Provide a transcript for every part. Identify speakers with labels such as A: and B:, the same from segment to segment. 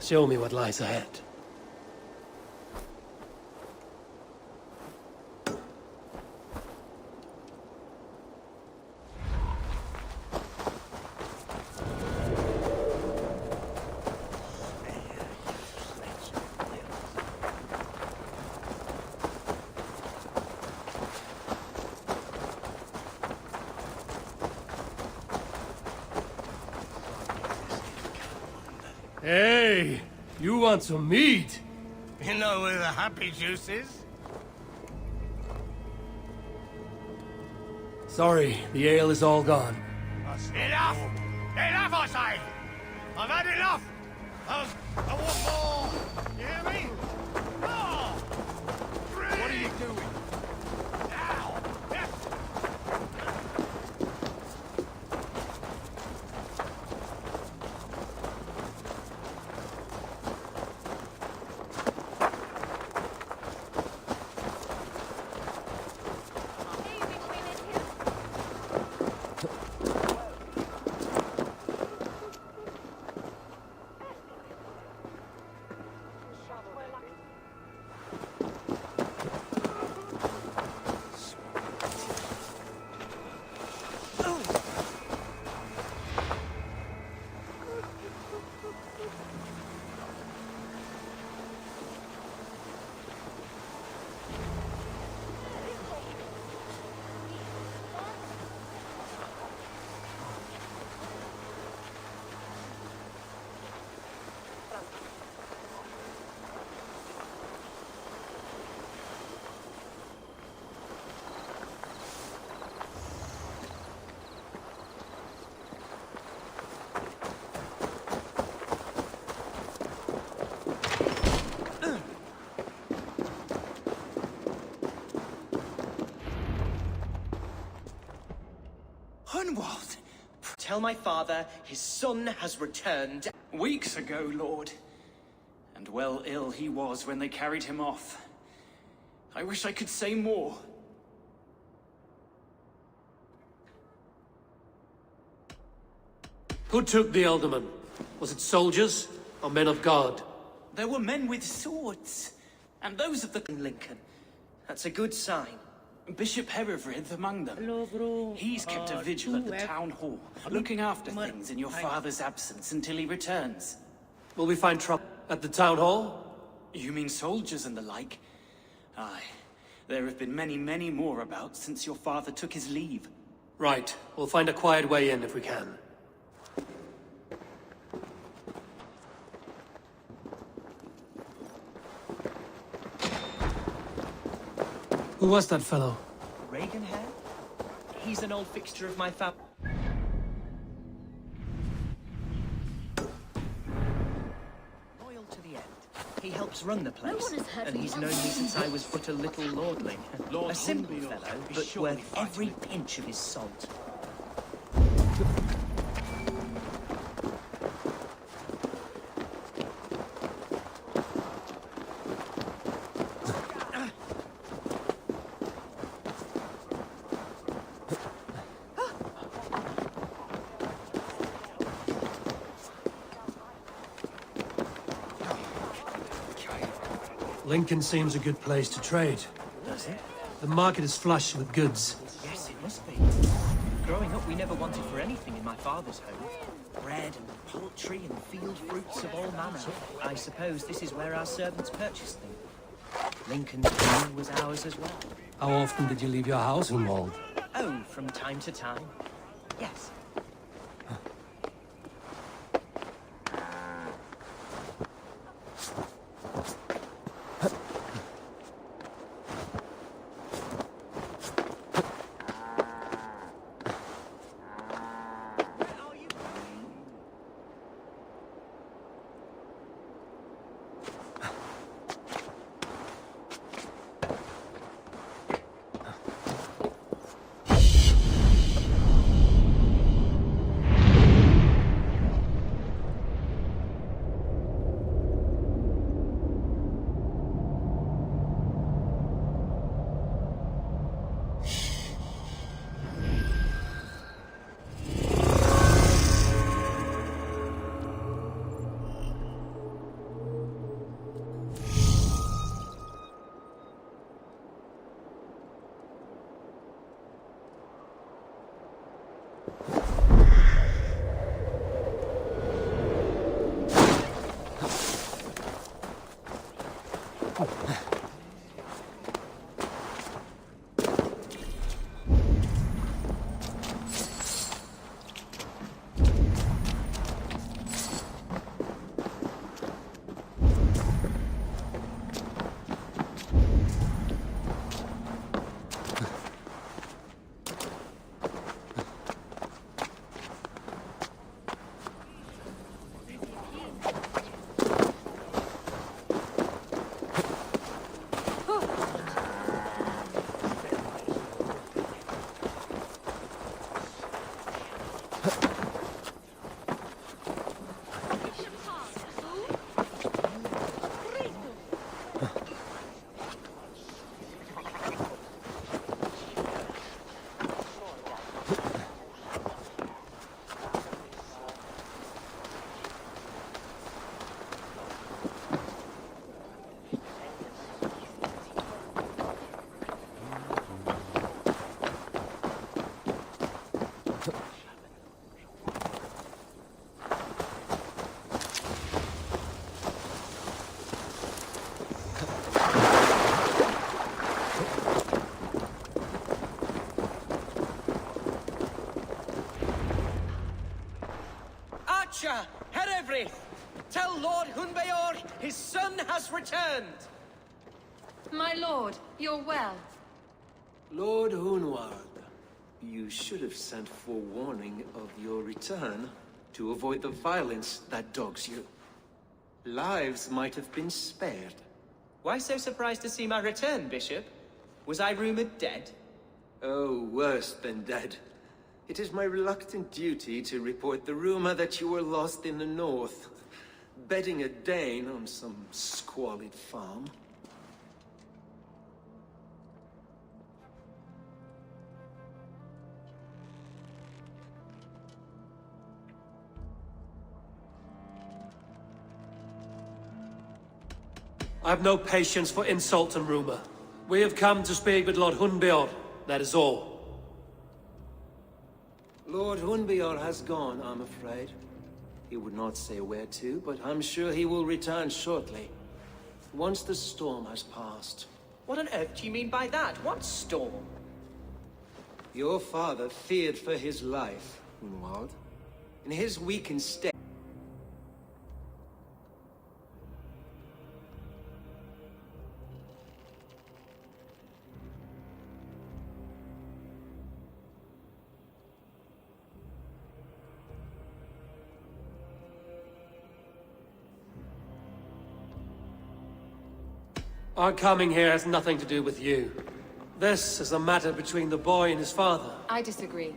A: Show me what lies ahead. Hey, you want some meat?
B: You know where the happy juice is?
A: Sorry, the ale is all gone.
B: Enough! Enough, I say! I've had enough! I want more! You hear me? More! What are you doing? Now! Yes.
C: Hunwald! Tell my father his son has returned.
D: Weeks ago, Lord. And well ill he was when they carried him off. I wish I could say more.
A: Who took the alderman? Was it soldiers or men of God?
D: There were men with swords, and those of the
C: Lincoln. That's a good sign.
D: Bishop Herefrith among them. He's kept a vigil at the town hall, looking after things in your father's absence until he returns.
A: Will we find trouble at the town hall?
D: You mean soldiers and the like? Aye. There have been many, many more about since your father took his leave.
A: Right. We'll find a quiet way in if we can. Who was that fellow?
C: Reagan hair? He's an old fixture of my family. Loyal to the end. He helps run the place, and he's known me since I was but a little lordling. A simple fellow, but worth every pinch of his salt.
A: Lincoln seems a good place to trade.
C: Does it?
A: The market is flush with goods.
C: Yes, it must be. Growing up, we never wanted for anything in my father's home. Bread and poultry and field fruits of all manner. I suppose this is where our servants purchased them. Lincoln's home was ours as well.
A: How often did you leave your house, Hunwald?
C: Oh, from time to time. Yes. Frith! Tell Lord Hunbeor his son has returned!
E: My lord, you're well.
F: Lord Hunward, you should have sent forewarning of your return to avoid the violence that dogs you. Lives might have been spared.
C: Why so surprised to see my return, Bishop? Was I rumored dead?
F: Oh, worse than dead. It is my reluctant duty to report the rumor that you were lost in the north, bedding a Dane on some squalid farm.
A: I have no patience for insult and rumor. We have come to speak with Lord Hunbeor, that is all.
F: Lord Hunbeor has gone, I'm afraid. He would not say where to, but I'm sure he will return shortly. Once the storm has passed.
C: What on earth do you mean by that? What storm?
F: Your father feared for his life, Hunwald. In his weakened state...
A: Our coming here has nothing to do with you. This is a matter between the boy and his father.
E: I disagree.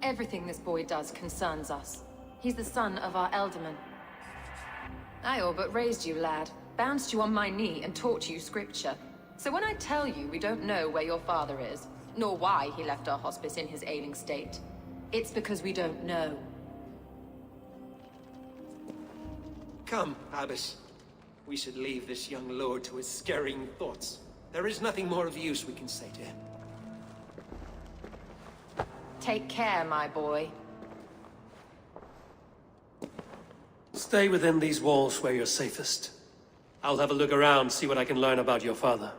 E: Everything this boy does concerns us. He's the son of our Elderman. I all but raised you, lad. Bounced you on my knee and taught you scripture. So when I tell you we don't know where your father is, nor why he left our hospice in his ailing state, it's because we don't know.
F: Come, Abbess. We should leave this young lord to his scurrying thoughts. There is nothing more of use we can say to him.
E: Take care, my boy.
A: Stay within these walls where you're safest. I'll have a look around, see what I can learn about your father.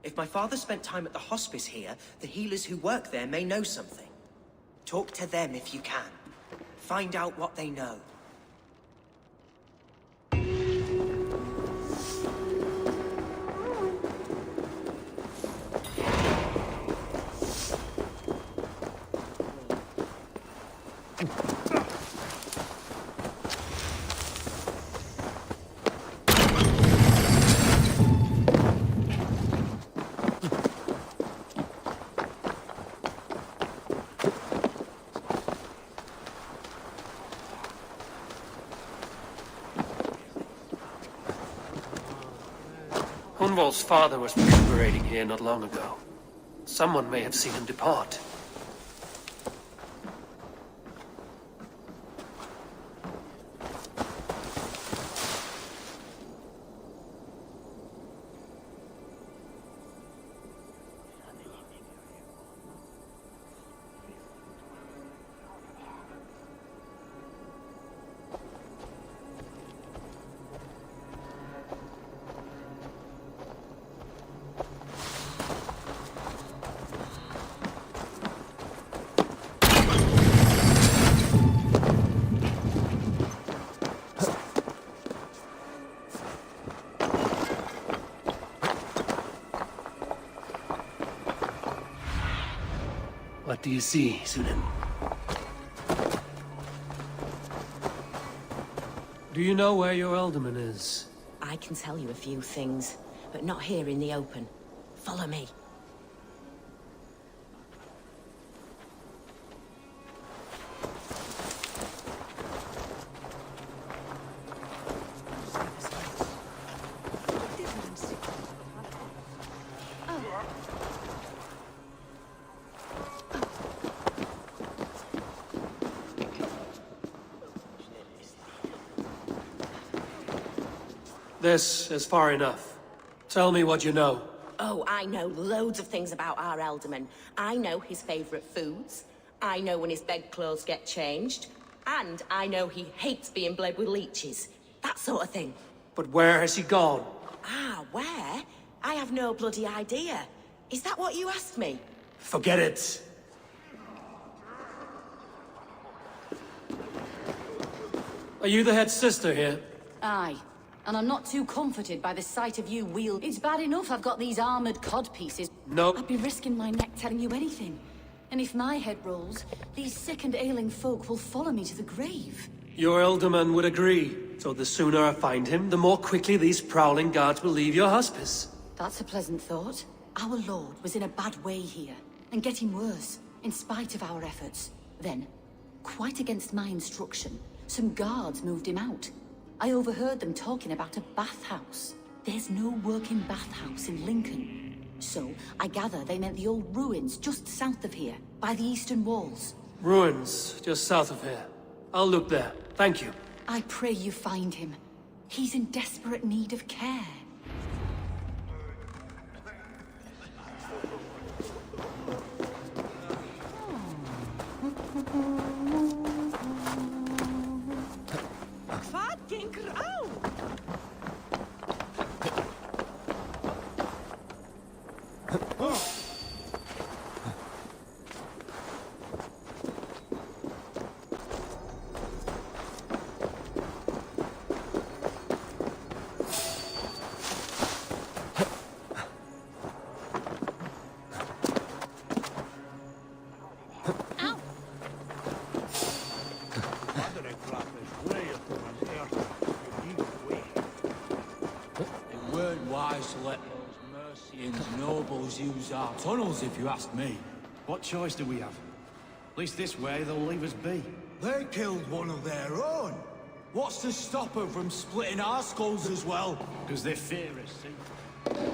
C: If my father spent time at the hospice here, the healers who work there may know something. Talk to them if you can. Find out what they know.
A: Hunwald's father was recuperating here not long ago. Someone may have seen him depart. What do you see, Sunan? Do you know where your Elderman is?
G: I can tell you a few things, but not here in the open. Follow me.
A: This is far enough. Tell me what you know.
G: Oh, I know loads of things about our Elderman. I know his favorite foods. I know when his bedclothes get changed. And I know he hates being bled with leeches. That sort of thing.
A: But where has he gone?
G: Ah, where? I have no bloody idea. Is that what you asked me?
A: Forget it. Are you the head sister here?
H: Aye. And I'm not too comforted by the sight of you wield. It's bad enough I've got these armored cod pieces.
A: Nope.
H: I'd be risking my neck telling you anything. And if my head rolls, these sick and ailing folk will follow me to the grave.
A: Your Elderman would agree. So the sooner I find him, the more quickly these prowling guards will leave your hospice.
H: That's a pleasant thought. Our lord was in a bad way here, and getting worse, in spite of our efforts. Then, quite against my instruction, some guards moved him out. I overheard them talking about a bathhouse. There's no working bathhouse in Lincoln. So, I gather they meant the old ruins just south of here, by the eastern walls.
A: Ruins, just south of here. I'll look there. Thank you.
H: I pray you find him. He's in desperate need of care.
I: To let those Mercians nobles use our tunnels, if you ask me.
B: What choice do we have? At least this way, they'll leave us be.
I: They killed one of their own. What's to stop them from splitting our skulls as well?
B: Because they fear us, see?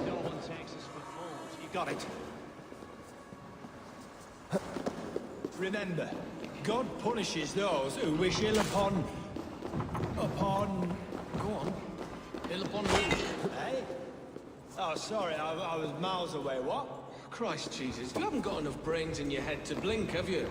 B: No one takes us for fools. You got it.
I: Remember, God punishes those who wish ill upon... Go on.
B: Ill upon me.
I: Eh? Oh, sorry, I was miles away, what?
F: Christ Jesus, you haven't got enough brains in your head to blink, have you?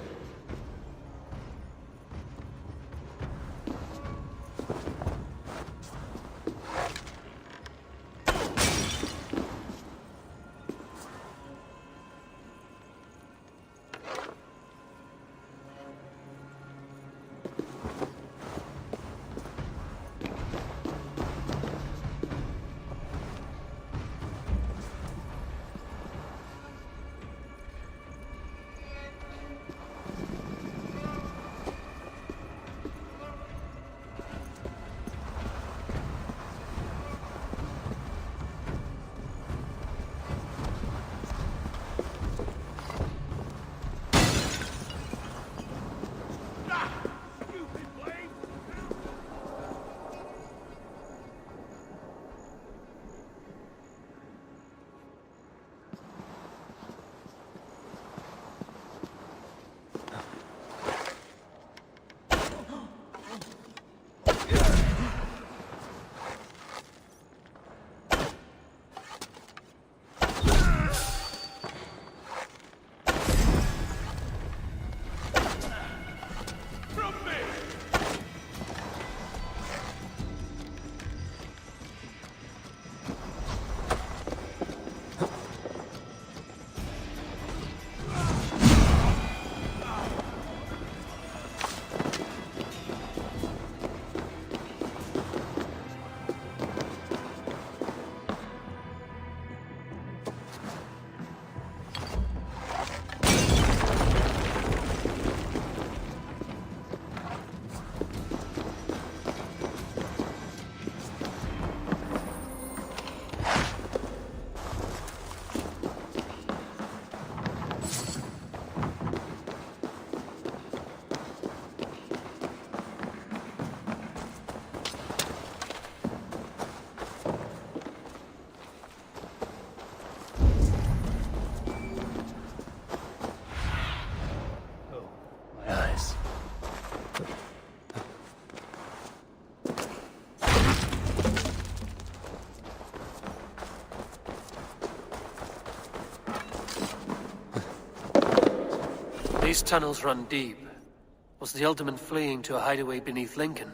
A: These tunnels run deep. Was the Alderman fleeing to a hideaway beneath Lincoln?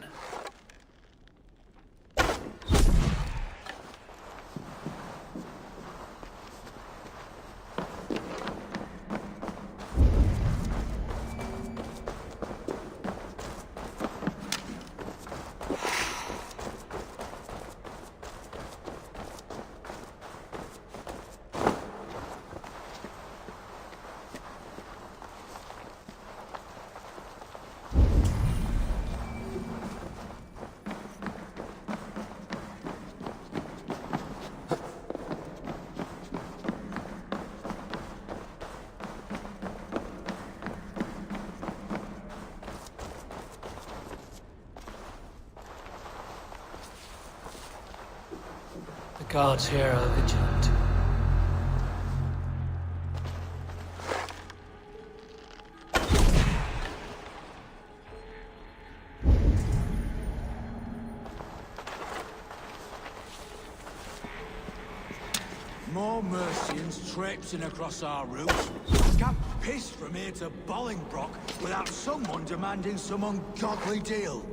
A: Guards here are vigilant.
I: More Mercians traipsing across our route. Can't piss from here to Bolingbroke without someone demanding some ungodly deal.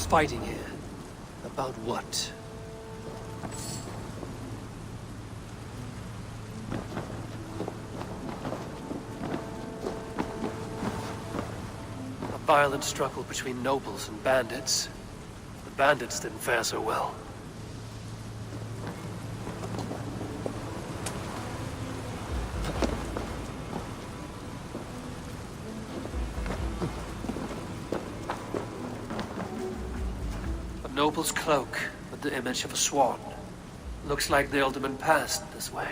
A: Fighting here. About what? A violent struggle between nobles and bandits. The bandits didn't fare so well. Noble's cloak with the image of a swan. Looks like the Alderman passed this way.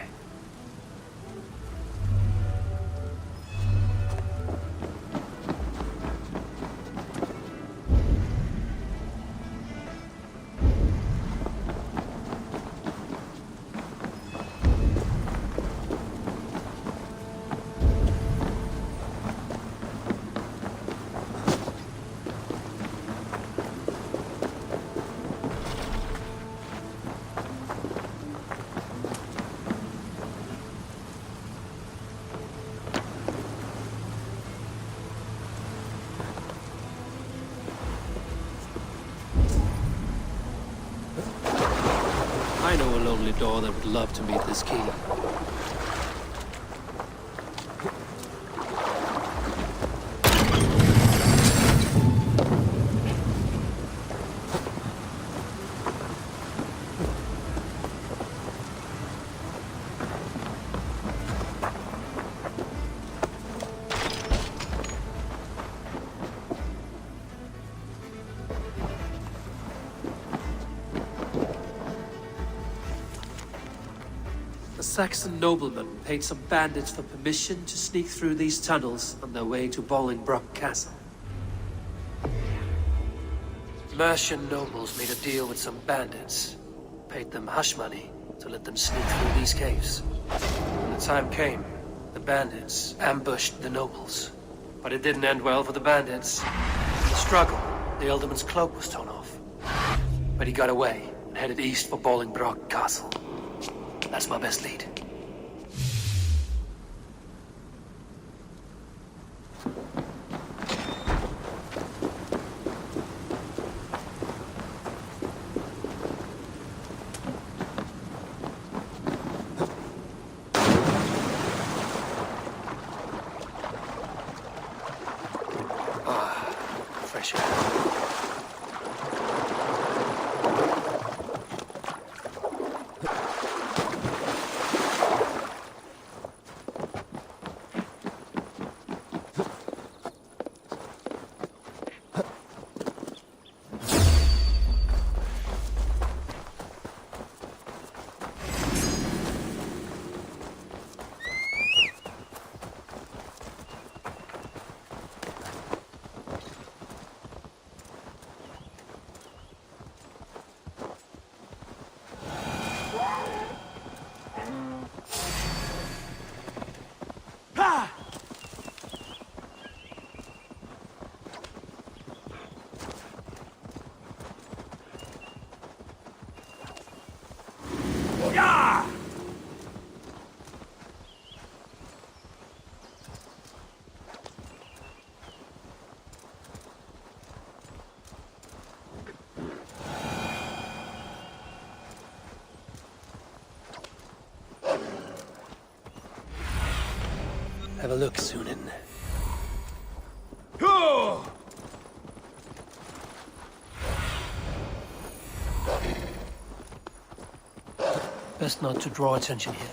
A: I know a lonely door that would love to meet this king. A Saxon nobleman paid some bandits for permission to sneak through these tunnels on their way to Bolingbroke Castle. Mercian nobles made a deal with some bandits, paid them hush money to let them sneak through these caves. When the time came, the bandits ambushed the nobles. But it didn't end well for the bandits. In the struggle, the Elderman's cloak was torn off. But he got away and headed east for Bolingbroke Castle. That's my best lead. Fresh air. Have a look, Sunan. Best not to draw attention here.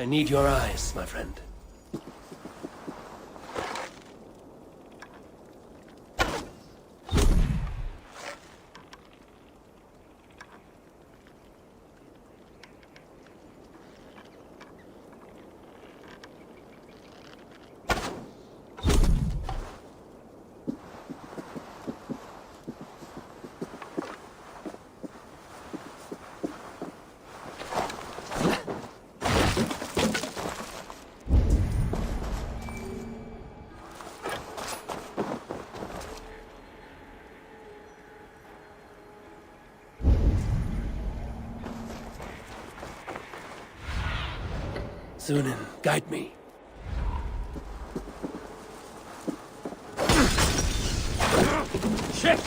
A: need your eyes, my friend. Zunin, guide me. Shit!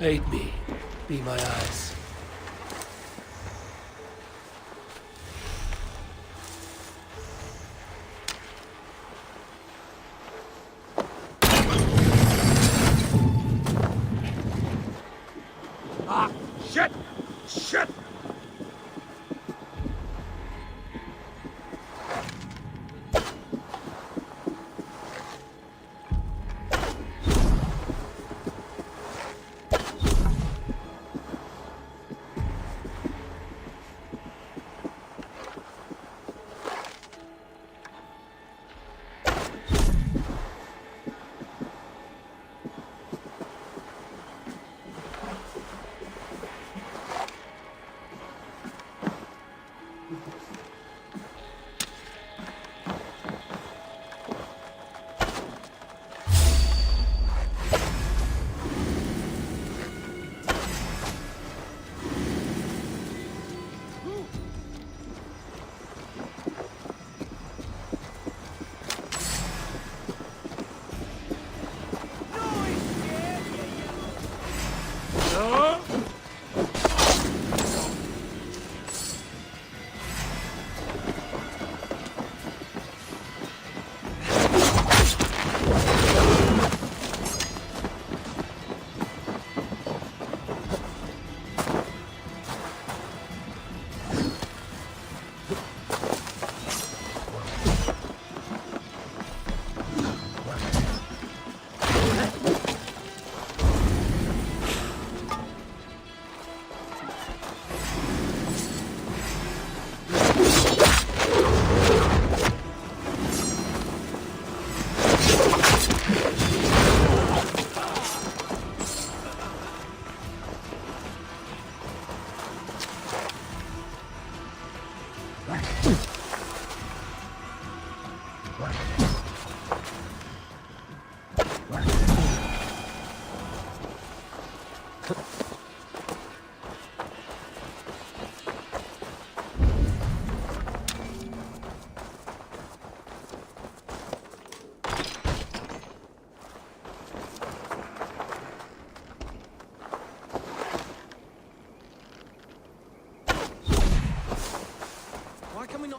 A: Aid me. Be my eyes.
I: Ah, shit! Shit!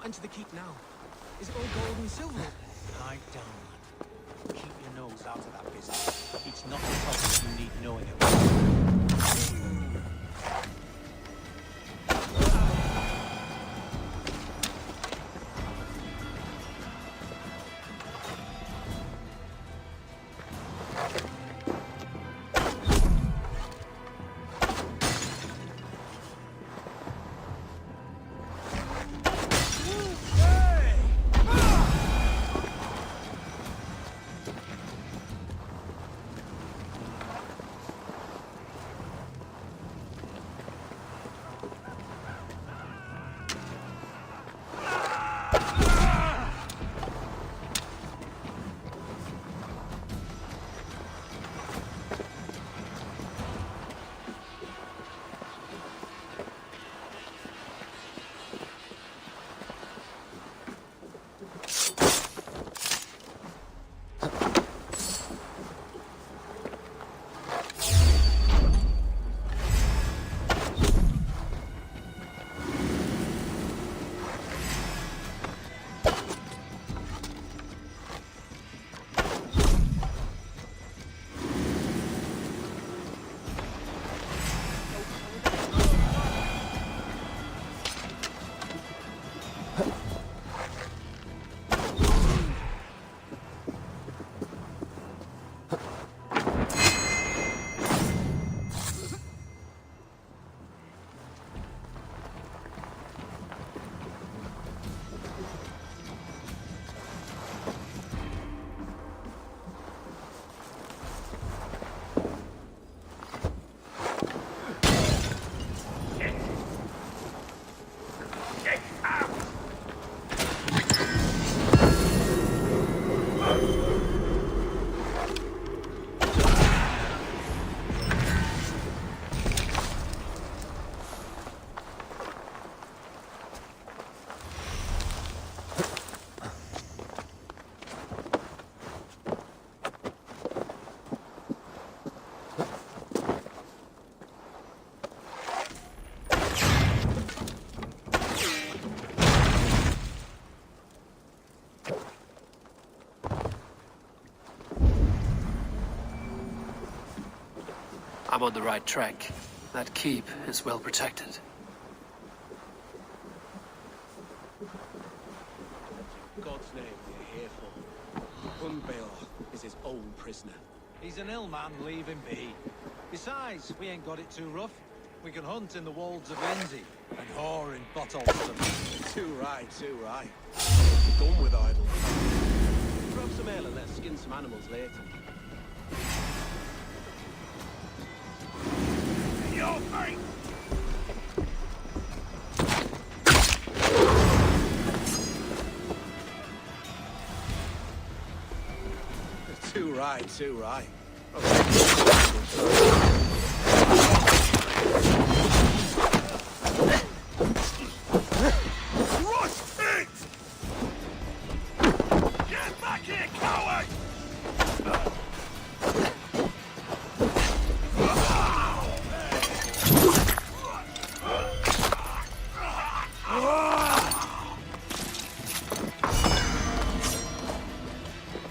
C: Enter the keep now. Is it all gold and silver? Lie down. Keep your nose out of that business. It's not a problem you need knowing about.
A: I'm on the right track. That keep is well protected.
J: God's name we're here for. Hunbail is his own prisoner.
I: He's an ill man, leave him be. Besides, we ain't got it too rough. We can hunt in the wolds of Lindsay and whore in Botolston.
J: Too right, too right. Done with idle. Grab some ale and let's skin some animals later.
B: Your fate!
J: Too right, too right.
B: Rush it! Get back here, coward!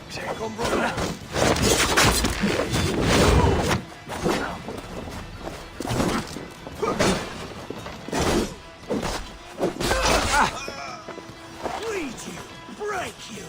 B: Take on, brother. Bleed you! Break you!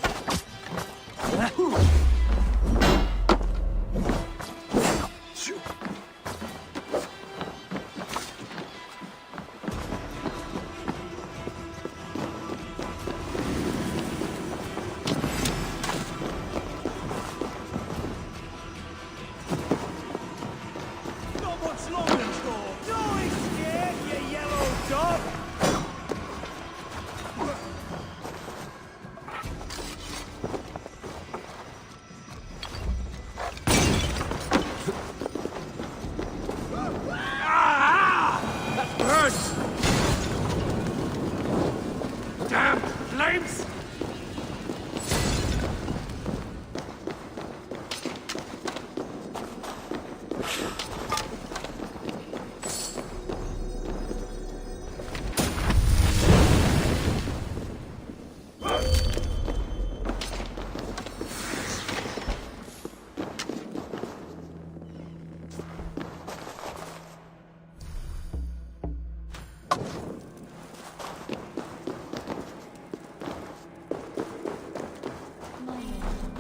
B: Not much longer, Thor! Don't be scared, you yellow dog! That hurts! Damn flames!
H: My lord,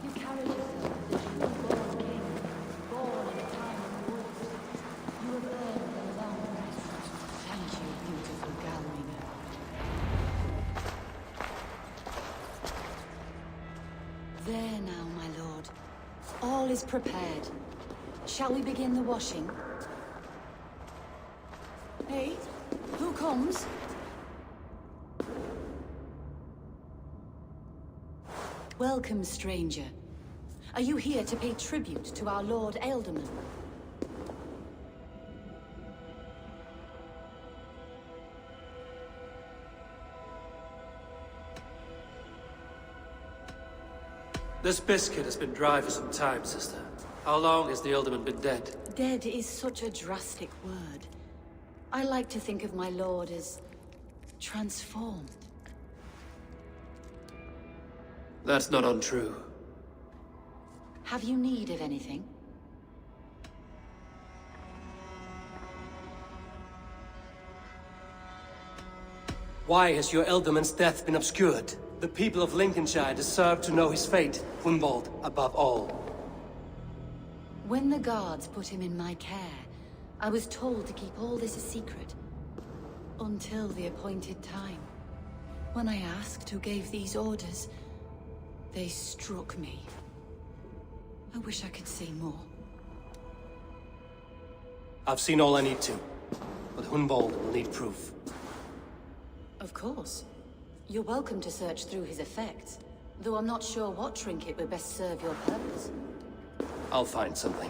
H: you carry yourself as a true-born king, born in a time of wars. You have earned the long rest. Thank you, beautiful Galwina. There now, my lord. All is prepared. Shall we begin the washing? Hey, who comes? Welcome, stranger. Are you here to pay tribute to our Lord Ealdorman?
A: This biscuit has been dry for some time, sister. How long has the Ealdorman been dead?
H: Dead is such a drastic word. I like to think of my lord as transformed.
A: That's not untrue.
H: Have you need of anything?
A: Why has your Ealdorman's death been obscured? The people of Lincolnshire deserve to know his fate, Hunwald above all.
H: When the guards put him in my care, I was told to keep all this a secret. Until the appointed time. When I asked who gave these orders, they struck me. I wish I could say more.
A: I've seen all I need to, but Hunwald will need proof.
H: Of course. You're welcome to search through his effects, though I'm not sure what trinket would best serve your purpose.
A: I'll find something.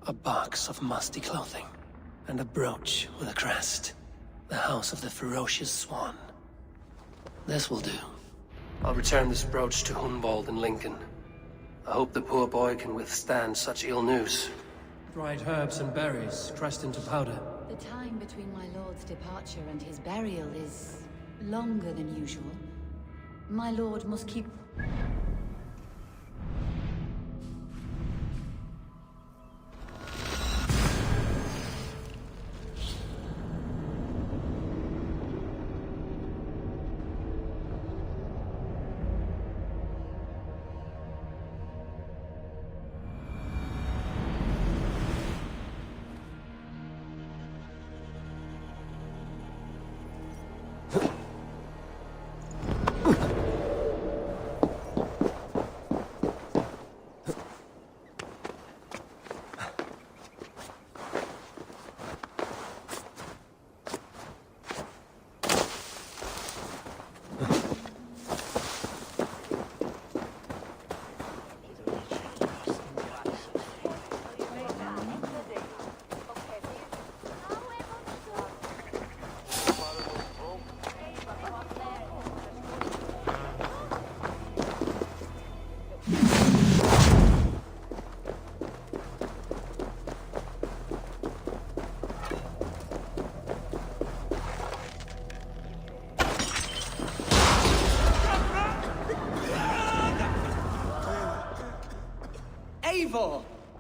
A: A box of musty clothing, and a brooch with a crest. The house of the ferocious swan. This will do. I'll return this brooch to Hunwald in Lincoln. I hope the poor boy can withstand such ill news. Dried herbs and berries pressed into powder.
H: The time between my lord's departure and his burial is longer than usual. My lord must keep...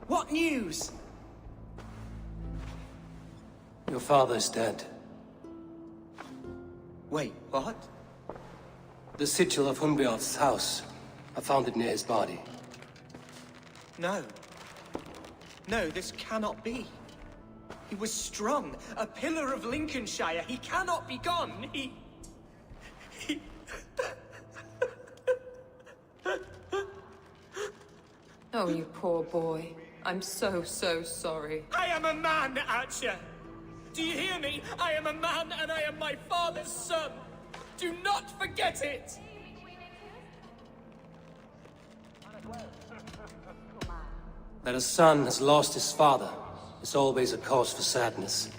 C: What news?
A: Your father's dead.
C: Wait, what?
A: The sigil of Hunbjorn's house. I found it near his body.
C: No. No, this cannot be. He was strong, a pillar of Lincolnshire. He cannot be gone. He...
E: Oh, you poor boy. I'm so sorry.
C: I am a man, Archer! Do you hear me? I am a man and I am my father's son! Do not forget it!
A: That a son has lost his father is always a cause for sadness.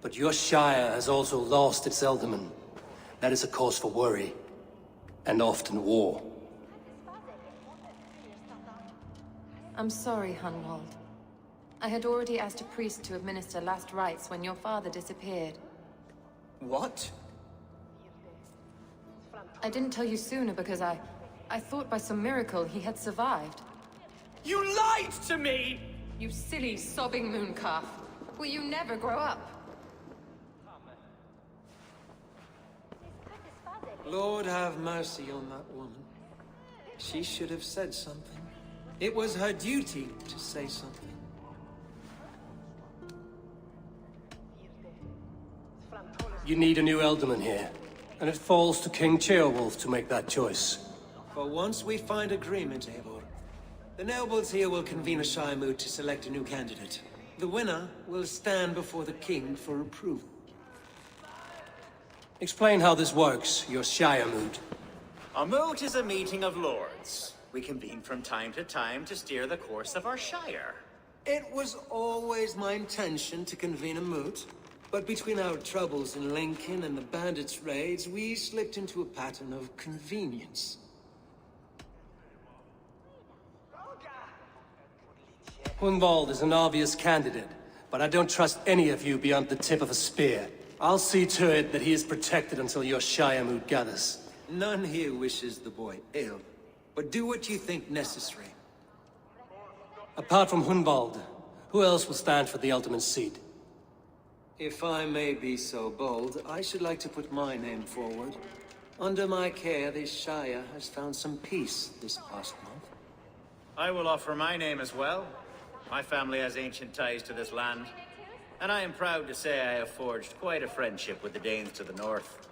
A: But your Shire has also lost its Ealdorman. That is a cause for worry. And often war.
E: I'm sorry, Hunwald. I had already asked a priest to administer last rites when your father disappeared.
C: What?
E: I didn't tell you sooner because I thought by some miracle he had survived.
C: You lied to me!
E: You silly, sobbing mooncalf. Will you never grow up?
F: Lord have mercy on that woman. She should have said something. It was her duty to say something.
A: You need a new Ealdorman here, and it falls to King Ceolwulf to make that choice.
F: For once we find agreement, Eivor. The nobles here will convene a Shire moot to select a new candidate. The winner will stand before the king for approval.
A: Explain how this works, your Shire moot.
K: A moot is a meeting of lords. We convene from time to time to steer the course of our Shire.
F: It was always my intention to convene a moot, but between our troubles in Lincoln and the bandits' raids, we slipped into a pattern of convenience.
A: Hunwald is an obvious candidate, but I don't trust any of you beyond the tip of a spear. I'll see to it that he is protected until your Shire moot gathers.
F: None here wishes the boy ill, but do what you think necessary.
A: Apart from Hunwald, who else will stand for the Ealdorman seat?
F: If I may be so bold, I should like to put my name forward. Under my care, this Shire has found some peace this past month.
K: I will offer my name as well. My family has ancient ties to this land, and I am proud to say I have forged quite a friendship with the Danes to the north.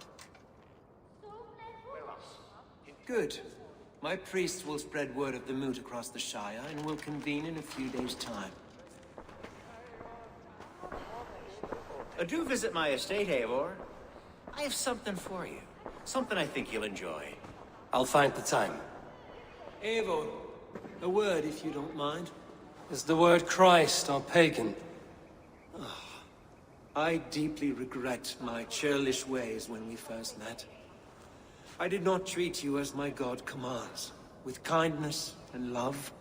F: Good. My priest will spread word of the moot across the Shire, and will convene in a few days' time.
K: Do visit my estate, Eivor. I have something for you. Something I think you'll enjoy.
A: I'll find the time.
F: Eivor, a word if you don't mind.
A: Is the word Christ or pagan?
F: I deeply regret my churlish ways when we first met. I did not treat you as my god commands, with kindness and love.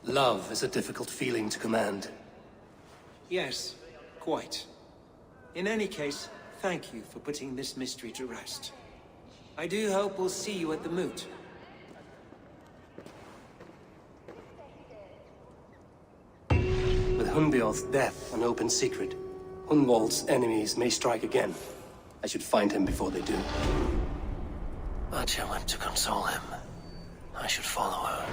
A: Love is a difficult feeling to command.
F: Yes, quite. In any case, thank you for putting this mystery to rest. I do hope we'll see you at the moot.
A: With Hunbjorn's death an open secret, Hunwald's enemies may strike again. I should find him before they do.
L: Atya went to console him. I should follow her.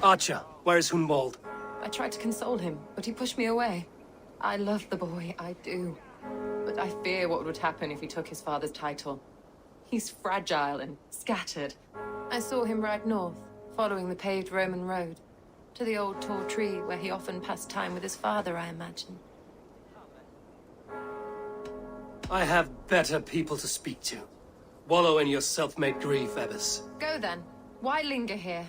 A: Archer, where is Hunwald?
E: I tried to console him, but he pushed me away. I love the boy, I do. But I fear what would happen if he took his father's title. He's fragile and scattered. I saw him ride north, following the paved Roman road. To the old tall tree where he often passed time with his father, I imagine.
A: I have better people to speak to. Wallow in your self-made grief, Ebbers.
E: Go then. Why linger here?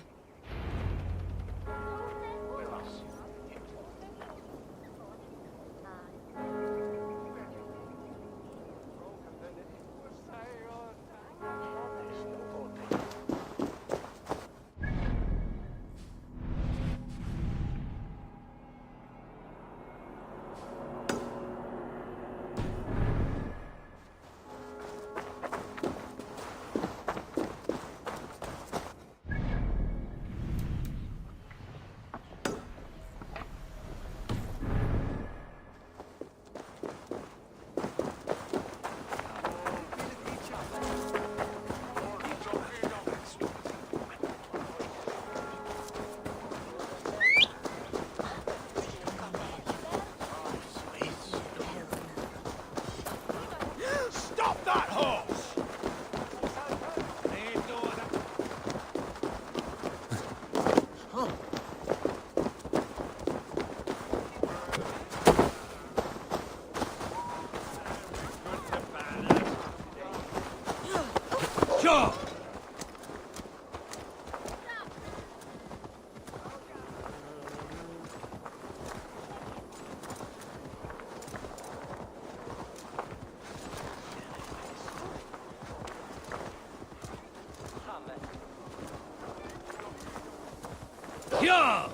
B: Yeah!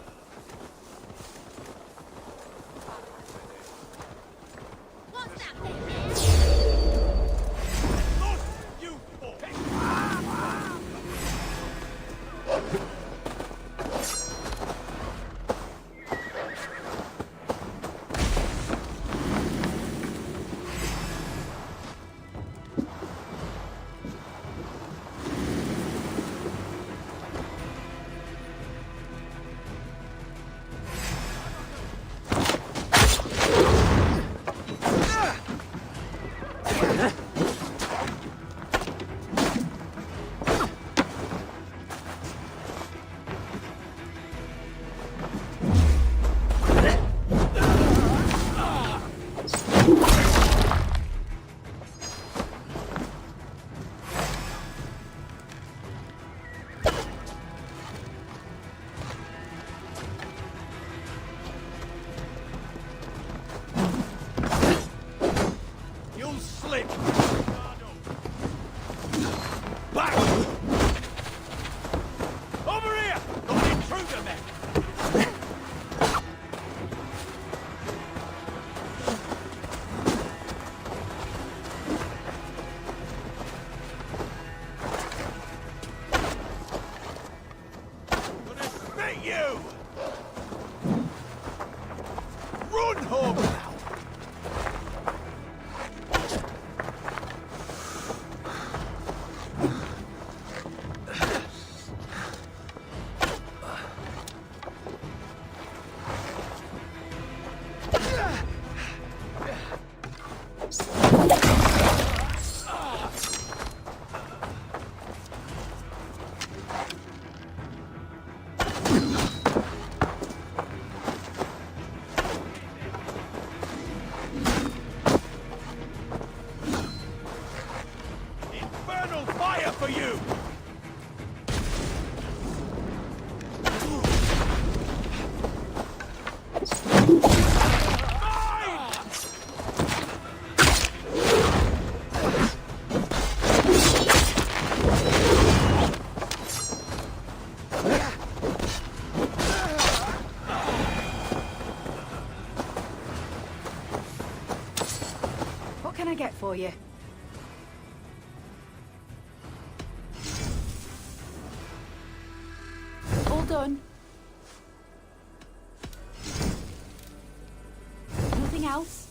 B: You'll slip! Back! Over here! Got an intruder, man! Gonna spit you! Run home now! Infernal fire for you!
H: What can I get for you? All done. Nothing else?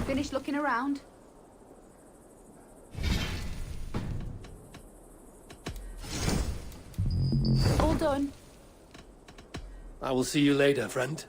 H: Finished looking around? All done.
L: I will see you later, friend.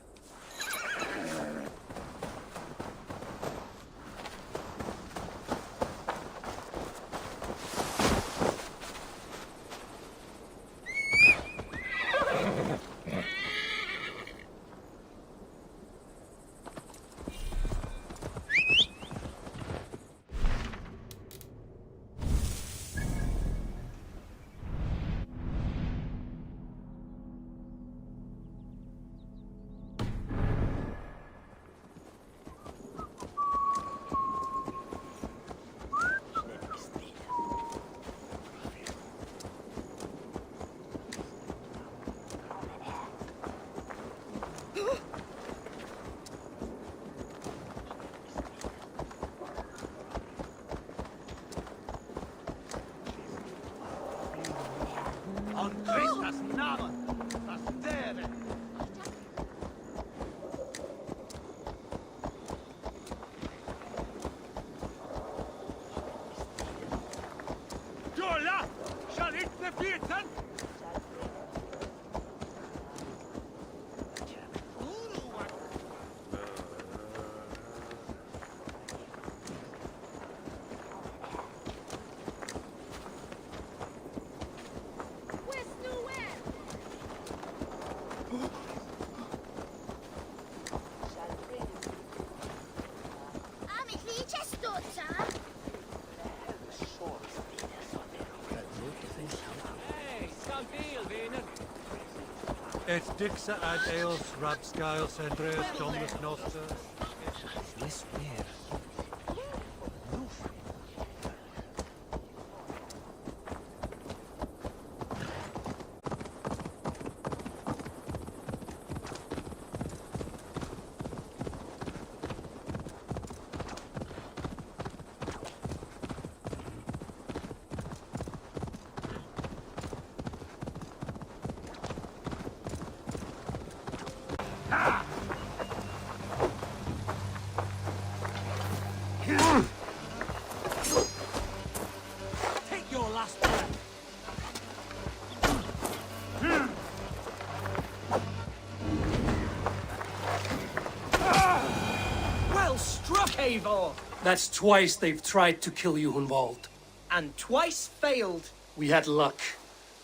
I: Et dixa ad eos rapscales Andreas Dominus Noster.
C: This beer.
I: Take your last breath.
C: Well struck, Eivor!
A: That's twice they've tried to kill you, Hunwald.
C: And twice failed.
A: We had luck.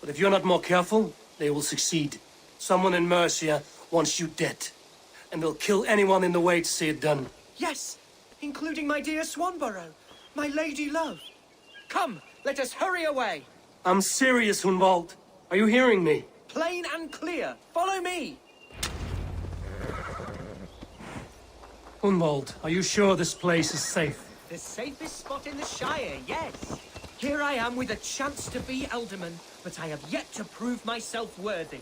A: But if you're not more careful, they will succeed. Someone in Mercia wants you dead. And they'll kill anyone in the way to see it done.
C: Yes, including my dear Swanborough, my lady love. Come, let us hurry away.
A: I'm serious, Hunwald. Are you hearing me?
C: Plain and clear. Follow me.
A: Hunwald, are you sure this place is safe?
C: The safest spot in the Shire, yes. Here I am with a chance to be Elderman, but I have yet to prove myself worthy.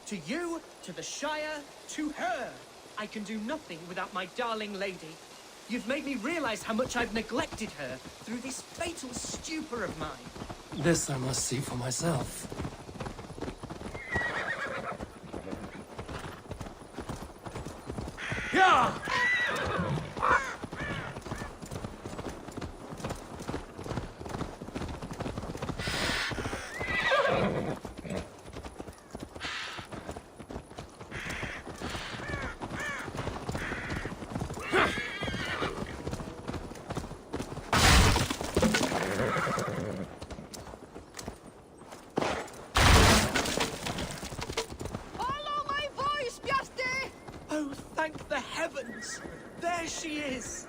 C: To you, to the Shire, to her. I can do nothing without my darling lady. You've made me realize how much I've neglected her through this fatal stupor of mine.
A: This I must see for myself.
I: Yeah!
B: Follow my voice, Bjarti!
C: Oh, thank the heavens! There she is!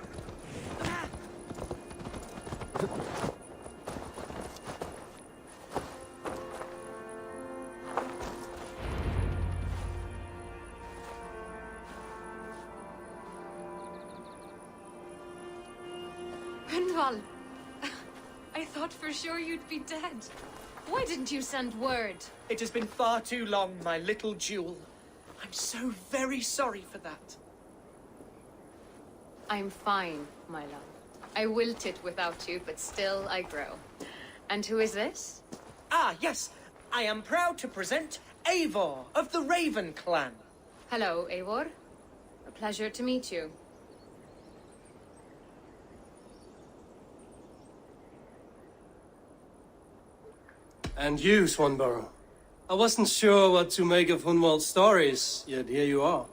E: Hunwald, I thought for sure you'd be dead. Why didn't you send word?
C: It has been far too long, my little jewel. I'm so very sorry for that.
E: I'm fine, my love. I wilted without you, but still I grow. And who is this?
C: Ah, yes. I am proud to present Eivor of the Raven clan.
E: Hello, Eivor. A pleasure to meet you.
A: And you, Swanborough. I wasn't sure what to make of Hunwald's stories, yet here you are.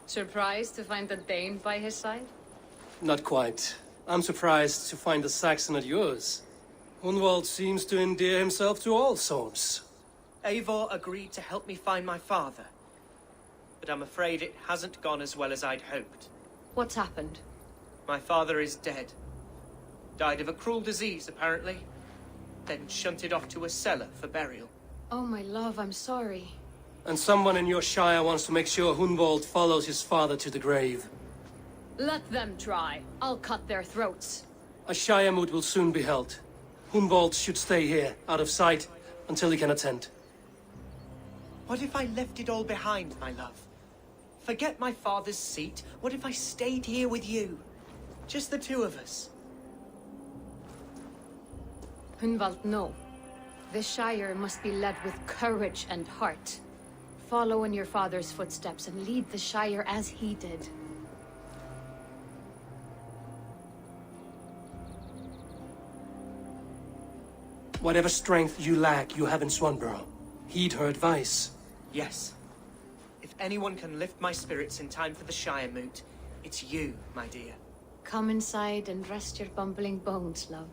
E: Surprised to find the Dane by his side?
A: Not quite. I'm surprised to find a Saxon at yours. Hunwald seems to endear himself to all sorts.
C: Eivor agreed to help me find my father. But I'm afraid it hasn't gone as well as I'd hoped.
E: What's happened?
C: My father is dead. Died of a cruel disease, apparently. Then shunted off to a cellar for burial.
E: Oh, my love, I'm sorry.
A: And someone in your shire wants to make sure Hunwald follows his father to the grave.
E: Let them try. I'll cut their throats.
A: A shire moot will soon be held. Hunwald should stay here, out of sight, until he can attend.
C: What if I left it all behind, my love? Forget my father's seat. What if I stayed here with you? Just the two of us.
E: Hunwald, no. The Shire must be led with courage and heart. Follow in your father's footsteps and lead the Shire as he did.
A: Whatever strength you lack, you have in Swanborough. Heed her advice.
C: Yes. If anyone can lift my spirits in time for the Shire moot, it's you, my dear.
E: Come inside and rest your bumbling bones, love.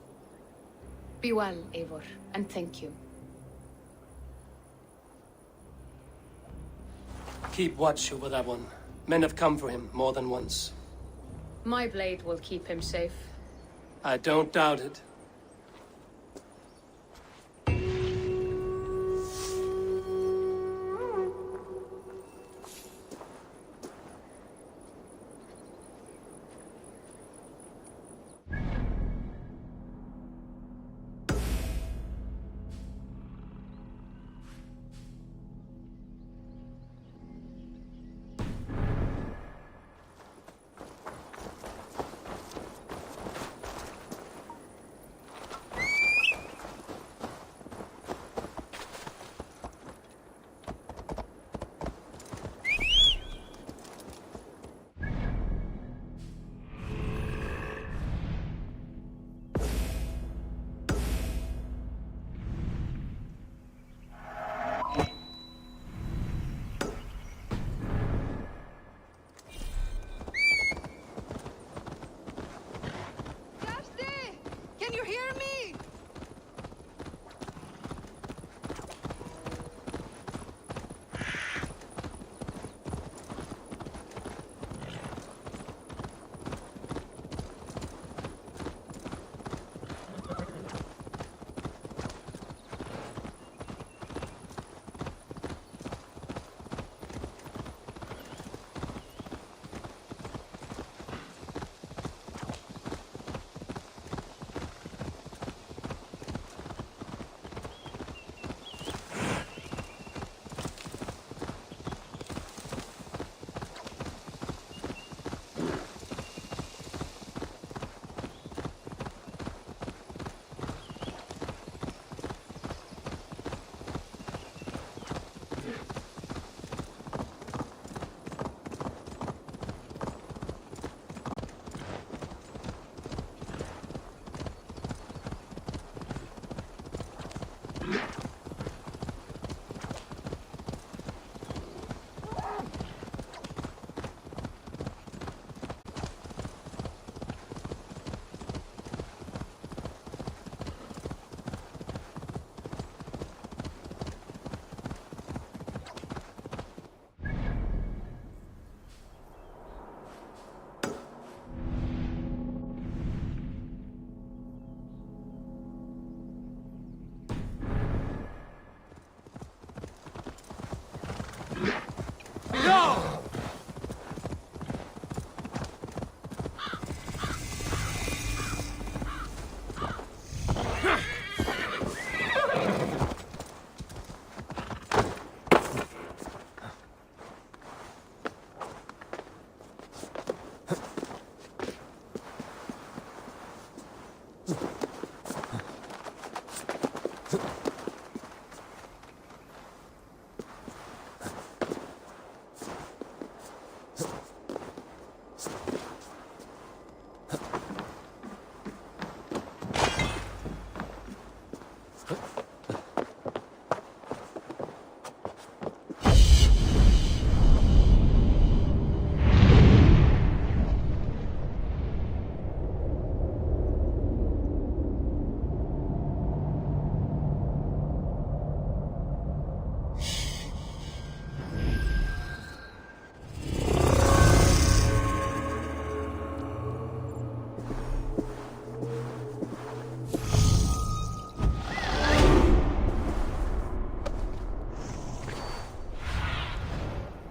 E: Be well, Eivor, and thank you.
A: Keep watch over that one. Men have come for him more than once.
E: My blade will keep him safe.
A: I don't doubt it.
M: Can you hear me?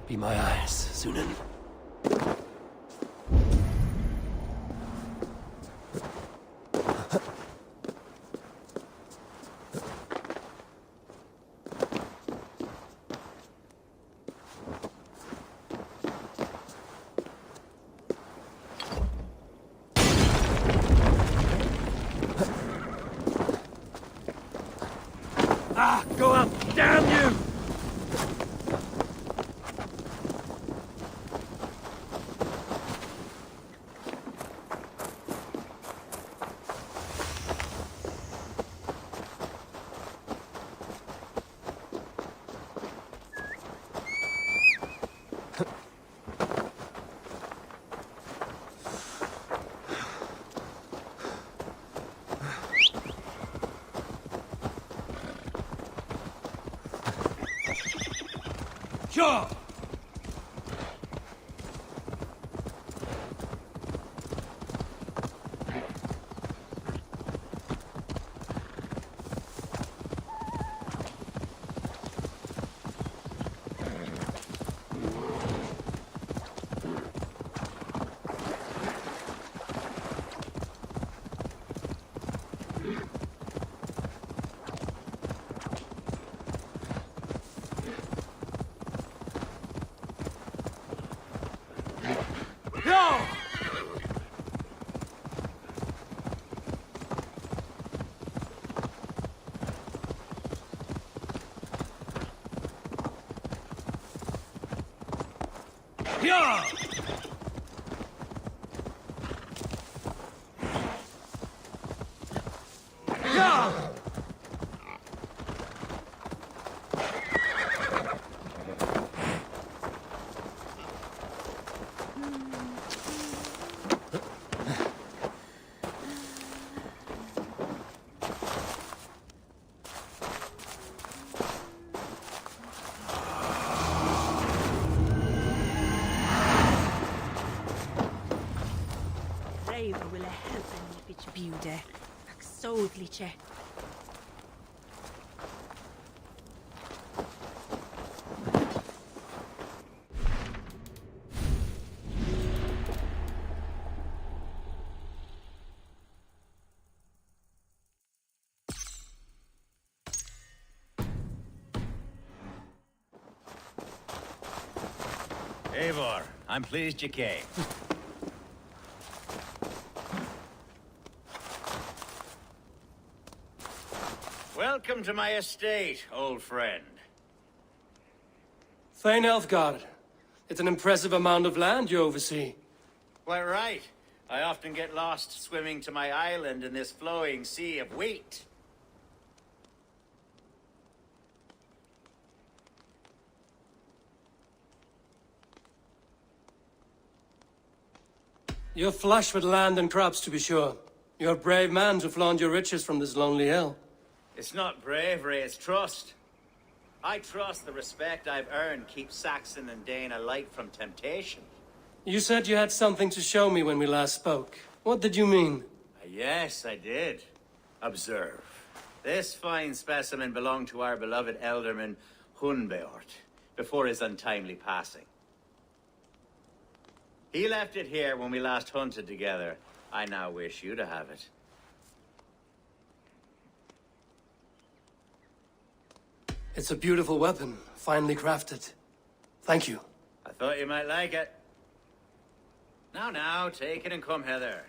L: Be my eyes, Sunan.
A: Ah, go up! Damn you! Sure! Yeah! Yeah!
N: Rejva ville helpen mi bić bjude. Tak soudliče.
K: Eivor, I'm pleased you came. Welcome to my estate, old friend.
A: Thane Elfgard. It's an impressive amount of land you oversee.
K: Quite right. I often get lost swimming to my island in this flowing sea of wheat.
A: You're flush with land and crops, to be sure. You're a brave man to flaunt your riches from this lonely hill.
K: It's not bravery, it's trust. I trust the respect I've earned keeps Saxon and Dane alike from temptation.
A: You said you had something to show me when we last spoke. What did you mean?
K: Yes, I did. Observe. This fine specimen belonged to our beloved Elderman Hunbeort, before his untimely passing. He left it here when we last hunted together. I now wish you to have it.
A: It's a beautiful weapon, finely crafted. Thank you.
K: I thought you might like it. Now, take it and come hither.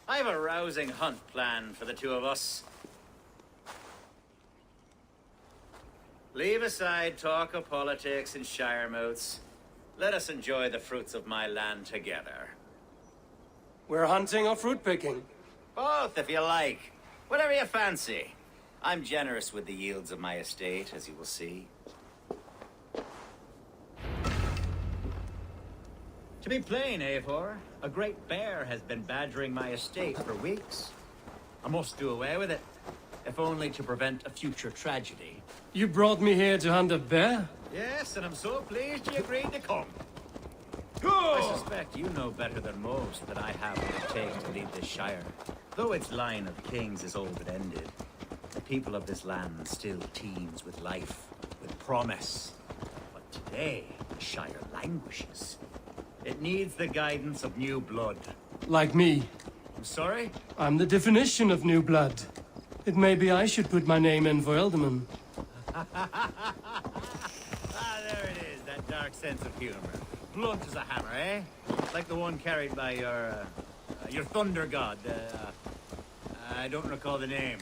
K: I have a rousing hunt planned for the two of us. Leave aside talk of politics and shire moats. Let us enjoy the fruits of my land together.
A: We're hunting or fruit picking?
K: Both, if you like. Whatever you fancy. I'm generous with the yields of my estate, as you will see. To be plain, Eivor, a great bear has been badgering my estate for weeks. I must do away with it, if only to prevent a future tragedy.
A: You brought me here to hunt a bear?
K: Yes, and I'm so pleased you agreed to come. I suspect you know better than most that I have what it takes to lead this shire. Though its line of kings is all but ended, the people of this land still teems with life, with promise. But today, the shire languishes. It needs the guidance of new blood.
A: Like me.
K: I'm sorry?
A: I'm the definition of new blood. It may be I should put my name in for Elderman.
K: There it is, that dark sense of humor. Blunt as a hammer, eh? Like the one carried by your thunder god. I don't recall the name.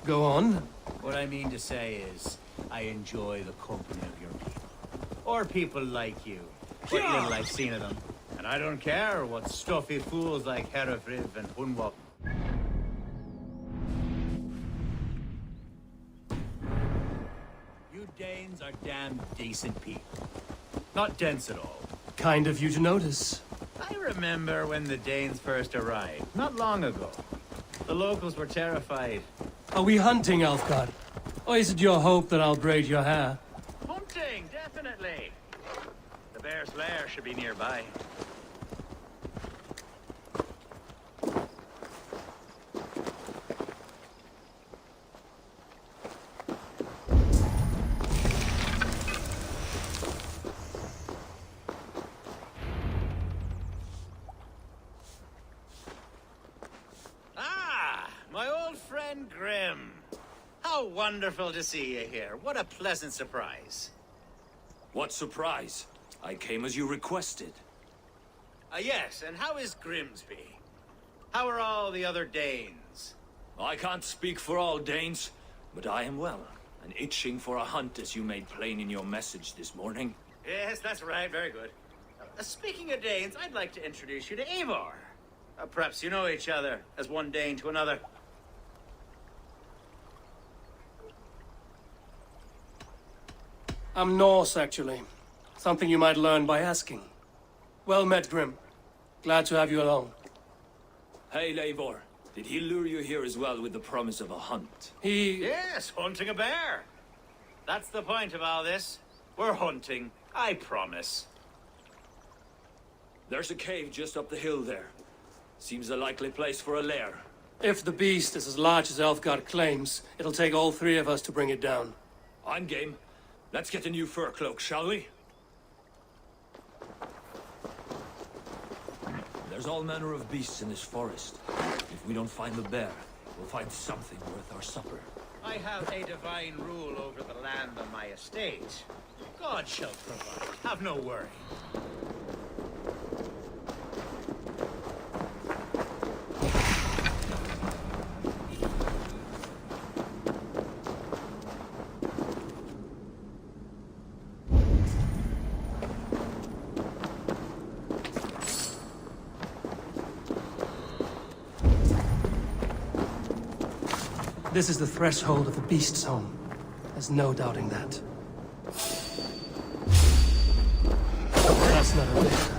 A: Go on.
K: What I mean to say is, I enjoy the company of your people. Or people like you. What little I've seen of them. And I don't care what stuffy fools like Herefriv and Hunwap. You Danes are damn decent people. Not dense at all.
A: Kind of you to notice.
K: I remember when the Danes first arrived, not long ago. The locals were terrified.
A: Are we hunting, Elfgard? Or is it your hope that I'll braid your hair?
K: Hunting, definitely. The bear's lair should be nearby. My old friend Grim. How wonderful to see you here. What a pleasant surprise.
O: What surprise? I came as you requested.
K: Yes, and how is Grimsby? How are all the other Danes?
O: I can't speak for all Danes, but I am well, and itching for a hunt as you made plain in your message this morning.
K: Yes, that's right. Very good. Speaking of Danes, I'd like to introduce you to Eivor. Perhaps you know each other, as one Dane to another.
A: I'm Norse, actually. Something you might learn by asking. Well met, Grim. Glad to have you along.
O: Hey, Eivor. Did he lure you here as well with the promise of a hunt?
K: Yes, hunting a bear. That's the point of all this. We're hunting, I promise.
O: There's a cave just up the hill there. Seems a likely place for a lair.
A: If the beast is as large as Elfgard claims, it'll take all three of us to bring it down.
O: I'm game. Let's get a new fur cloak, shall we? There's all manner of beasts in this forest. If we don't find the bear, we'll find something worth our supper.
K: I have a divine rule over the land on my estate. God shall provide. Have no worry.
A: This is the threshold of the beast's home. There's no doubting that. That's not a bear.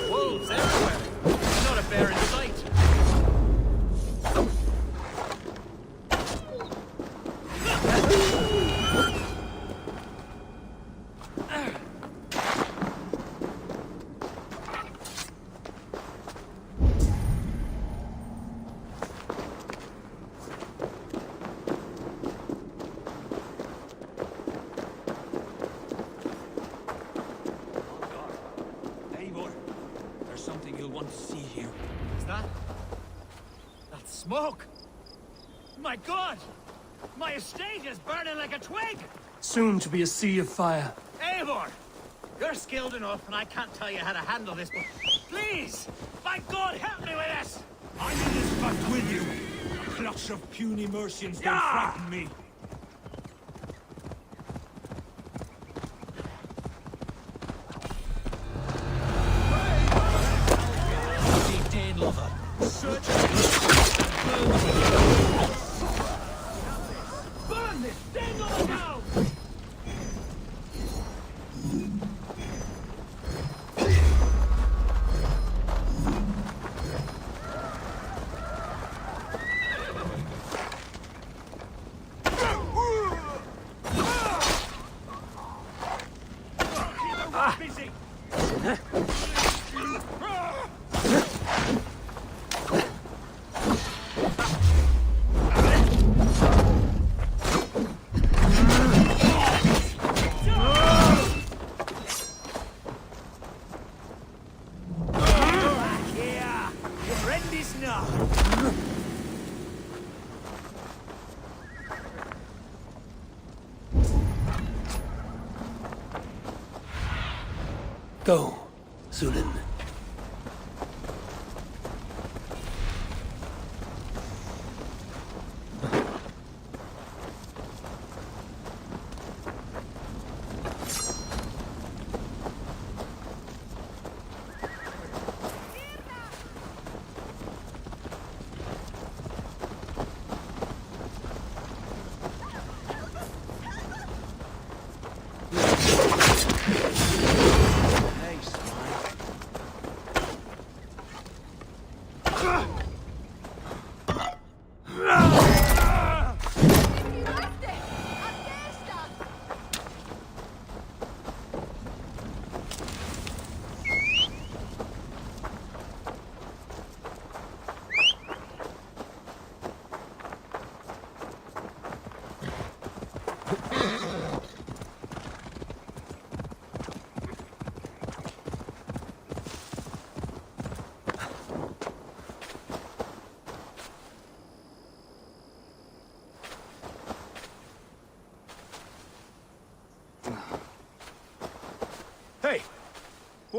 K: Wolves everywhere. There's not a bear in sight.
O: Eivor, there's something you'll want to see here.
B: Is that? That's smoke! My God! My estate is burning like a twig!
A: Soon to be a sea of fire.
B: Eivor! You're skilled enough, and I can't tell you how to handle this, but please! By God, help me with this!
I: I'm in this fight with you. A clutch of puny Mercians don't frighten me.
O: Dane lover. Search
B: Burn this thing on now! Busy! Yeah! You're ready now!
A: Go, Zulin.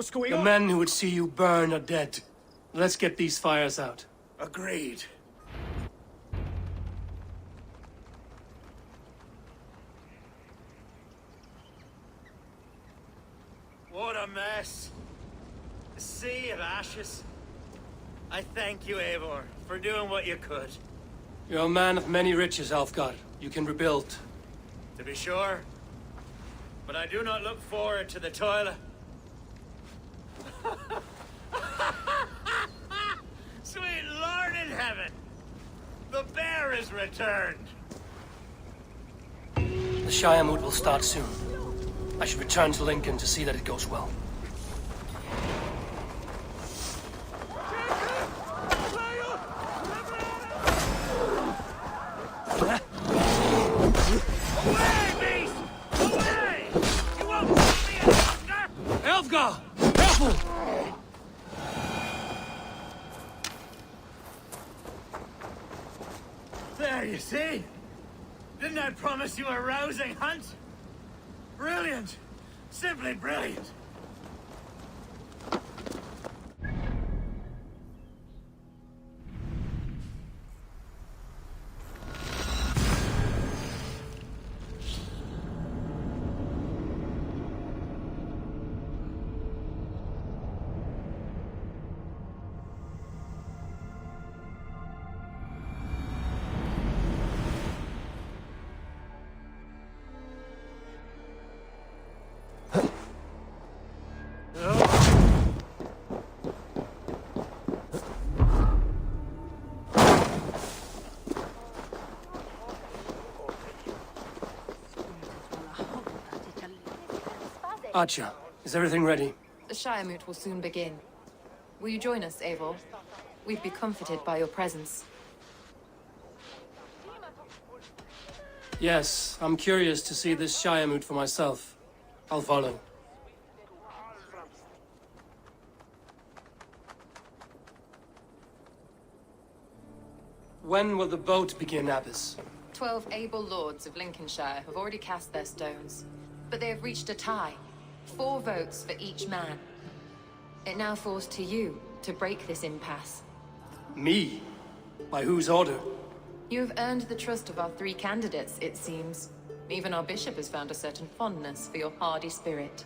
B: What's going
A: The
B: on?
A: men who would see you burn are dead. Let's get these fires out.
B: Agreed.
K: What a mess. A sea of ashes. I thank you, Eivor, for doing what you could.
A: You're a man of many riches, Alfgar. You can rebuild.
K: To be sure. But I do not look forward to the toilet. Sweet Lord in heaven! The bear is returned!
A: The Shire moot will start soon. I should return to Lincoln to see that it goes well.
K: There, you see? Didn't I promise you a rousing hunt? Brilliant! Simply brilliant!
A: Archer, is everything ready?
E: The Shire moot will soon begin. Will you join us, Eivor? We'd be comforted by your presence.
A: Yes, I'm curious to see this Shire moot for myself. I'll follow. When will the boat begin, Abbess?
E: 12 able lords of Lincolnshire have already cast their stones, but they have reached a tie. 4 votes for each man. It now falls to you to break this impasse.
A: Me? By whose order?
E: You have earned the trust of our 3 candidates, it seems. Even our bishop has found a certain fondness for your hardy spirit.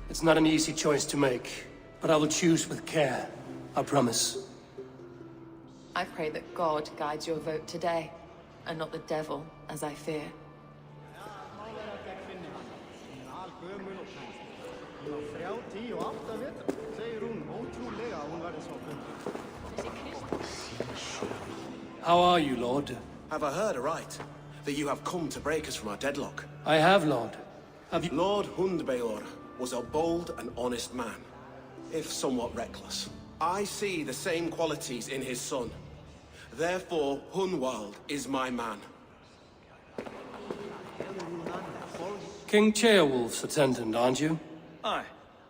A: It's not an easy choice to make, but I will choose with care. I promise.
E: I pray that God guides your vote today, and not the devil, as I fear.
A: How are you, Lord?
J: Have I heard aright? That you have come to break us from our deadlock?
A: I have, Lord. Have you—
J: Lord Hundbeor was a bold and honest man, if somewhat reckless. I see the same qualities in his son. Therefore, Hunwald is my man.
A: King Ceolwulf's attendant, aren't you?
O: Aye.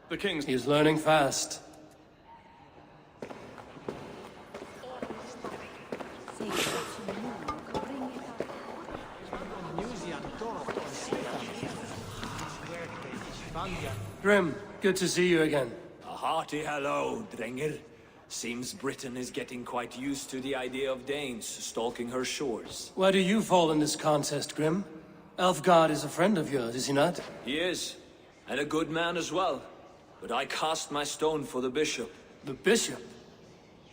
O: The king's—
A: He's learning fast. Grim, good to see you again.
O: A hearty hello, Drenger. Seems Britain is getting quite used to the idea of Danes stalking her shores.
A: Where do you fall in this contest, Grim? Elfgard is a friend of yours, is he not?
O: He is, and a good man as well. But I cast my stone for the bishop.
A: The bishop?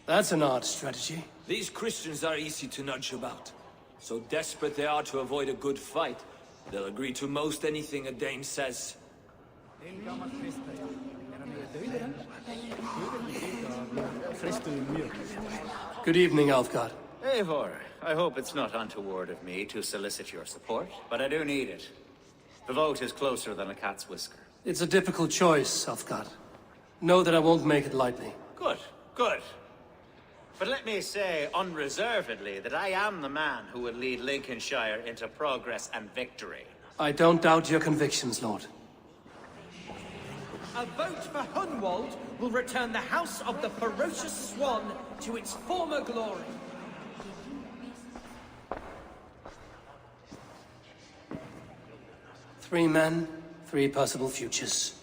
A: That's an odd strategy.
O: These Christians are easy to nudge about. So desperate they are to avoid a good fight, they'll agree to most anything a Dane says.
A: Good evening, Alfgard.
K: Eivor, I hope it's not untoward of me to solicit your support, but I do need it. The vote is closer than a cat's whisker.
A: It's a difficult choice, Alfgard. Know that I won't make it lightly.
K: Good, good. But let me say unreservedly that I am the man who will lead Lincolnshire into progress and victory.
A: I don't doubt your convictions, Lord.
C: A vote for Hunwald will return the House of the Ferocious Swan to its former glory.
A: 3 men, 3 possible futures.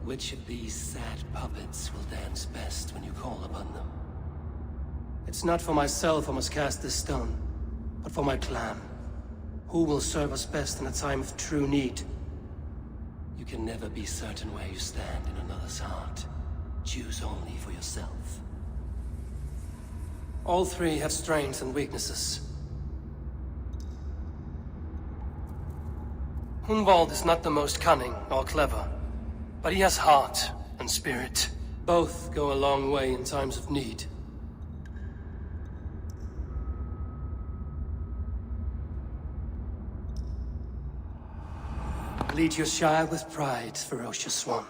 A: Which of these sad puppets will dance best when you call upon them? It's not for myself I must cast this stone, but for my clan. Who will serve us best in a time of true need? You can never be certain where you stand in another's heart. Choose only for yourself. All 3 have strengths and weaknesses. Hunwald is not the most cunning or clever, but he has heart and spirit. Both go a long way in times of need. Lead your Shire with pride, ferocious one.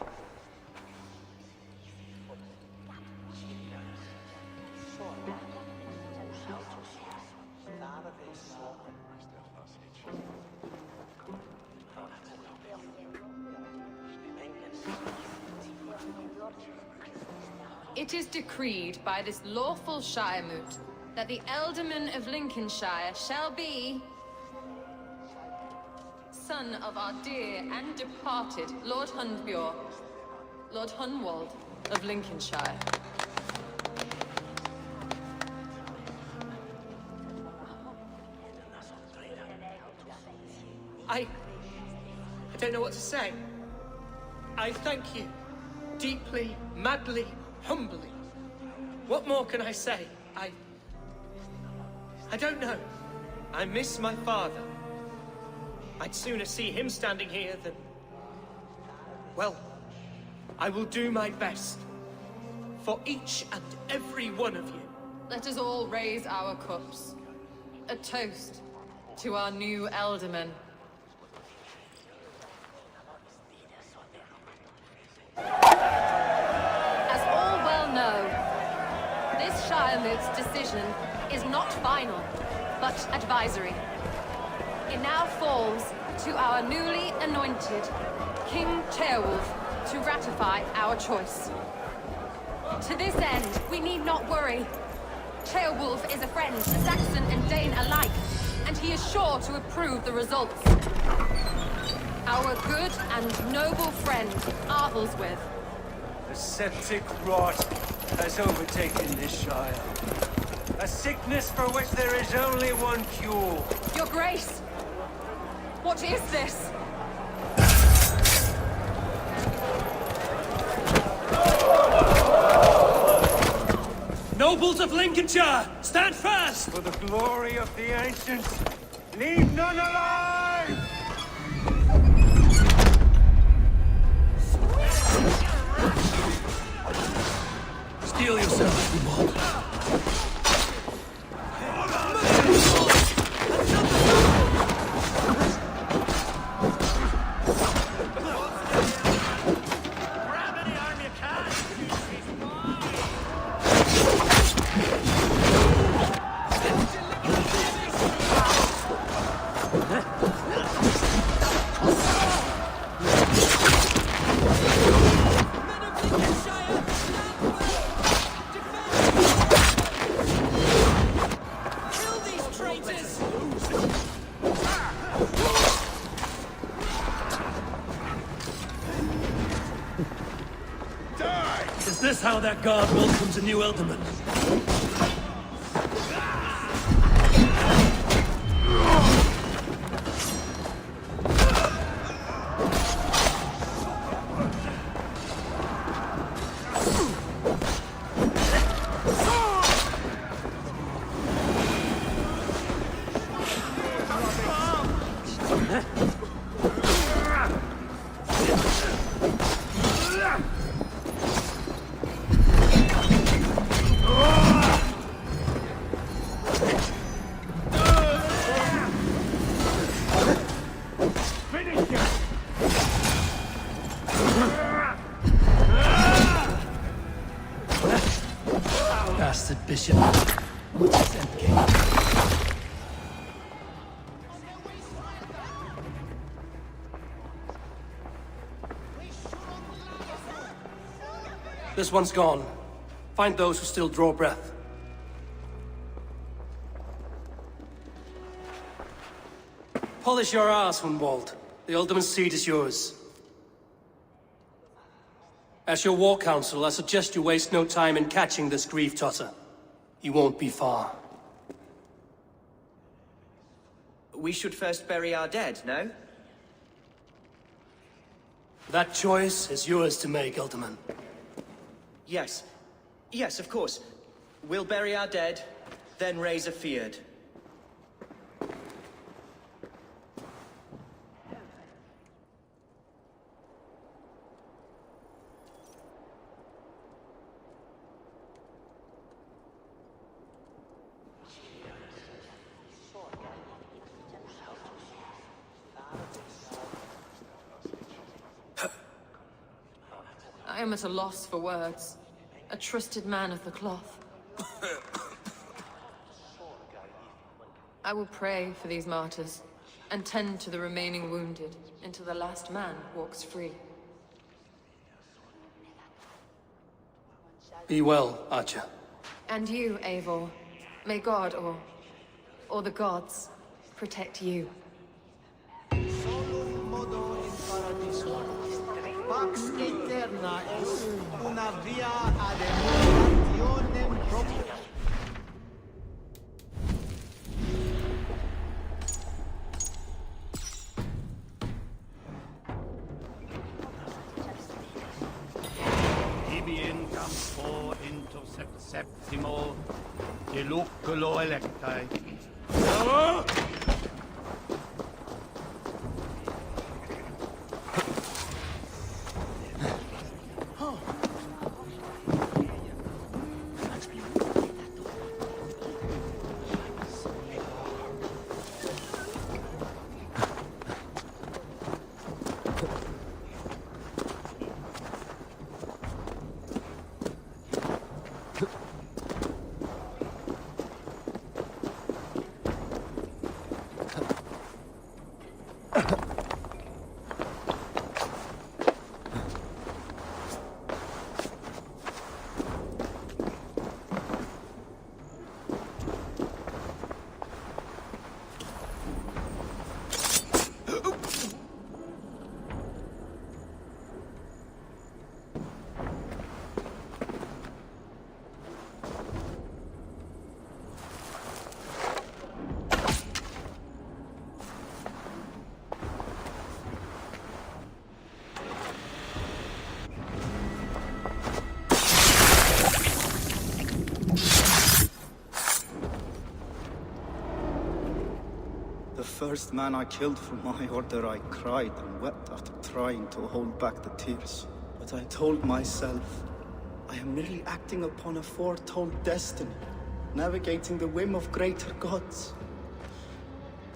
E: It is decreed by this lawful Shiremoot that the Ealdorman of Lincolnshire shall be son of our dear and departed Lord Hundbjorn, Lord Hunwald of Lincolnshire.
C: I don't know what to say. I thank you. Deeply, madly, humbly. What more can I say? I don't know. I miss my father. I'd sooner see him standing here than... Well, I will do my best. For each and every one of you.
E: Let us all raise our cups. A toast to our new Ealdorman. As all well know, this Shiremoot's decision is not final, but advisory. It now falls to our newly anointed King Ceolwulf to ratify our choice. To this end, we need not worry. Ceolwulf is a friend to Saxon and Dane alike, and he is sure to approve the results. Our good and noble friend, Arthelswith.
P: A septic rot has overtaken this Shire. A sickness for which there is only one cure.
E: Your Grace! What is this?
A: Nobles of Lincolnshire, stand fast!
P: For the glory of the ancients, leave none alive!
A: Steel yourself, Hunwald. Is this how that guard welcomes a new Ealdorman? Bastard bishop. This one's gone. Find those who still draw breath. Polish your ass, Hunwald. The Alderman's seat is yours. As your war council, I suggest you waste no time in catching this grief-tosser. He won't be far.
C: We should first bury our dead, no?
A: That choice is yours to make, Alderman.
C: Yes. Yes, of course. We'll bury our dead, then raise a feared.
E: I am at a loss for words. A trusted man of the cloth. I will pray for these martyrs, and tend to the remaining wounded, until the last man walks free.
A: Be well, Archer.
E: And you, Eivor. May God, or the gods, protect you.
B: Pax Eterna es una via ad emulationem propria. Ibi in campo interceptimo deluculo electae.
Q: The first man I killed for my order, I cried and wept after trying to hold back the tears. But I told myself, I am merely acting upon a foretold destiny, navigating the whim of greater gods.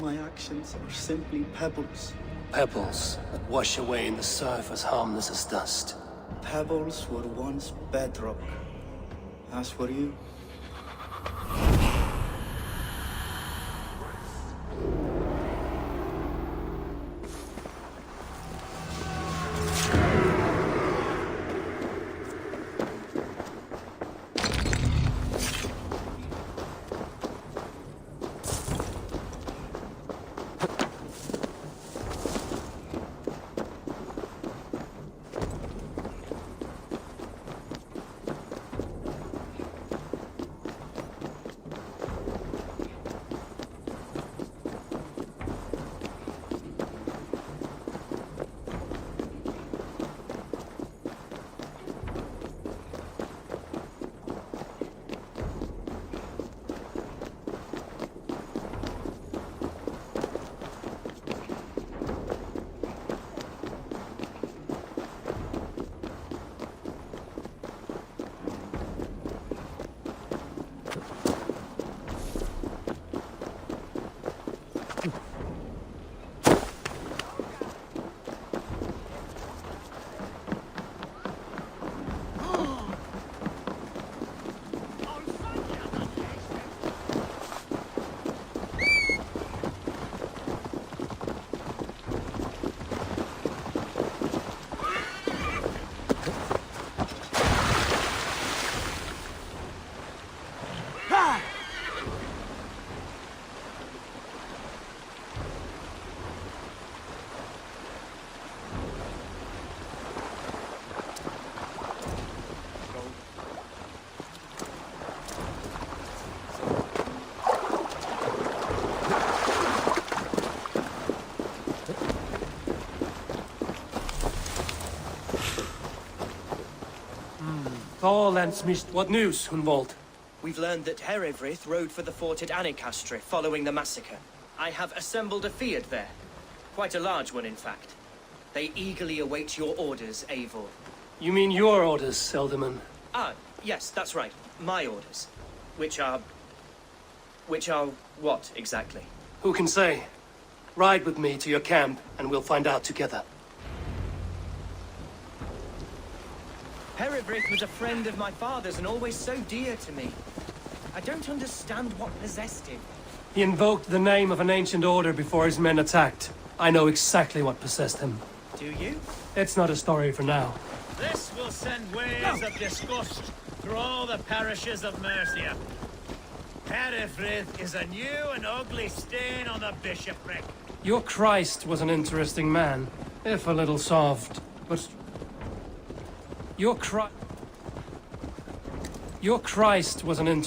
Q: My actions are simply pebbles.
A: Pebbles that wash away in the surf as harmless as dust.
Q: Pebbles were once bedrock, as were you.
A: What news, Hunwald?
C: We've learned that Herewrith rode for the fort at Annikastre following the massacre. I have assembled a field there. Quite a large one, in fact. They eagerly await your orders, Eivor.
A: You mean your orders, Eldorman?
C: Ah, yes, that's right. My orders. Which are what, exactly?
A: Who can say? Ride with me to your camp, and we'll find out together.
C: Herewrith was a friend of my father's and always so dear to me. I don't understand what possessed him.
A: He invoked the name of an ancient order before his men attacked. I know exactly what possessed him.
C: Do you?
A: It's not a story for now.
K: This will send waves of disgust through all the parishes of Mercia. Herewrith is a new and ugly stain on the bishopric.
A: Your Christ was an interesting man, if a little soft, but... Your Christ was an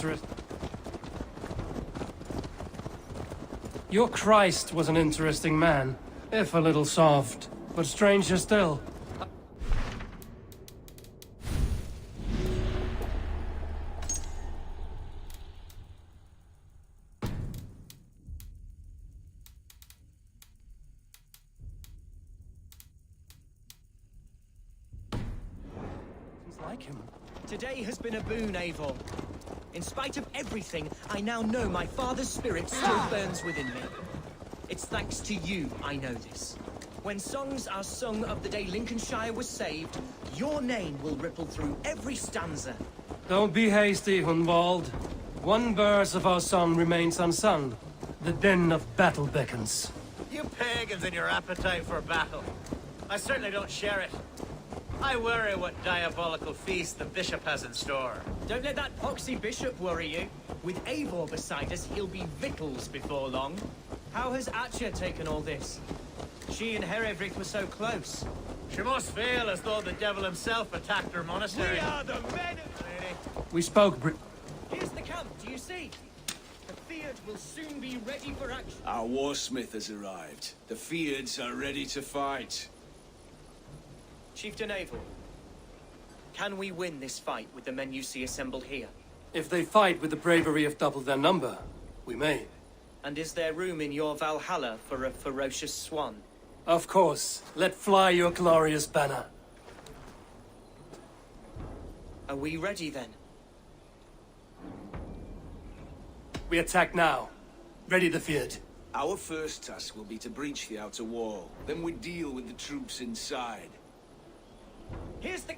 A: Your Christ was an interesting man, if a little soft, but stranger still.
C: Today has been a boon, Eivor. In spite of everything, I now know my father's spirit still burns within me. It's thanks to you I know this. When songs are sung of the day Lincolnshire was saved, your name will ripple through every stanza.
A: Don't be hasty, Hunwald. One verse of our song remains unsung. The din of battle beckons.
K: You pagans and your appetite for battle. I certainly don't share it. I worry what diabolical feast the bishop has in store.
C: Don't let that poxy bishop worry you. With Eivor beside us, he'll be victuals before long. How has Atcha taken all this? She and Herewrith were so close.
K: She must feel as though the devil himself attacked her monastery.
B: We are the men of...
A: We spoke,
C: Here's the camp, do you see? The Field will soon be ready for action.
I: Our warsmith has arrived. The Fields are ready to fight.
C: Chieftain Eivor, can we win this fight with the men you see assembled here?
A: If they fight with the bravery of double their number, we may.
C: And is there room in your Valhalla for a ferocious swan?
A: Of course. Let fly your glorious banner.
C: Are we ready then?
A: We attack now. Ready the field.
I: Our first task will be to breach the outer wall. Then we deal with the troops inside.
C: Here's the...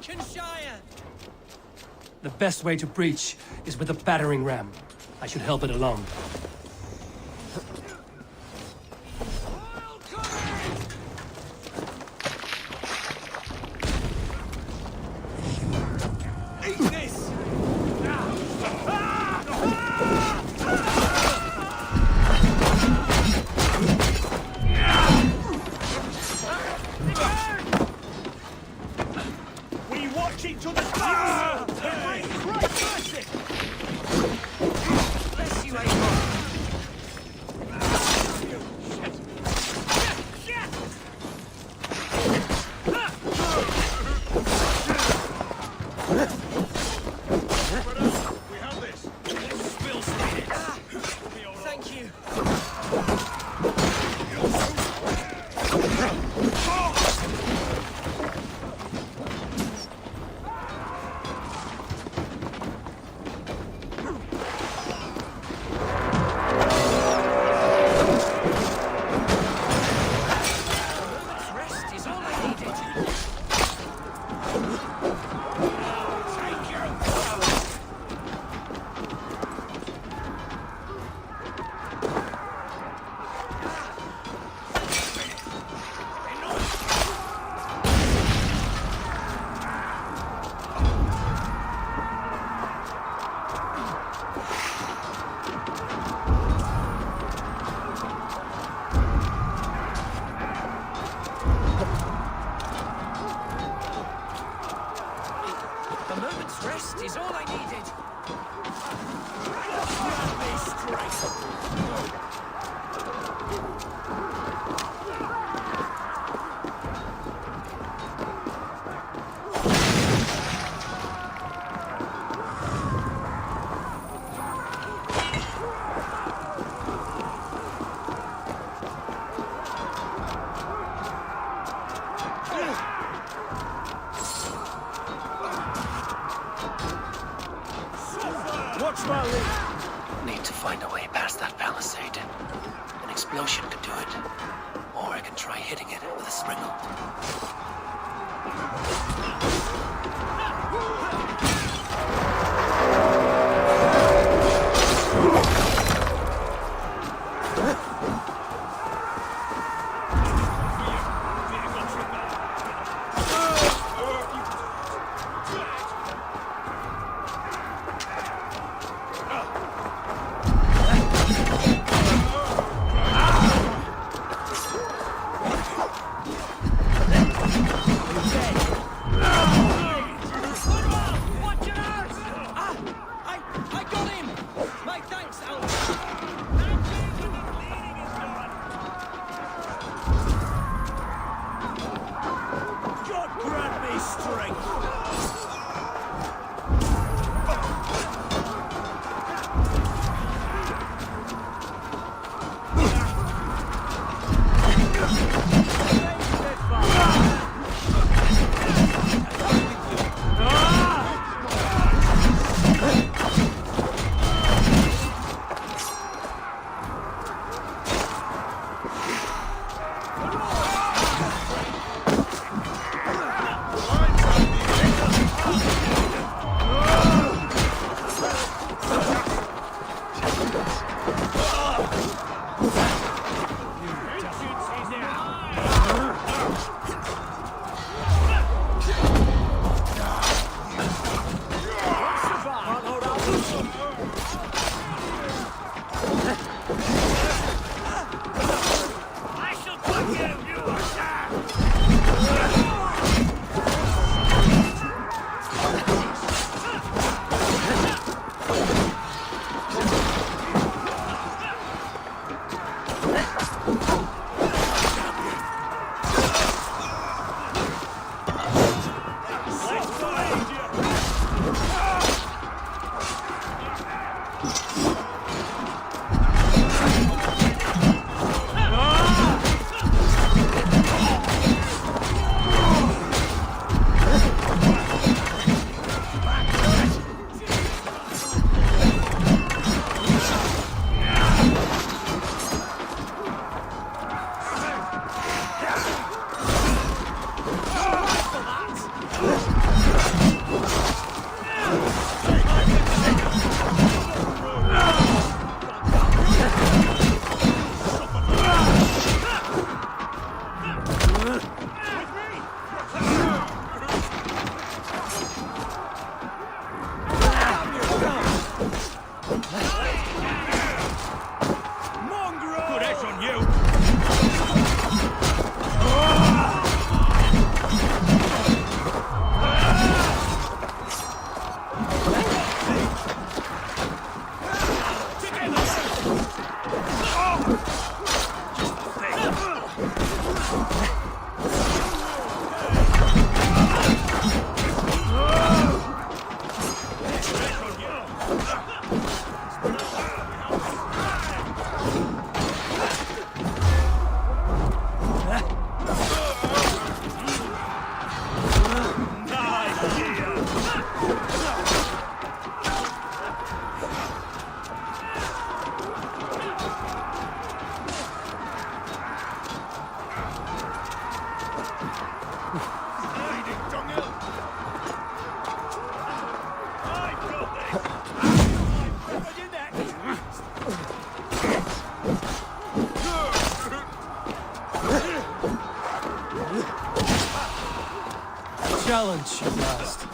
C: Lincolnshire!
A: The best way to breach is with a battering ram. I should help it along.
C: is all I needed.
L: Need to find a way past that palisade. An explosion could do it. Or I can try hitting it with a springle.
A: Challenge at last.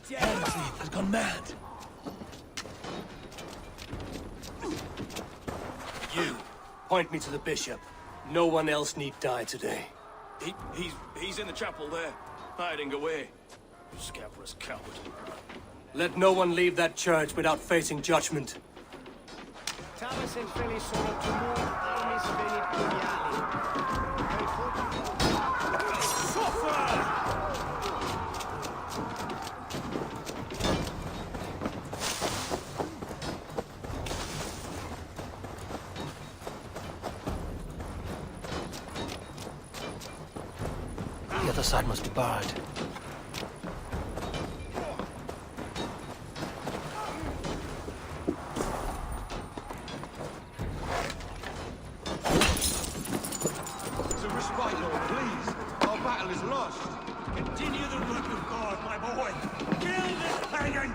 A: Helmsleaf has gone mad. You, point me to the bishop. No one else need die today.
B: He's in the chapel there, hiding away. You scabrous coward.
A: Let no one leave that church without facing judgment.
B: Thomas and Phyllis sono tumor armis venit curiali.
A: The other side must be barred.
I: To respite, Lord, please. Our battle is lost. Continue the work of God, my boy. Kill this pagan!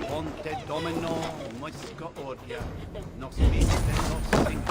R: Ponte Domino, Musca Odia, nos viste nos in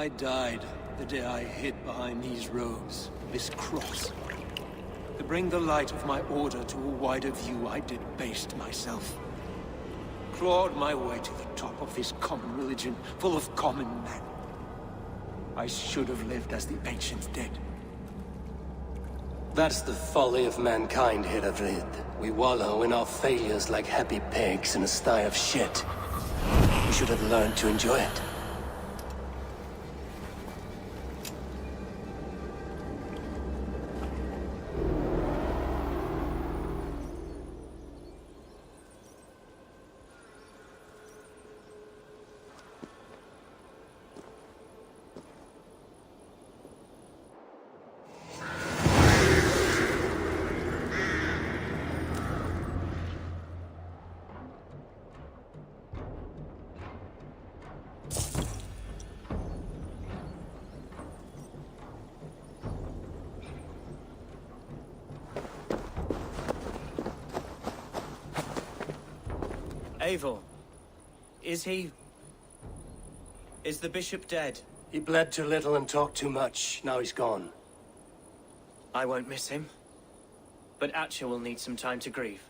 A: I died the day I hid behind these robes, this cross. To bring the light of my order to a wider view, I debased myself. Clawed my way to the top of this common religion, full of common men. I should have lived as the ancients did. That's the folly of mankind, Heravrid. We wallow in our failures like happy pigs in a sty of shit. We should have learned to enjoy it.
C: Eivor, is the bishop dead?
A: He bled too little and talked too much. Now he's gone.
C: I won't miss him. But Atcha will need some time to grieve.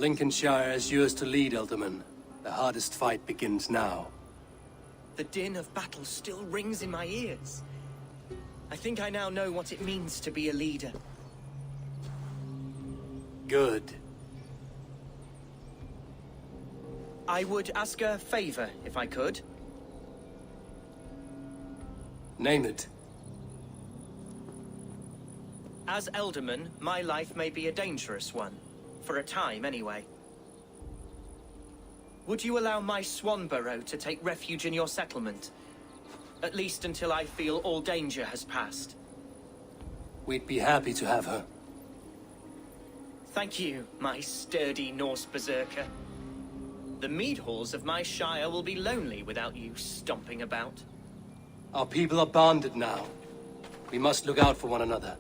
S: Lincolnshire is yours to lead, Alderman. The hardest fight begins now.
C: The din of battle still rings in my ears. I think I now know what it means to be a leader.
S: Good.
C: I would ask a favor, if I could.
S: Name it.
C: As Elderman, my life may be a dangerous one. For a time, anyway. Would you allow my Swanborough to take refuge in your settlement? At least until I feel all danger has passed.
S: We'd be happy to have her.
C: Thank you, my sturdy Norse berserker. The mead halls of my shire will be lonely without you stomping about.
S: Our people are bonded now. We must look out for one another.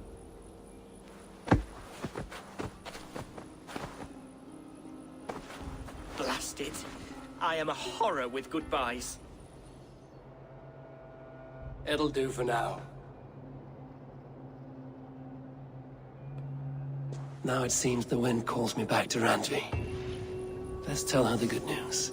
C: Blast it. I am a horror with goodbyes.
S: It'll do for now.
L: Now it seems the wind calls me back to Randvi. Let's tell her the good news.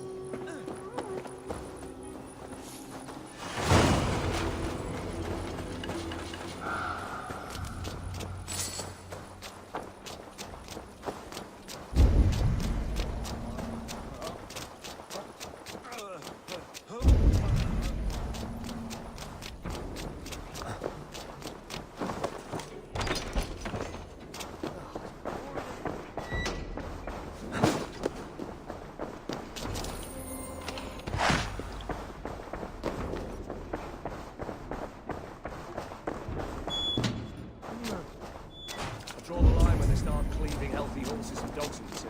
P: Draw the line when they start cleaving healthy horses and dogs into two.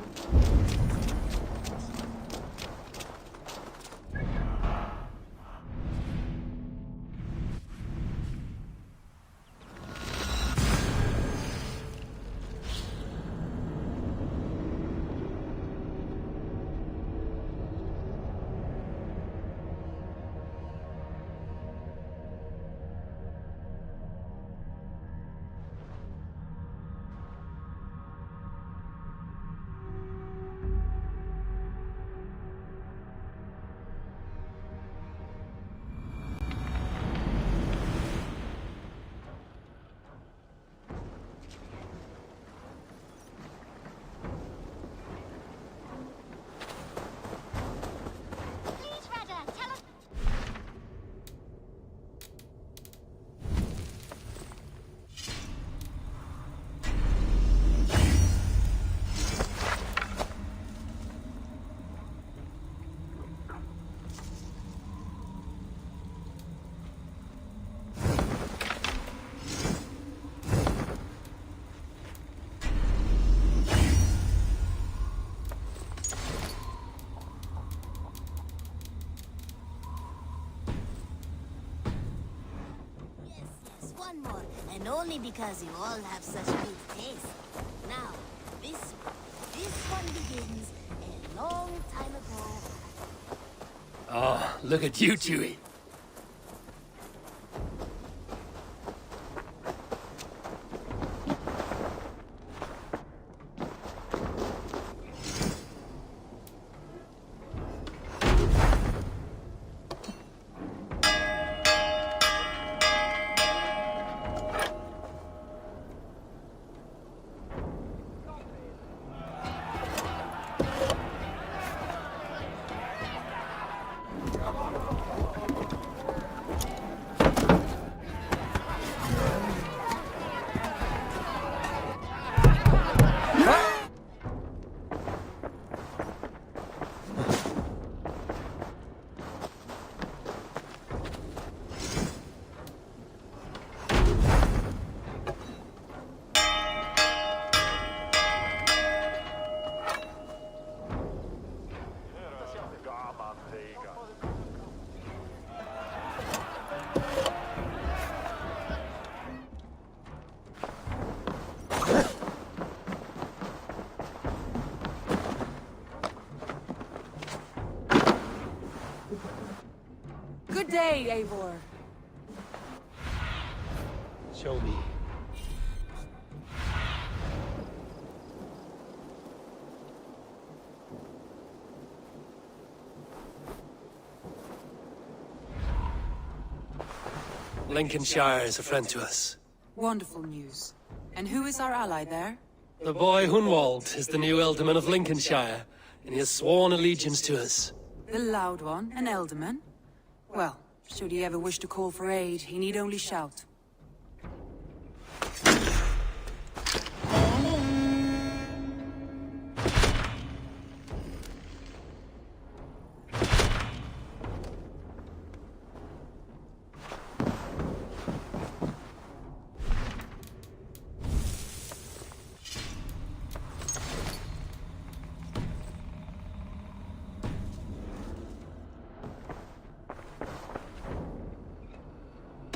T: One more, and only because you all have such good taste. Now, this one begins a long time ago.
S: Oh, look at you, Chewie.
M: Good day, Eivor.
S: Show me. Lincolnshire is a friend to us.
M: Wonderful news. And who is our ally there?
S: The boy Hunwald is the new Ealdorman of Lincolnshire, and he has sworn allegiance to us.
M: The loud one, an Ealdorman? Well, should he ever wish to call for aid, he need only shout.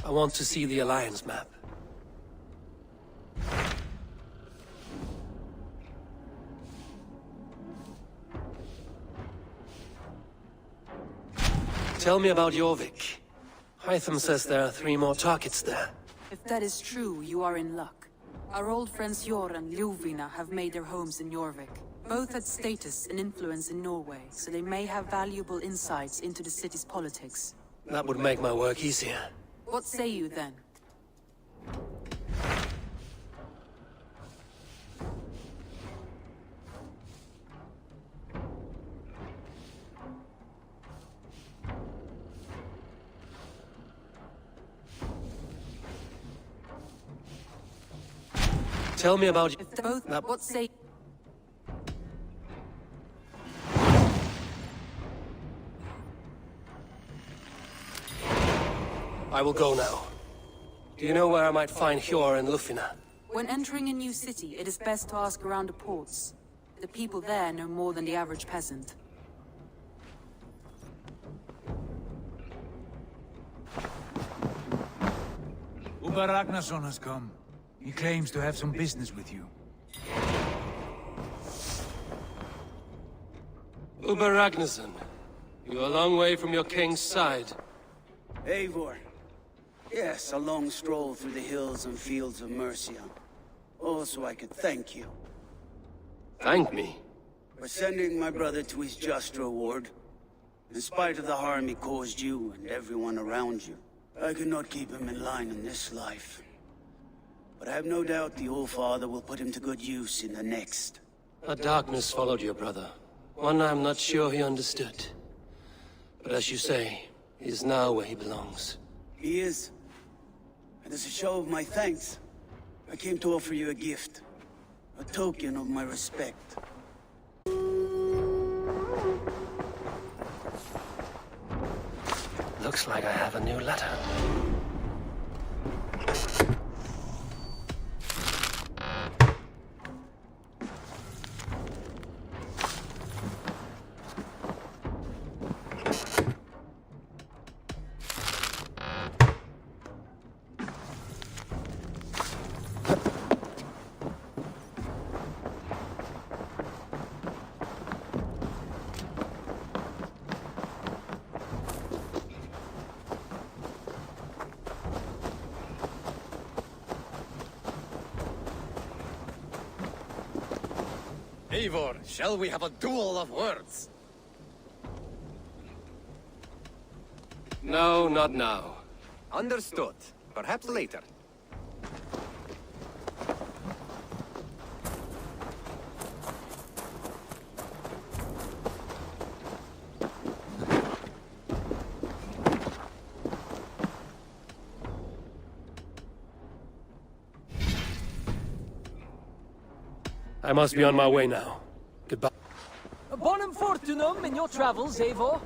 S: I want to see the Alliance map. Tell me about Jorvik. Hytham says there are 3 more targets there.
M: If that is true, you are in luck. Our old friends Jor and Ljuvina have made their homes in Jorvik. Both had status and influence in Norway, so they may have valuable insights into the city's politics.
S: That would make my work easier.
M: What say you then?
S: Tell me about...
M: If the both... What say...
S: I will go now. Do you know where I might find Hjor and Lufina?
M: When entering a new city, it is best to ask around the ports. The people there know more than the average peasant.
I: Uber Ragnarsson has come. He claims to have some business with you.
S: Uber Ragnarsson, you're a long way from your king's side.
U: Eivor. Yes, a long stroll through the hills and fields of Mercia. Oh, so I could thank you.
S: Thank me?
U: For sending my brother to his just reward. In spite of the harm he caused you and everyone around you. I could not keep him in line in this life. But I have no doubt the Old Father will put him to good use in the next.
S: A darkness followed your brother. One I'm not sure he understood. But as you say, he is now where he belongs.
U: He is. And as a show of my thanks, I came to offer you a gift. A token of my respect.
S: Looks like I have a new letter.
B: Eivor, shall we have a duel of words?
S: No, not now.
B: Understood. Perhaps later.
S: I must be on my way now. Goodbye.
V: Bonum fortunum in your travels, Eivor.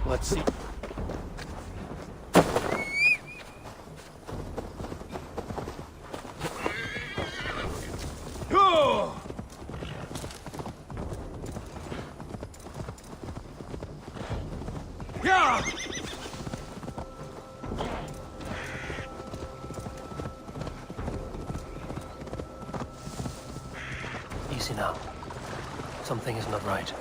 S: Let's see. Easy now. Something is not right.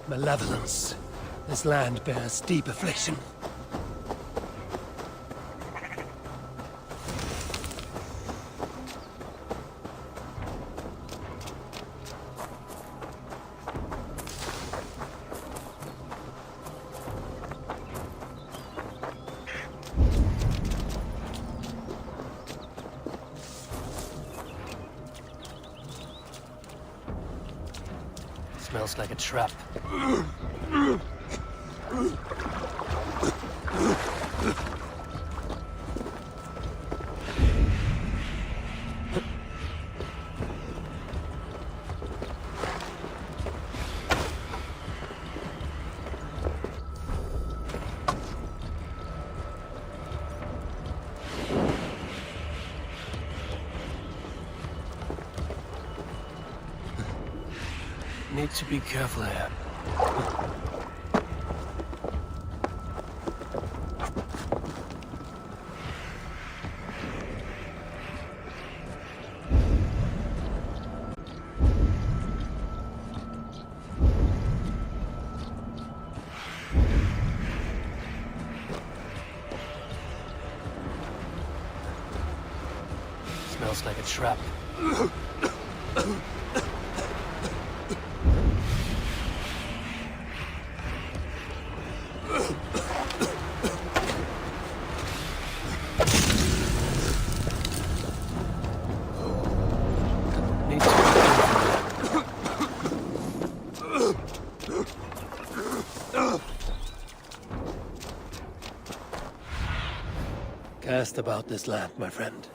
S: Malevolence. This land bears deep affliction. Smells like a trap. Need to be careful here. Smells like a trap. Cast about this land, my friend.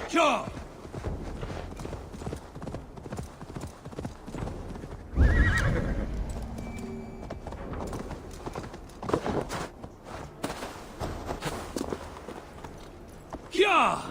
B: Sure!
S: Yeah!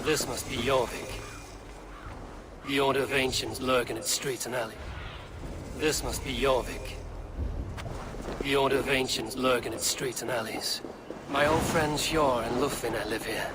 S: This must be Jorvik. The Order of Ancients lurk in its streets and alleys. This must be Jorvik. The Order of Ancients lurk in its streets and alleys. My old friends Hjor and Nvme live here.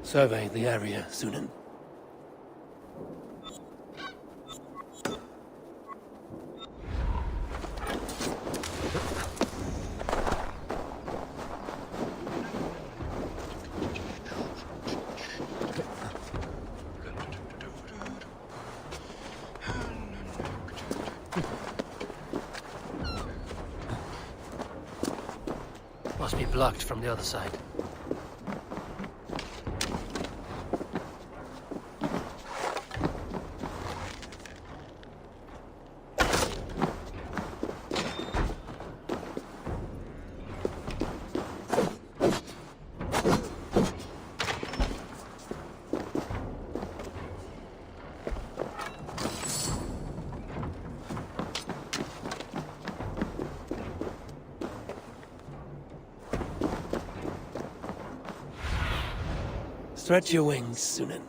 S: Survey the area, Sunan.
A: Must be blocked from the other side.
S: Stretch your wings, Sunan.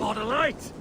P: Caught a light!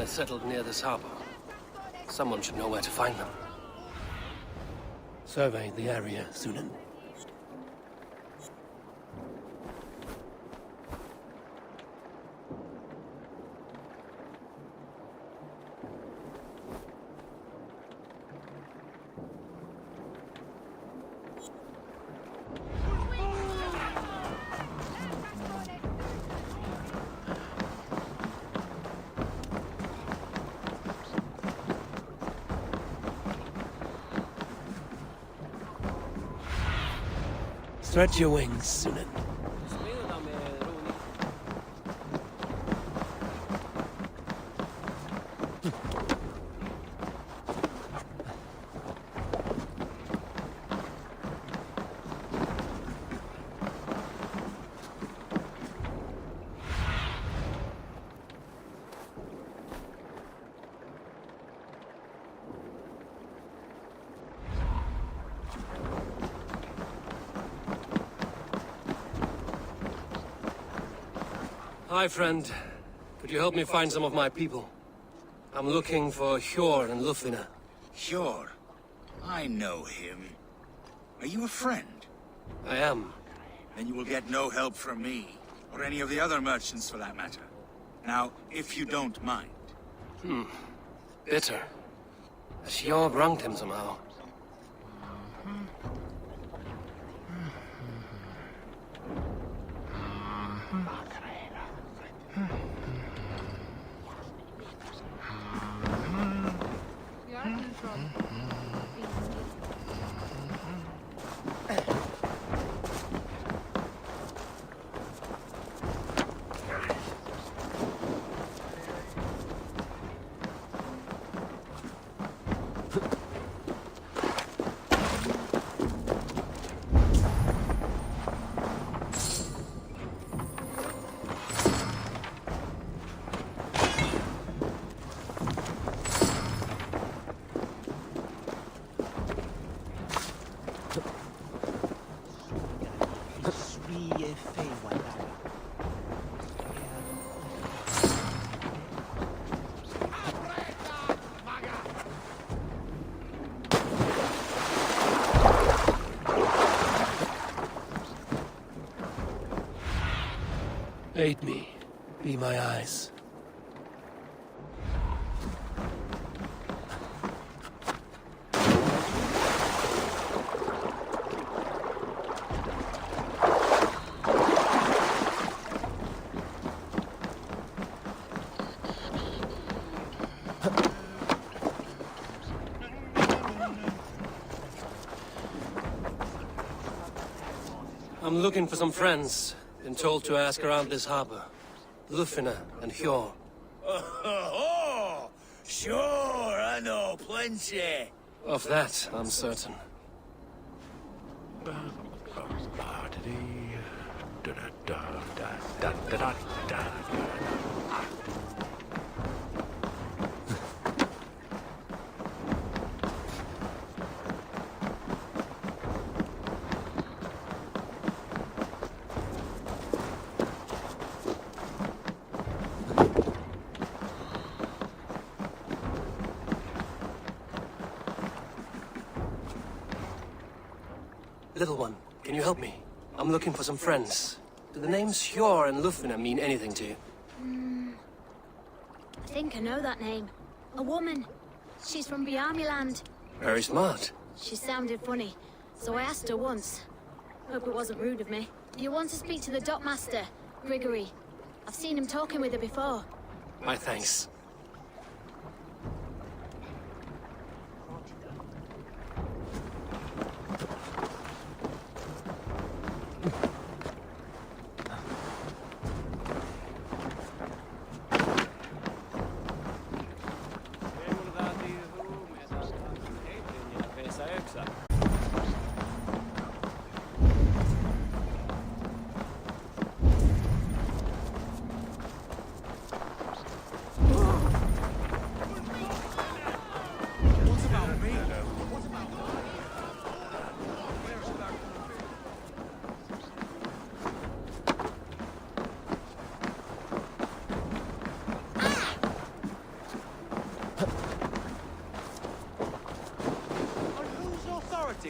A: Settled near this harbor. Someone should know where to find them.
S: Survey the area, Sunan. Stretch your wings, Sunan. Hi, friend. Could you help me find some of my people? I'm looking for Hjor and Lufvina.
D: Hjor? I know him. Are you a friend?
S: I am.
D: Then you will get no help from me, or any of the other merchants for that matter. Now, if you don't mind.
S: Bitter. Has Hjor wronged him somehow? Aid me. Be my eyes. I'm looking for some friends. Been told to ask around this harbor. Lufvina and Hjor.
D: Oh, sure, I know plenty.
S: Of that, I'm certain. Little one, can you help me? I'm looking for some friends. Do the names Hjor and Lufvina mean anything to you?
G: I think I know that name. A woman. She's from Bjarmiland.
S: Very smart.
G: She sounded funny, so I asked her once. Hope it wasn't rude of me. You want to speak to the dockmaster, Grigory. I've seen him talking with her before.
S: My thanks.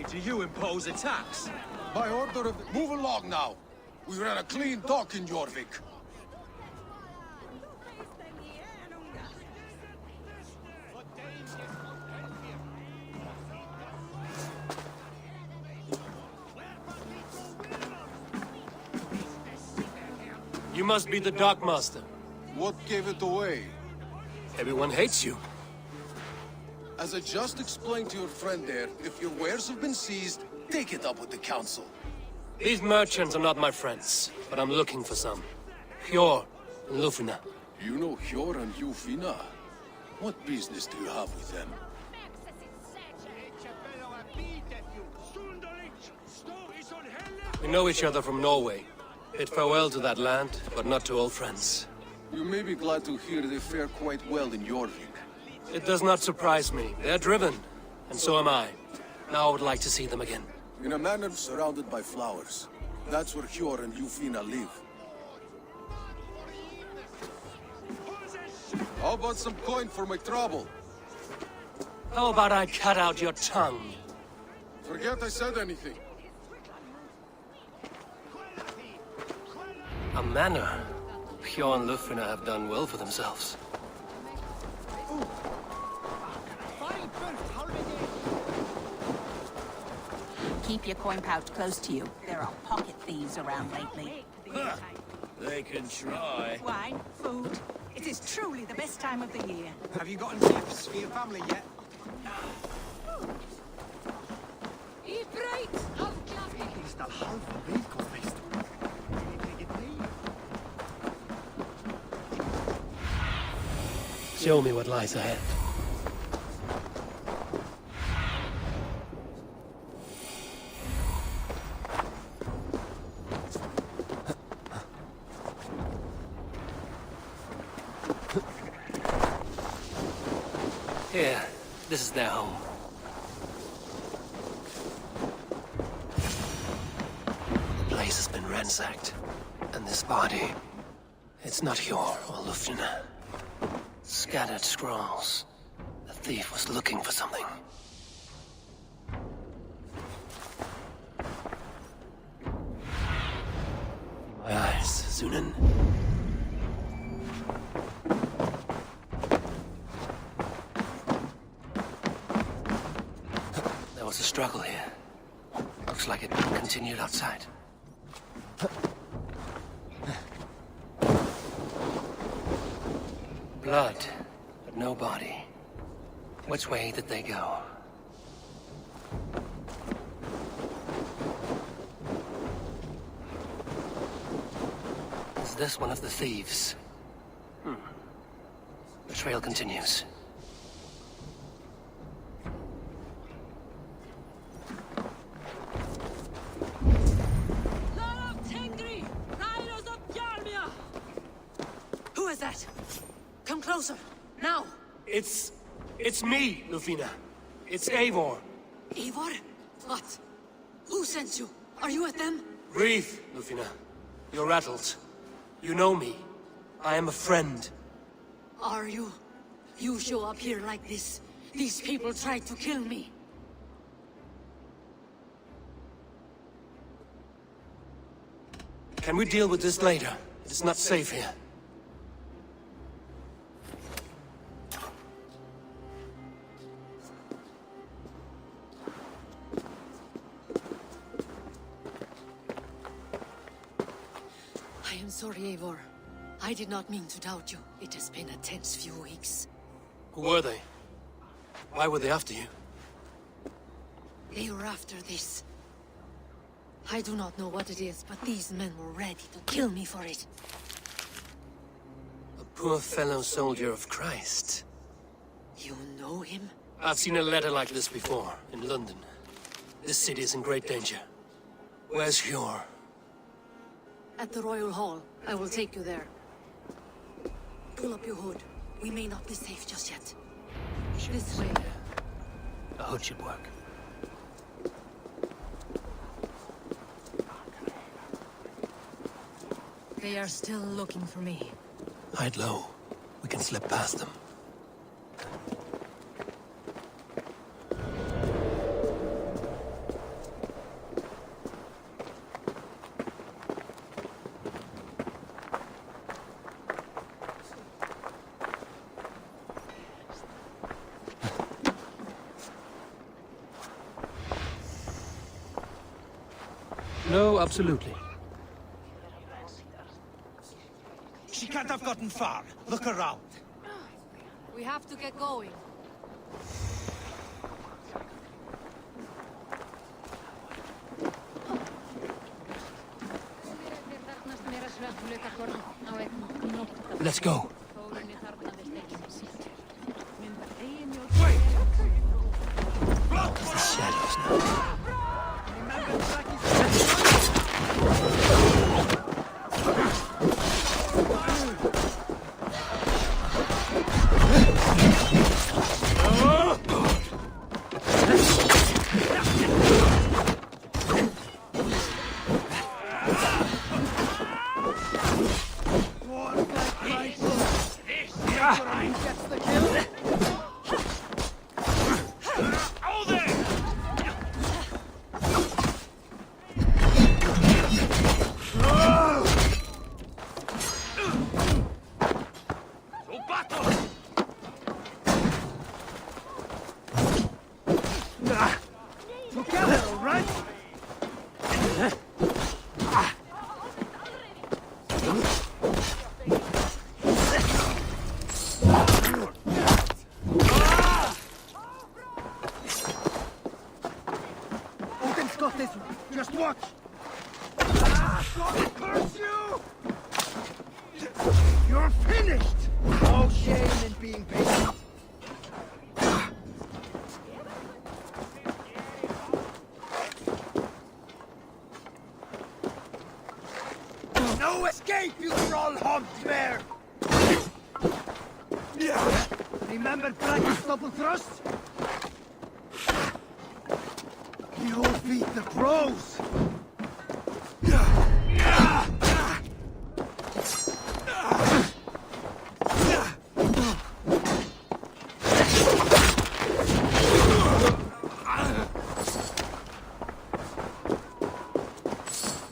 I: Do you impose a tax?
B: By order of... Move along now. We ran a clean dock in Jorvik.
S: You must be the dockmaster.
B: What gave it away?
S: Everyone hates you.
B: As I just explained to your friend there, if your wares have been seized, take it up with the council.
S: These merchants are not my friends, but I'm looking for some. Hjor and Lufvina.
B: You know Hjor and Lufvina? What business do you have with them?
S: We know each other from Norway. Bid farewell to that land, but not to old friends.
B: You may be glad to hear they fare quite well in Jorvik.
S: It does not surprise me. They're driven, and so am I. Now I would like to see them again.
B: In a manor surrounded by flowers. That's where Hjor and Lufvina live.
F: How about some coin for my trouble?
S: How about I cut out your tongue?
F: Forget I said anything.
S: A manor. Pure and Lufrina have done well for themselves.
H: Keep your coin pouch close to you. There are pocket thieves around lately.
O: They can try.
H: Wine, food. It is truly the best time of the year.
W: Have you gotten gifts for your family yet?
S: Show me what lies ahead. Here, this is their home. The place has been ransacked, and this body, it's not Hjor or Lufrina. Scattered scrolls. The thief was looking for something. My eyes, Zunin. There was a struggle here. Looks like it continued outside. Blood, but no body. Which way did they go? Is this one of the thieves? The trail continues.
H: Who is that? Come closer, now!
S: It's me, Lufrina. It's Eivor.
H: Eivor? What? Who sent you? Are you with them?
S: Breathe, Lufrina. You're rattled. You know me. I am a friend.
H: Are you? You show up here like this. These people tried to kill me.
S: Can we deal with this later? It's not safe here.
H: I am sorry, Eivor. I did not mean to doubt you. It has been a tense few weeks.
S: Who were they? Why were they after you?
H: They were after this. I do not know what it is, but these men were ready to kill me for it.
S: A poor fellow soldier of Christ.
H: You know him?
S: I've seen a letter like this before, in London. This city is in great danger. Where's Hjor?
H: At the Royal Hall. I will take you there. Pull up your hood. We may not be safe just yet. This way.
S: A hood should work.
H: They are still looking for me.
S: Hide low. We can slip past them. No, absolutely.
W: She can't have gotten far. Look around.
H: We have to get going.
S: Let's go. The shadows now.
W: Odin's got this. Just watch. God curse you! You're finished! No shame in being patient. No escape, you troll hog-bear! Remember Brack's double thrust? You'll beat the pros!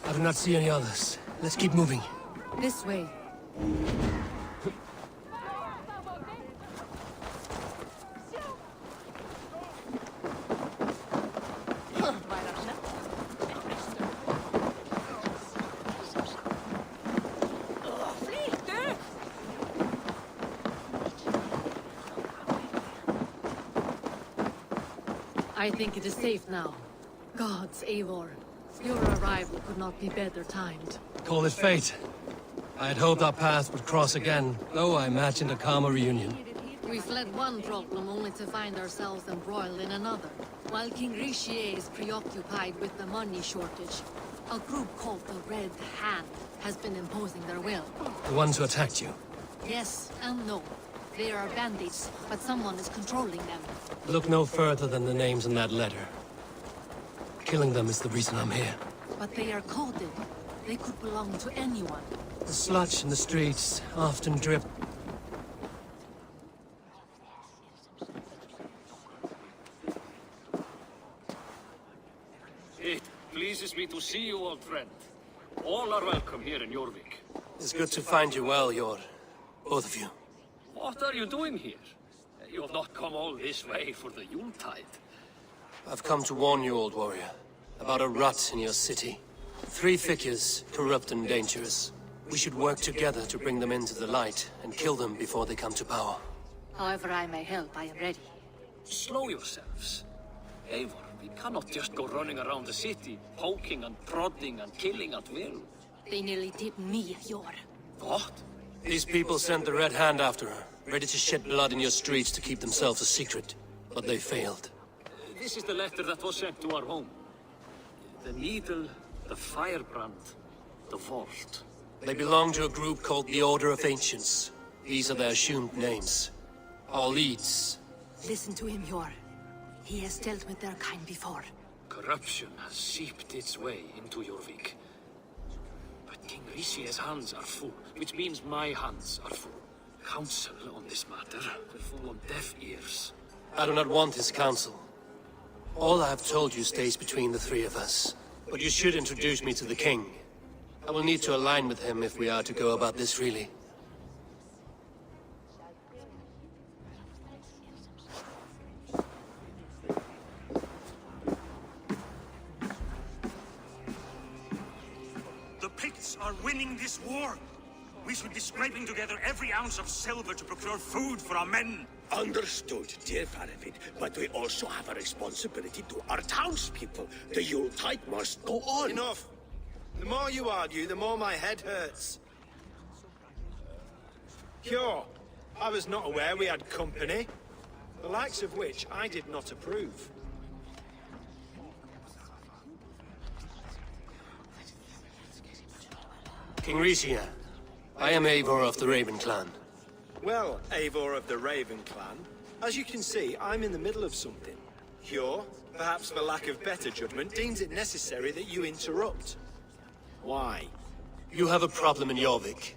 S: I do not see any others. Let's keep moving.
H: This way. I think it is safe now. Gods, Eivor. Your arrival could not be better timed.
S: Call it fate. I had hoped our paths would cross again, though I imagined a calmer reunion.
H: We fled one problem only to find ourselves embroiled in another. While King Richier is preoccupied with the money shortage, a group called the Red Hand has been imposing their will.
S: The ones who attacked you.
H: Yes and no. They are bandits, but someone is controlling them.
S: Look no further than the names in that letter. Killing them is the reason I'm here.
H: But they are coded. They could belong to anyone.
S: The sludge in the streets often drip.
E: It pleases me to see you, old friend. All are welcome here in Jorvik.
S: It's good to find you well, Jor. Both of you.
E: What are you doing here? You have not come all this way for the Yuletide.
S: I've come to warn you, old warrior, about a rot in your city. 3 figures, corrupt and dangerous. We should work together to bring them into the light and kill them before they come to power.
H: However I may help, I am ready.
E: Slow yourselves. Eivor, we cannot just go running around the city, poking and prodding and killing at will.
H: They nearly did me, Jor.
E: What?
S: These people sent the Red Hand after her, ready to shed blood in your streets to keep themselves a secret. But they failed.
E: This is the letter that was sent to our home. The needle, the firebrand, the vault.
S: They belong to a group called the Order of Ancients. These are their assumed names. Our leads.
H: Listen to him, Jor. He has dealt with their kind before.
E: Corruption has seeped its way into Jorvik. But King Richier's hands are full, which means my hands are full. Counsel on this matter will fall on deaf ears.
S: I do not want his counsel. All I have told you stays between the 3 of us. But you should introduce me to the king. I will need to align with him if we are to go about this really.
J: The Picts are winning this war. We should be scraping together every ounce of silver to procure food for our men.
N: Understood, dear Faravid, but we also have a responsibility to our townspeople. The Yuletide must go on.
X: Enough! The more you argue, the more my head hurts. Cure, I was not aware we had company, the likes of which I did not approve.
S: King Richier, I am Eivor of the Raven Clan.
X: Well, Eivor of the Raven Clan, as you can see, I'm in the middle of something. Cure, perhaps for lack of better judgment, deems it necessary that you interrupt. Why?
S: You have a problem in Jorvik.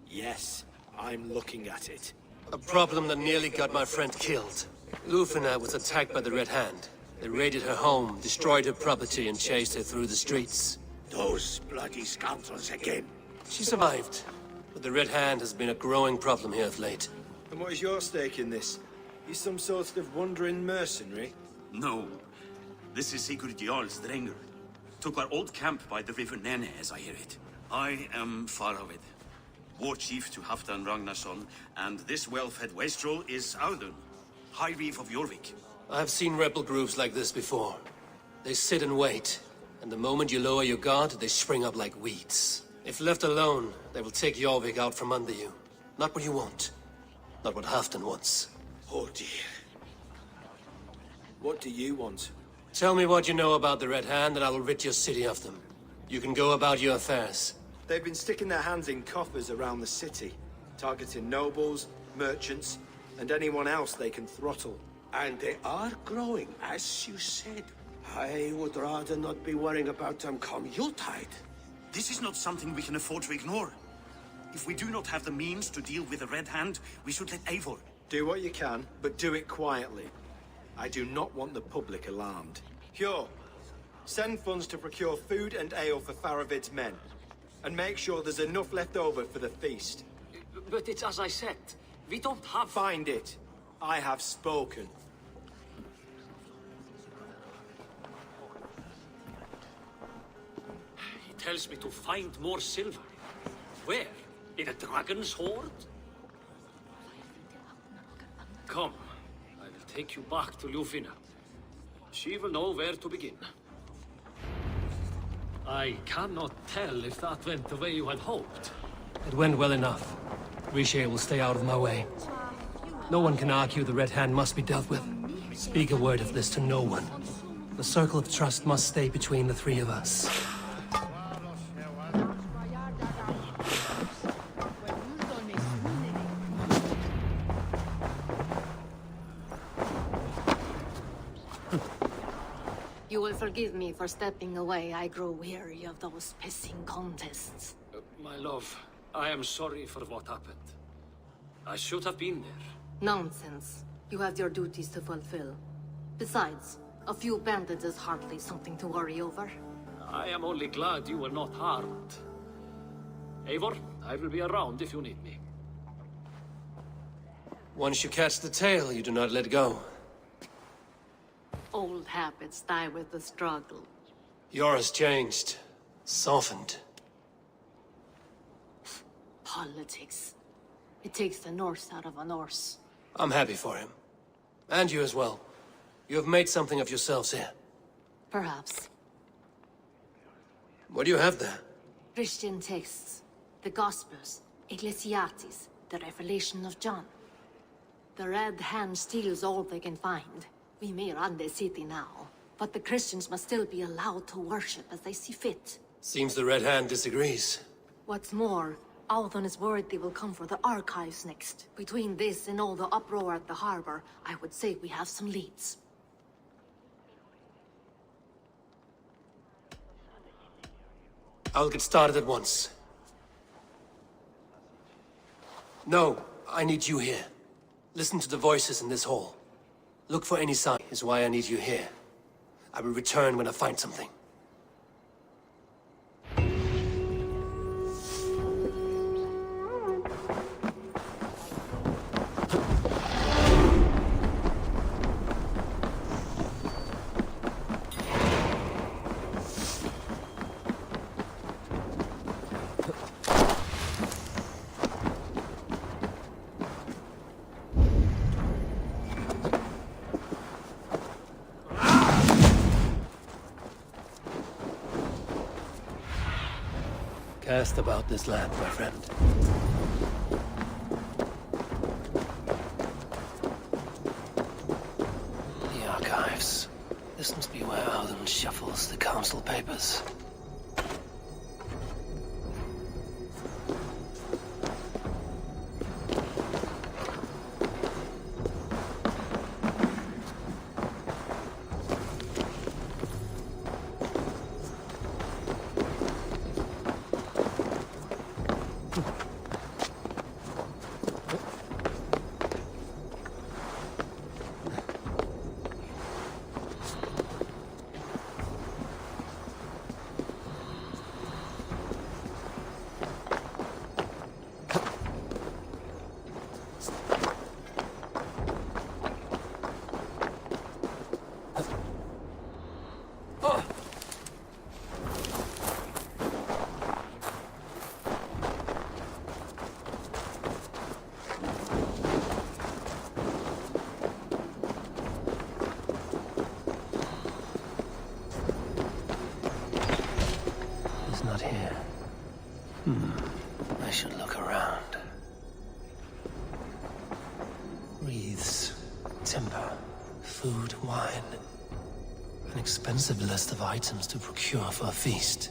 X: Yes, I'm looking at it.
S: A problem that nearly got my friend killed. Lufina was attacked by the Red Hand. They raided her home, destroyed her property, and chased her through the streets.
N: Those bloody scoundrels again.
S: She survived, but the Red Hand has been a growing problem here of late.
X: And what is your stake in this? You some sort of wandering mercenary?
E: No.
J: This is Sigurd Jarl's Drenger. Took our old camp by the river Nene, as I hear it. I am Faravid, war chief to Halfdan Ragnarsson, and this well-fed wastrel is Audun, High Reeve of Jorvik.
S: I've seen rebel groups like this before. They sit and wait, and the moment you lower your guard, they spring up like weeds. If left alone, they will take Jorvik out from under you. Not what you want. Not what Halfdan wants.
N: Oh dear. What do you want?
S: Tell me what you know about the Red Hand, and I will rid your city of them. You can go about your affairs.
X: They've been sticking their hands in coffers around the city, targeting nobles, merchants, and anyone else they can throttle.
N: And they are growing, as you said. I would rather not be worrying about them come Yuletide.
J: This is not something we can afford to ignore. If we do not have the means to deal with the Red Hand, we should let Eivor.
X: Do what you can, but do it quietly. I do not want the public alarmed. Hjor, send funds to procure food and ale for Faravid's men. And make sure there's enough left over for the feast.
E: But it's as I said, we don't have...
X: Find it. I have spoken.
E: He tells me to find more silver. Where? In a dragon's hoard? Come, I will take you back to Ljufina. She will know where to begin. I cannot tell if that went the way you had hoped.
S: It went well enough. Riche will stay out of my way. No one can argue the Red Hand must be dealt with. Speak a word of this to no one. The circle of trust must stay between the three of us.
H: You will forgive me for stepping away. I grow weary of those pissing contests.
E: My love, I am sorry for what happened. I should have been there.
H: Nonsense. You have your duties to fulfill. Besides, a few bandits is hardly something to worry over.
E: I am only glad you were not harmed. Eivor, I will be around if you need me.
S: Once you catch the tail, you do not let go.
H: Old habits die with the struggle.
S: Yours changed. Softened.
H: Politics. It takes the Norse out of a Norse.
S: I'm happy for him. And you as well. You have made something of yourselves here.
H: Perhaps.
S: What do you have there?
H: Christian texts. The Gospels. Ecclesiastes. The Revelation of John. The Red Hand steals all they can find. We may run the city now, but the Christians must still be allowed to worship as they see fit.
S: Seems the Red Hand disagrees.
H: What's more, Audun is worried they will come for the archives next. Between this and all the uproar at the harbor, I would say we have some leads.
S: I'll get started at once. No, I need you here. Listen to the voices in this hall. Look for any sign, is why I need you here. I will return when I find something. Cast about this land, my friend. The archives. This must be where Audun shuffles the council papers.
L: I should look around. Wreaths, timber, food, wine. An expensive list of items to procure for a feast.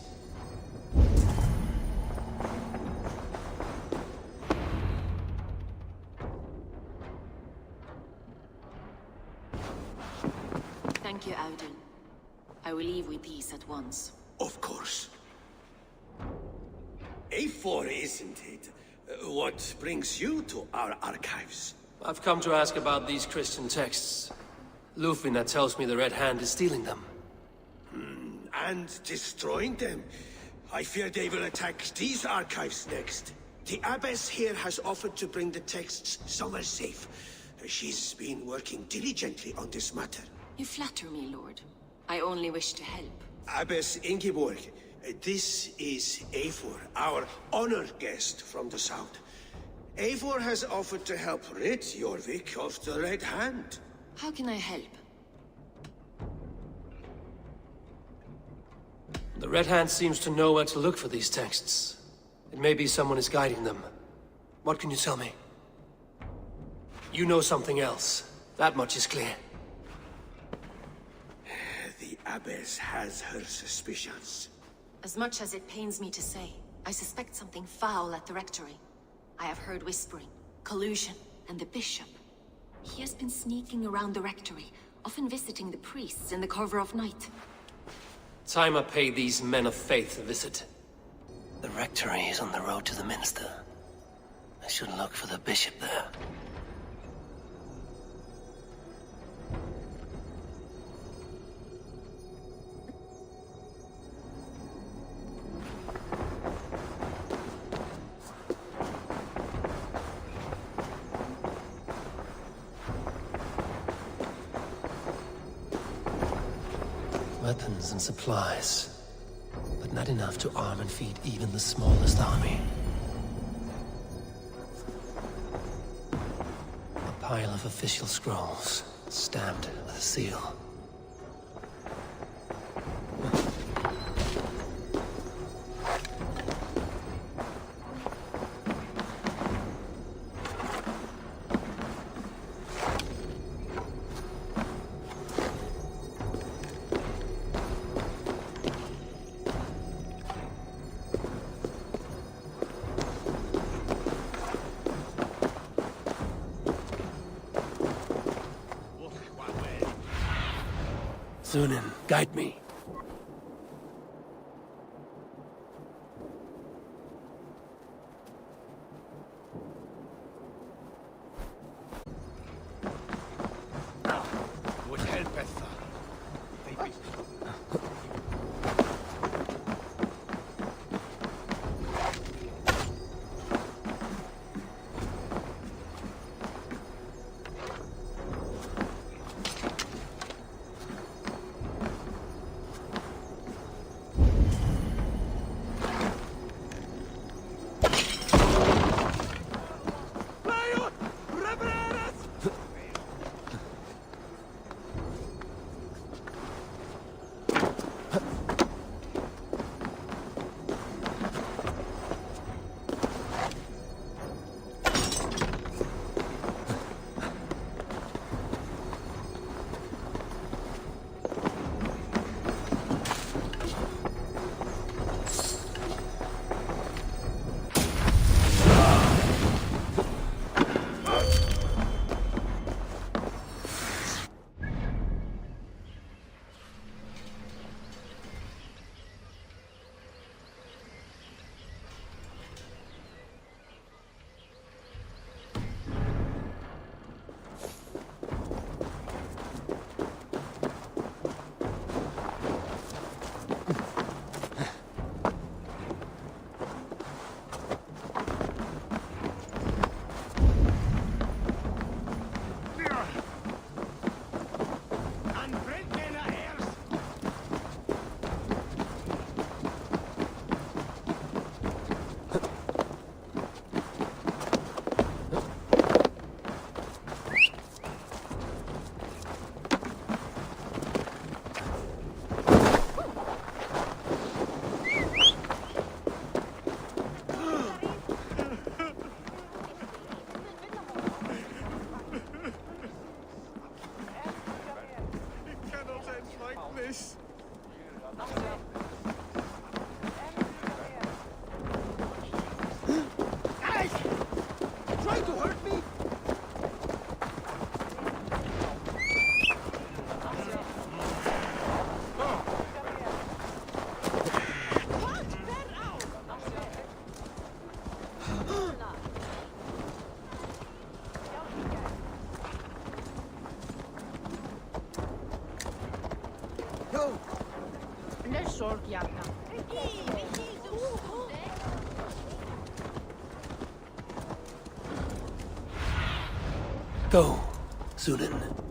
C: Thank you, Audun. I will leave with these at once.
N: Of course. A4, isn't it? What brings you to our archives?
S: I've come to ask about these Christian texts. Nvme tells me the Red Hand is stealing them.
N: And destroying them. I fear they will attack these archives next. The Abbess here has offered to bring the texts somewhere safe. She's been working diligently on this matter.
C: You flatter me, Lord. I only wish to help.
N: Abbess Ingeborg, this is Eivor, our honored guest from the south. Eivor has offered to help rid Jorvik of the Red Hand.
C: How can I help?
S: The Red Hand seems to know where to look for these texts. It may be someone is guiding them. What can you tell me? You know something else. That much is clear.
N: The Abbess has her suspicions.
C: As much as it pains me to say, I suspect something foul at the Rectory. I have heard whispering, collusion, and the Bishop. He has been sneaking around the Rectory, often visiting the priests in the cover of night.
S: Time I pay these men of faith a visit.
L: The Rectory is on the road to the Minster. I should look for the Bishop there.
S: Weapons and supplies, but not enough to arm and feed even the smallest army. A pile of official scrolls, stamped with a seal. Sunan, guide me.
B: What helpeth?
L: Go, Zulin.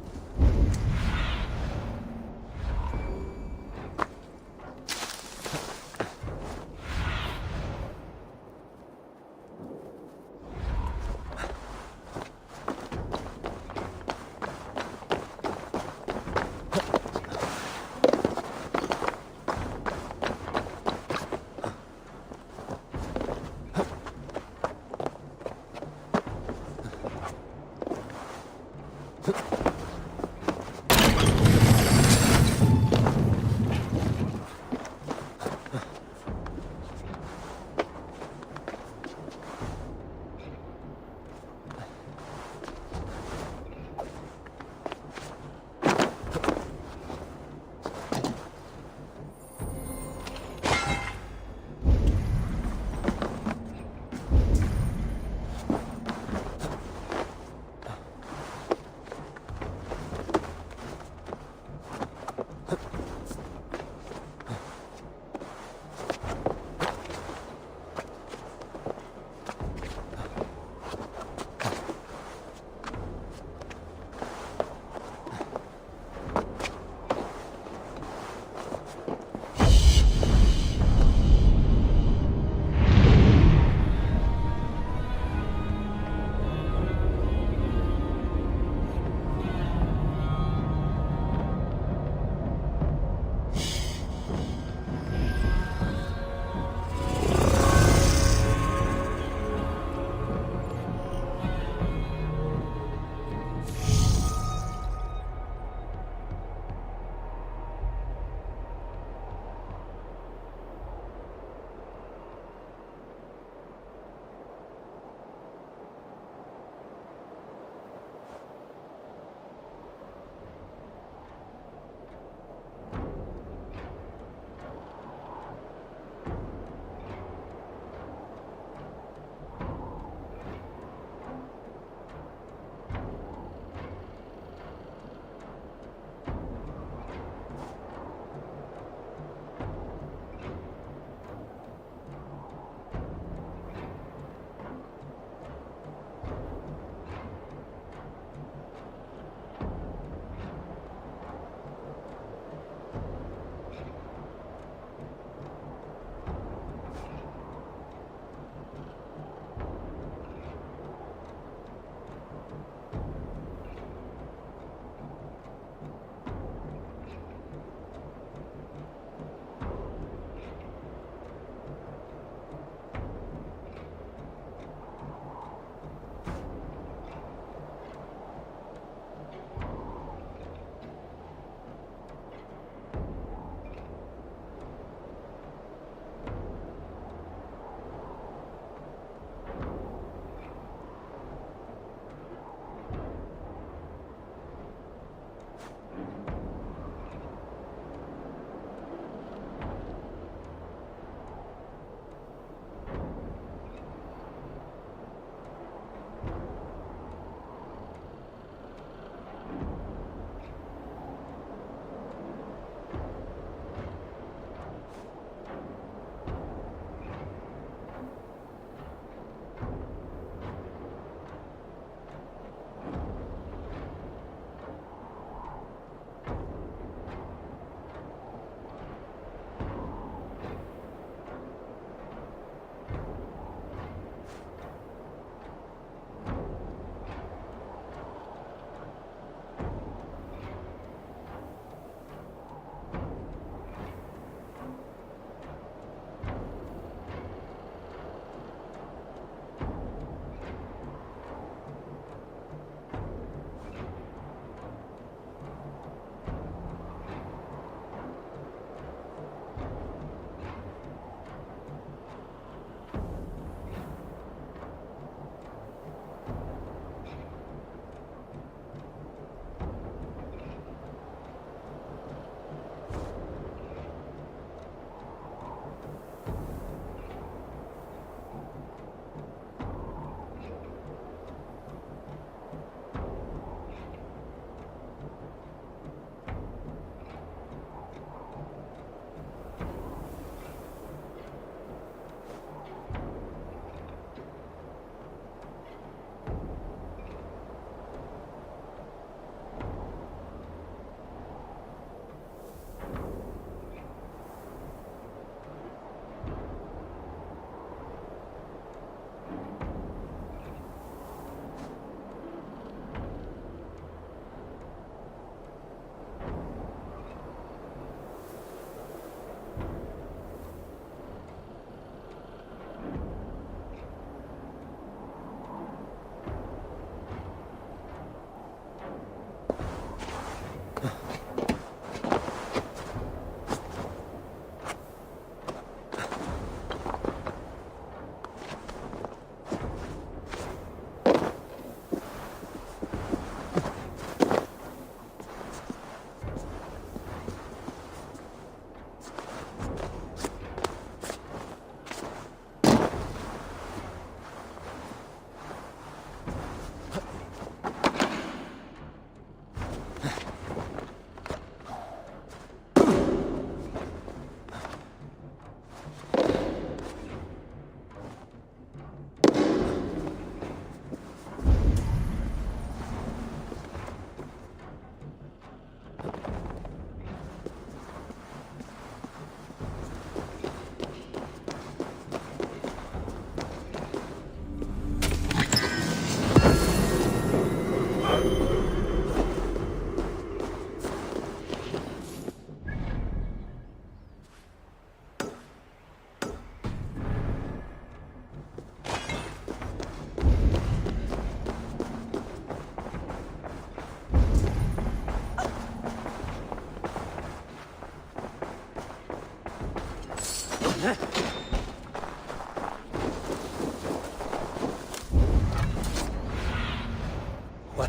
L: What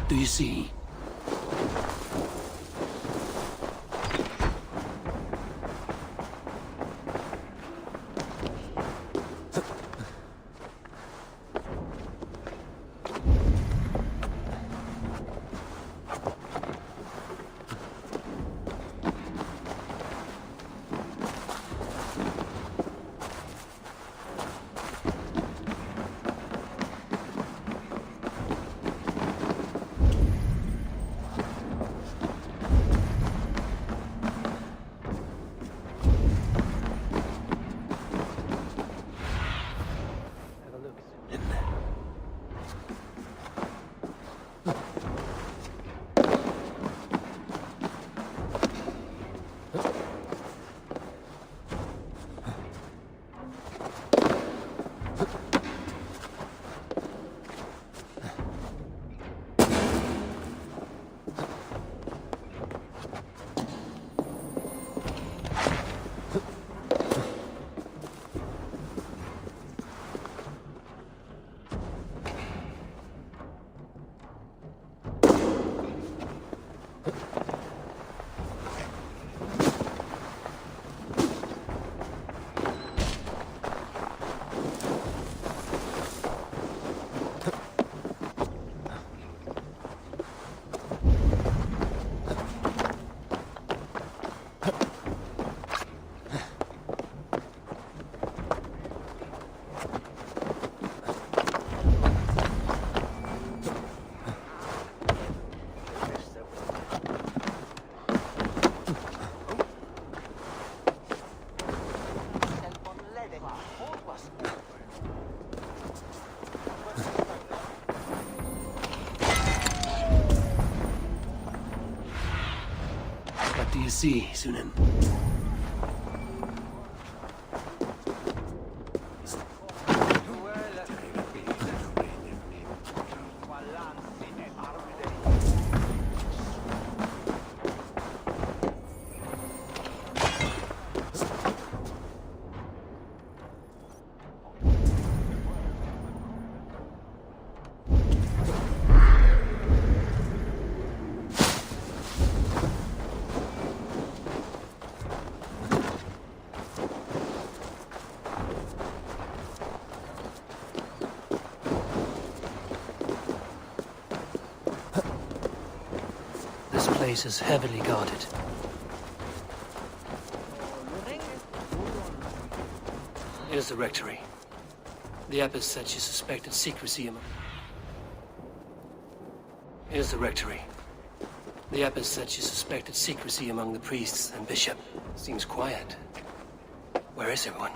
L: do you see? What do you see, Sunan? This place is heavily guarded. Here's the rectory. The abbess said she suspected secrecy among... Here's the rectory. The abbess said she suspected secrecy among the priests and bishop. Seems quiet. Where is everyone?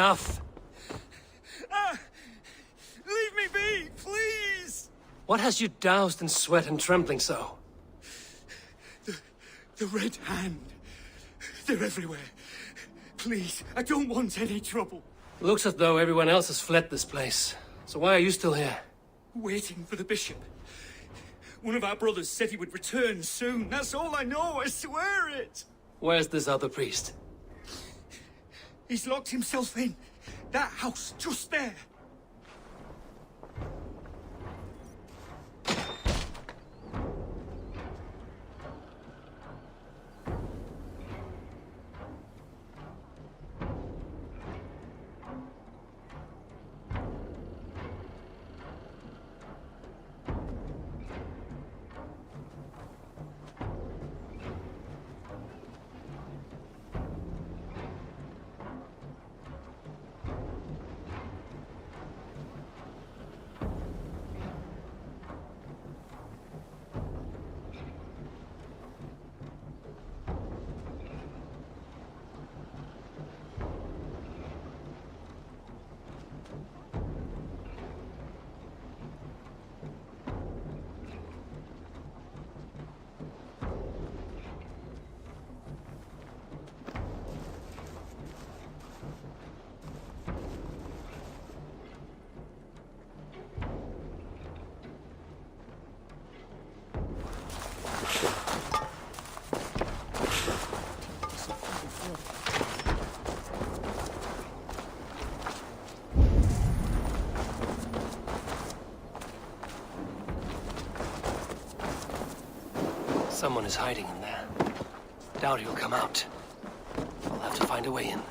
S: Enough.
N: Leave me be, please!
S: What has you doused in sweat and trembling so?
N: The Red Hand. They're everywhere. Please, I don't want any trouble.
S: Looks as though everyone else has fled this place. So why are you still here?
N: Waiting for the bishop. One of our brothers said he would return soon. That's all I know, I swear it!
S: Where's this other priest?
N: He's locked himself in. That house, just there.
S: Someone is hiding in there. Doubt he'll come out. I'll have to find a way in.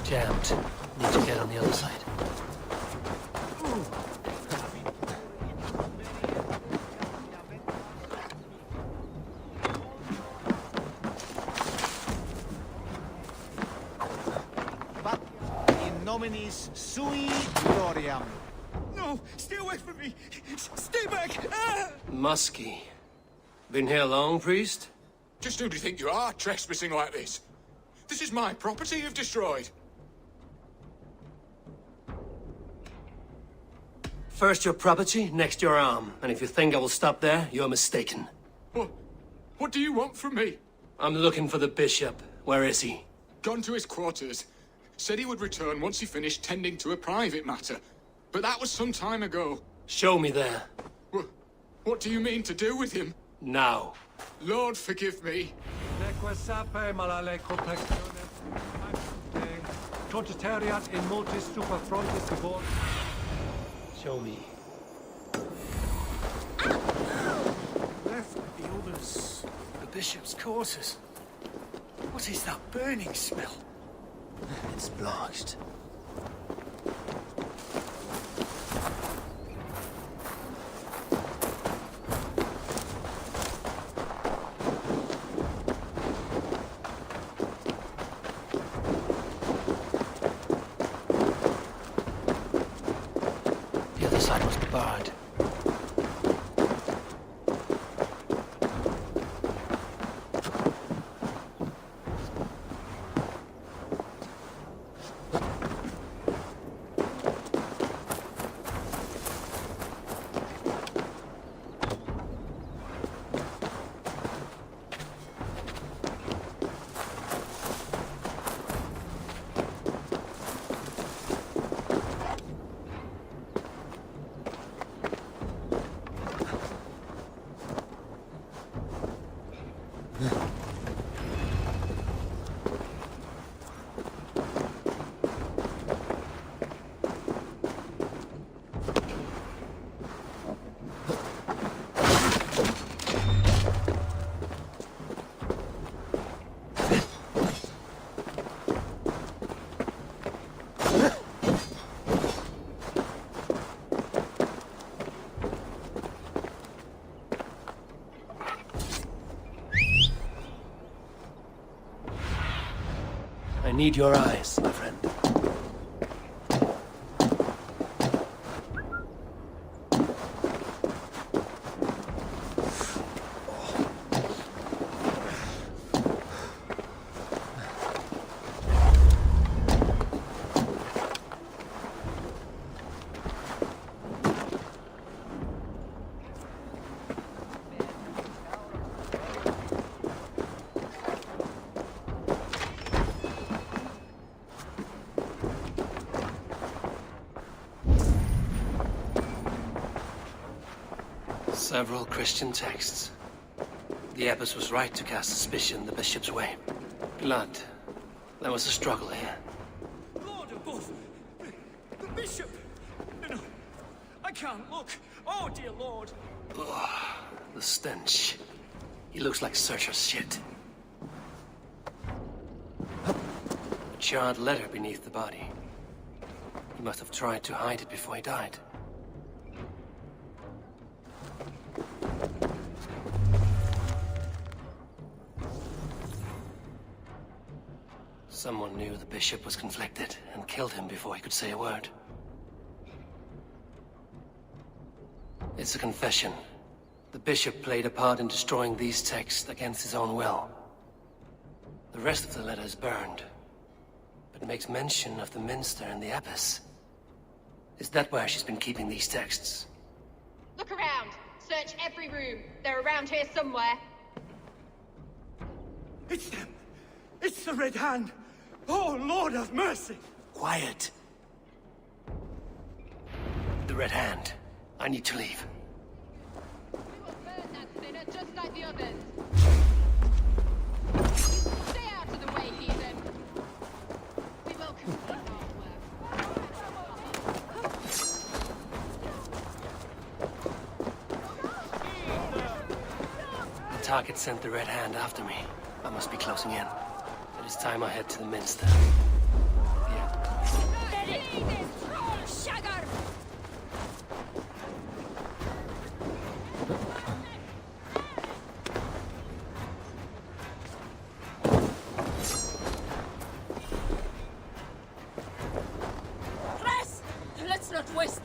S: Jammed. Need to get on the other side.
W: In nominis sui gloriam.
N: No, stay away from me! Stay back! Ah!
S: Muskie. Been here long, priest?
F: Just who do you think you are, trespassing like this? This is my property you've destroyed.
S: First your property, next your arm. And if you think I will stop there, you're mistaken.
F: What do you want from me?
S: I'm looking for the bishop. Where is he?
F: Gone to his quarters. Said he would return once he finished tending to a private matter. But that was some time ago.
S: Show me there.
F: What do you mean to do with him?
S: Now.
F: Lord, forgive me.
S: Show me.
N: Left with the others. The bishop's quarters. What is that burning smell?
L: It's blocked.
S: The other side was barred.
L: I need your eyes, my friend.
A: Several Christian texts. The abbess was right to cast suspicion the bishop's way. Blood. There was a struggle here.
P: Lord above! The bishop! No, I can't look. Oh, dear Lord!
A: Ugh, the stench. He looks like Searcher's shit. A charred letter beneath the body. He must have tried to hide it before he died. Someone knew the bishop was conflicted and killed him before he could say a word. It's a confession. The bishop played a part in destroying these texts against his own will. The rest of the letter is burned, but makes mention of the minster and the abbess. Is that where she's been keeping these texts?
K: Look around. Search every room. They're around here somewhere.
W: It's them! It's the Red Hand! Oh, Lord have mercy!
A: Quiet. The Red Hand. I need to leave.
K: We will burn that sinner just like the others. Stay out of the way, heathen. We will complete our work.
A: The target sent the Red Hand after me. I must be closing in. It is time I head to the minster.
K: Press! Let's not waste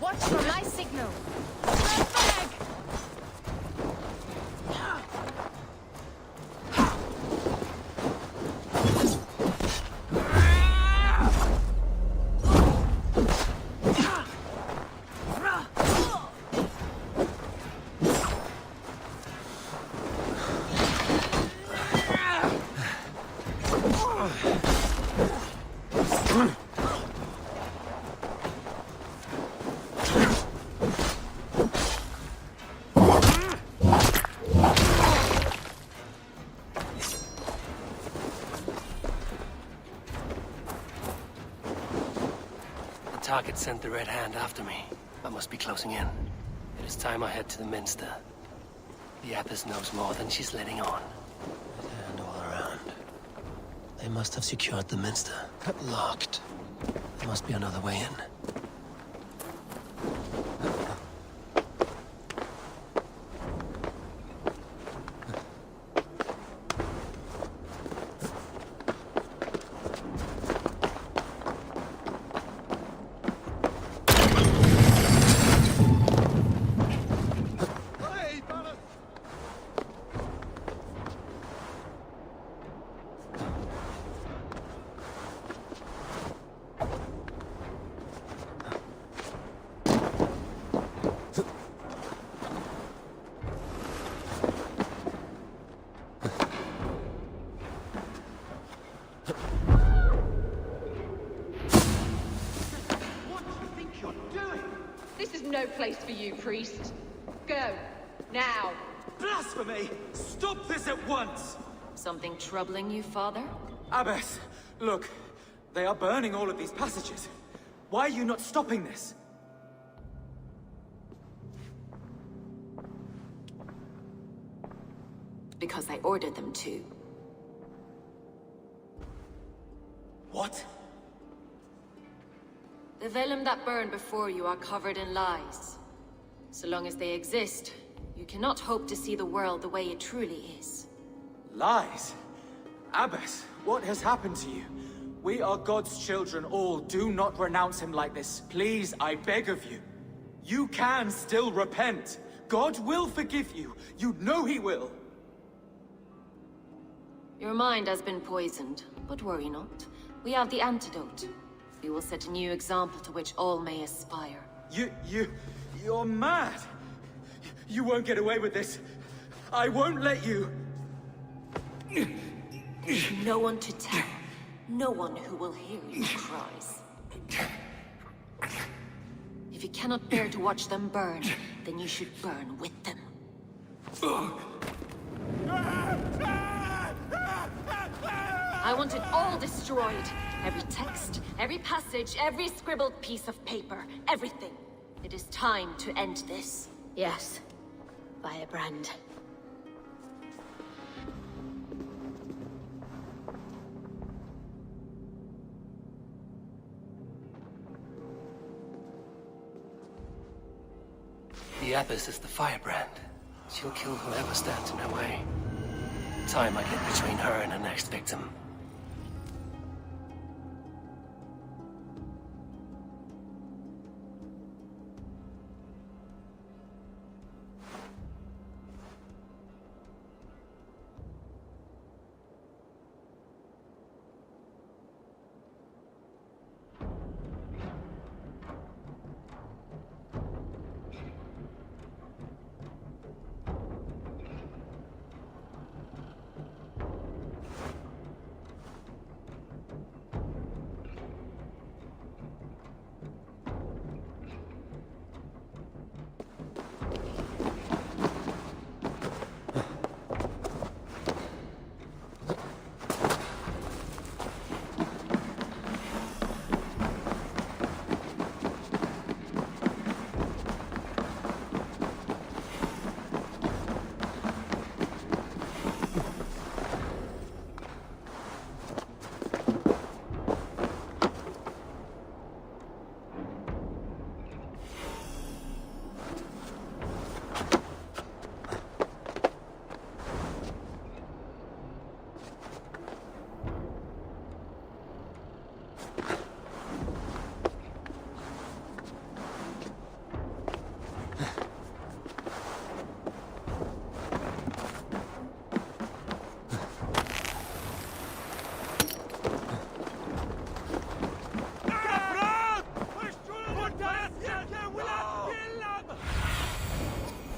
G: Watch for my signal.
A: The target sent the Red Hand after me. I must be closing in. It is time I head to the minster. The abbess knows more than she's letting on.
L: Red Hand all around. They must have secured the minster. Locked. There must be another way in.
K: This is no place for you, priest. Go. Now.
W: Blasphemy! Stop this at once!
C: Something troubling you, father?
Q: Abbess, look. They are burning all of these passages. Why are you not stopping this?
C: Because I ordered them to.
Q: What?
C: The vellum that burned before you are covered in lies. So long as they exist, you cannot hope to see the world the way it truly is.
Q: Lies? Abbess, what has happened to you? We are God's children all. Do not renounce him like this. Please, I beg of you. You can still repent. God will forgive you. You know he will.
C: Your mind has been poisoned, but worry not. We have the antidote. We will set a new example to which all may aspire.
Q: You're mad. You won't get away with this. I won't let you.
C: No one to tell. No one who will hear your cries. If you cannot bear to watch them burn, then you should burn with them. I want it all destroyed. Every text, every passage, every scribbled piece of paper, everything. It is time to end this.
G: Yes. Firebrand.
L: The Abbess is the firebrand. She'll kill whoever stands in her way. Time I get between her and her next victim.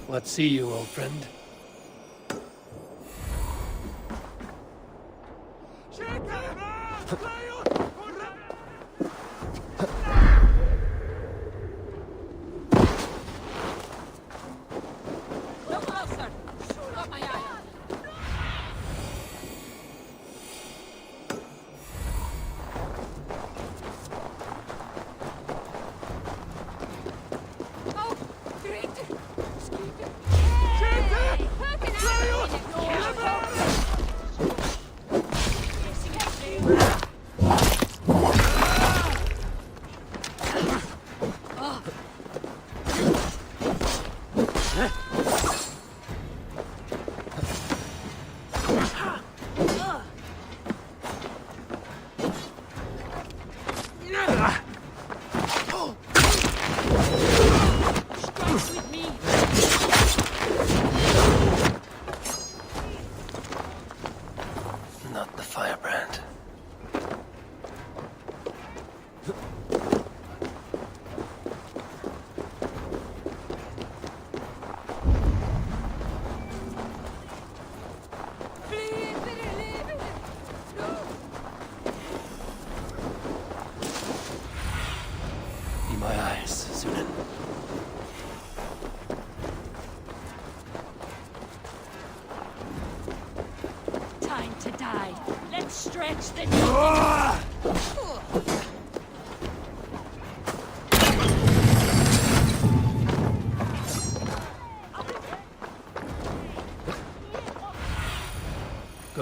L: Let's see you, old friend. Not the firebrand. Be my eyes, Sunan.
M: Time to die. Let's stretch the...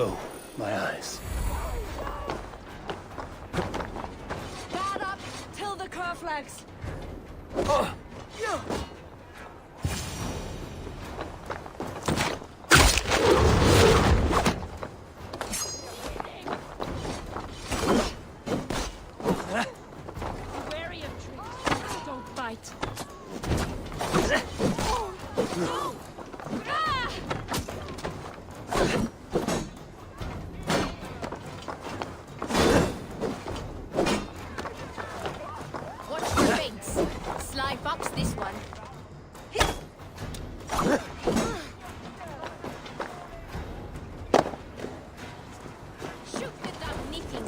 L: Go, my eyes.
M: Guard up till the cur flags. Wary of trees. Don't bite.
C: Watch your fates. Sly fox this one. Shoot without knitting.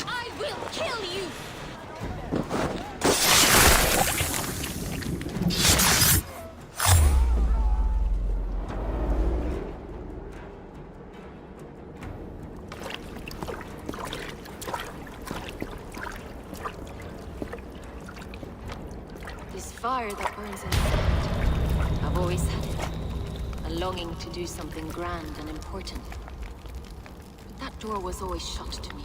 C: I will kill you! This fire that burns in my heart, I've always had it. A longing to do something grand and important. But that door was always shut to me.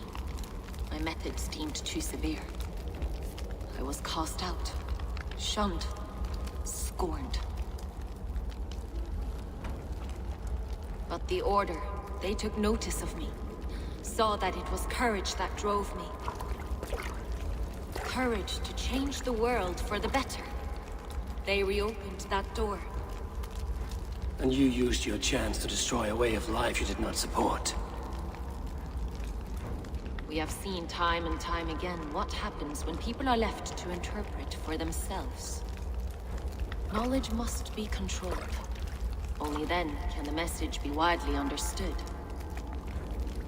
C: My methods deemed too severe. I was cast out, shunned, scorned. But the Order, they took notice of me. Saw that it was courage that drove me. Courage to change the world for the better. They reopened that door.
L: And you used your chance to destroy a way of life you did not support.
C: We have seen time and time again what happens when people are left to interpret for themselves. Knowledge must be controlled. Only then can the message be widely understood.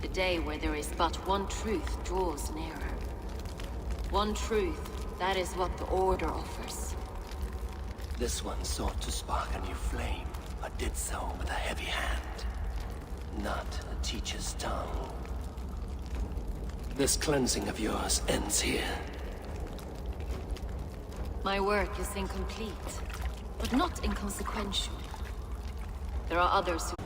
C: The day where there is but one truth draws nearer. One truth, that is what the Order offers.
L: This one sought to spark a new flame, but did so with a heavy hand, not a teacher's tongue. This cleansing of yours ends here.
C: My work is incomplete, but not inconsequential. There are others who...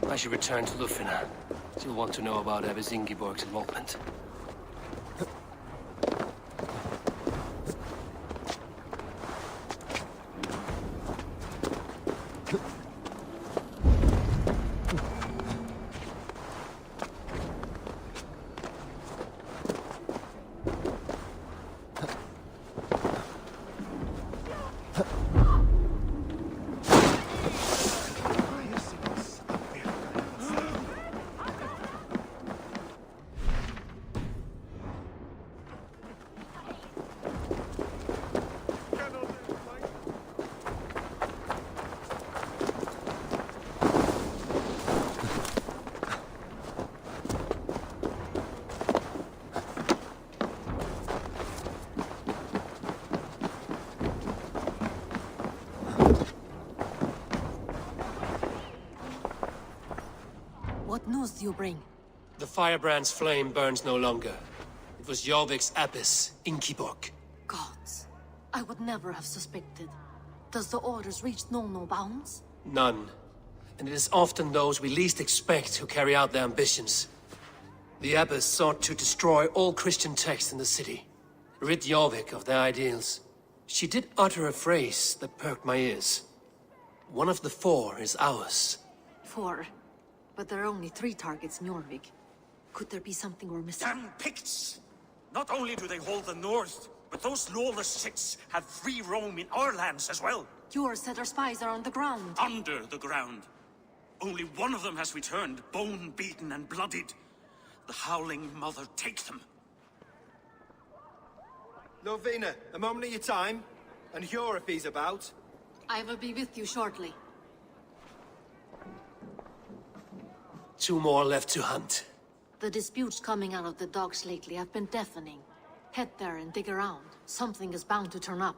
L: I should return to Lufina. She'll want to know about Abbess Ingeborg's involvement.
H: What news do you bring?
L: The firebrand's flame burns no longer. It was Jorvik's abbess, Ingeborg.
H: Gods, I would never have suspected. Does the Order's reach know no bounds?
L: None. And it is often those we least expect who carry out their ambitions. The abbess sought to destroy all Christian texts in the city. Rid Jorvik of their ideals. She did utter a phrase that perked my ears. One of the 4 is ours.
H: 4. But there are only 3 targets in Jorvik. Could there be something we're missing?
J: Damn Picts! Not only do they hold the north, but those lawless Siths have free roam in our lands as well.
H: Yours said our spies are on the ground.
J: Under the ground. Only one of them has returned, bone-beaten and bloodied. The Howling Mother take them.
X: Nvme, a moment of your time, and Hjor if he's about.
H: I will be with you shortly.
L: 2 more left to hunt.
H: The disputes coming out of the docks lately have been deafening. Head there and dig around. Something is bound to turn up.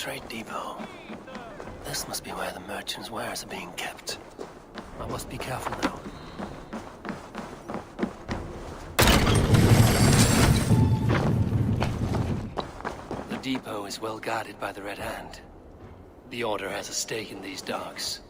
A: trade depot. This must be where the merchants' wares are being kept. I must be careful now. The depot is well guarded by the Red Hand. The Order has a stake in these docks.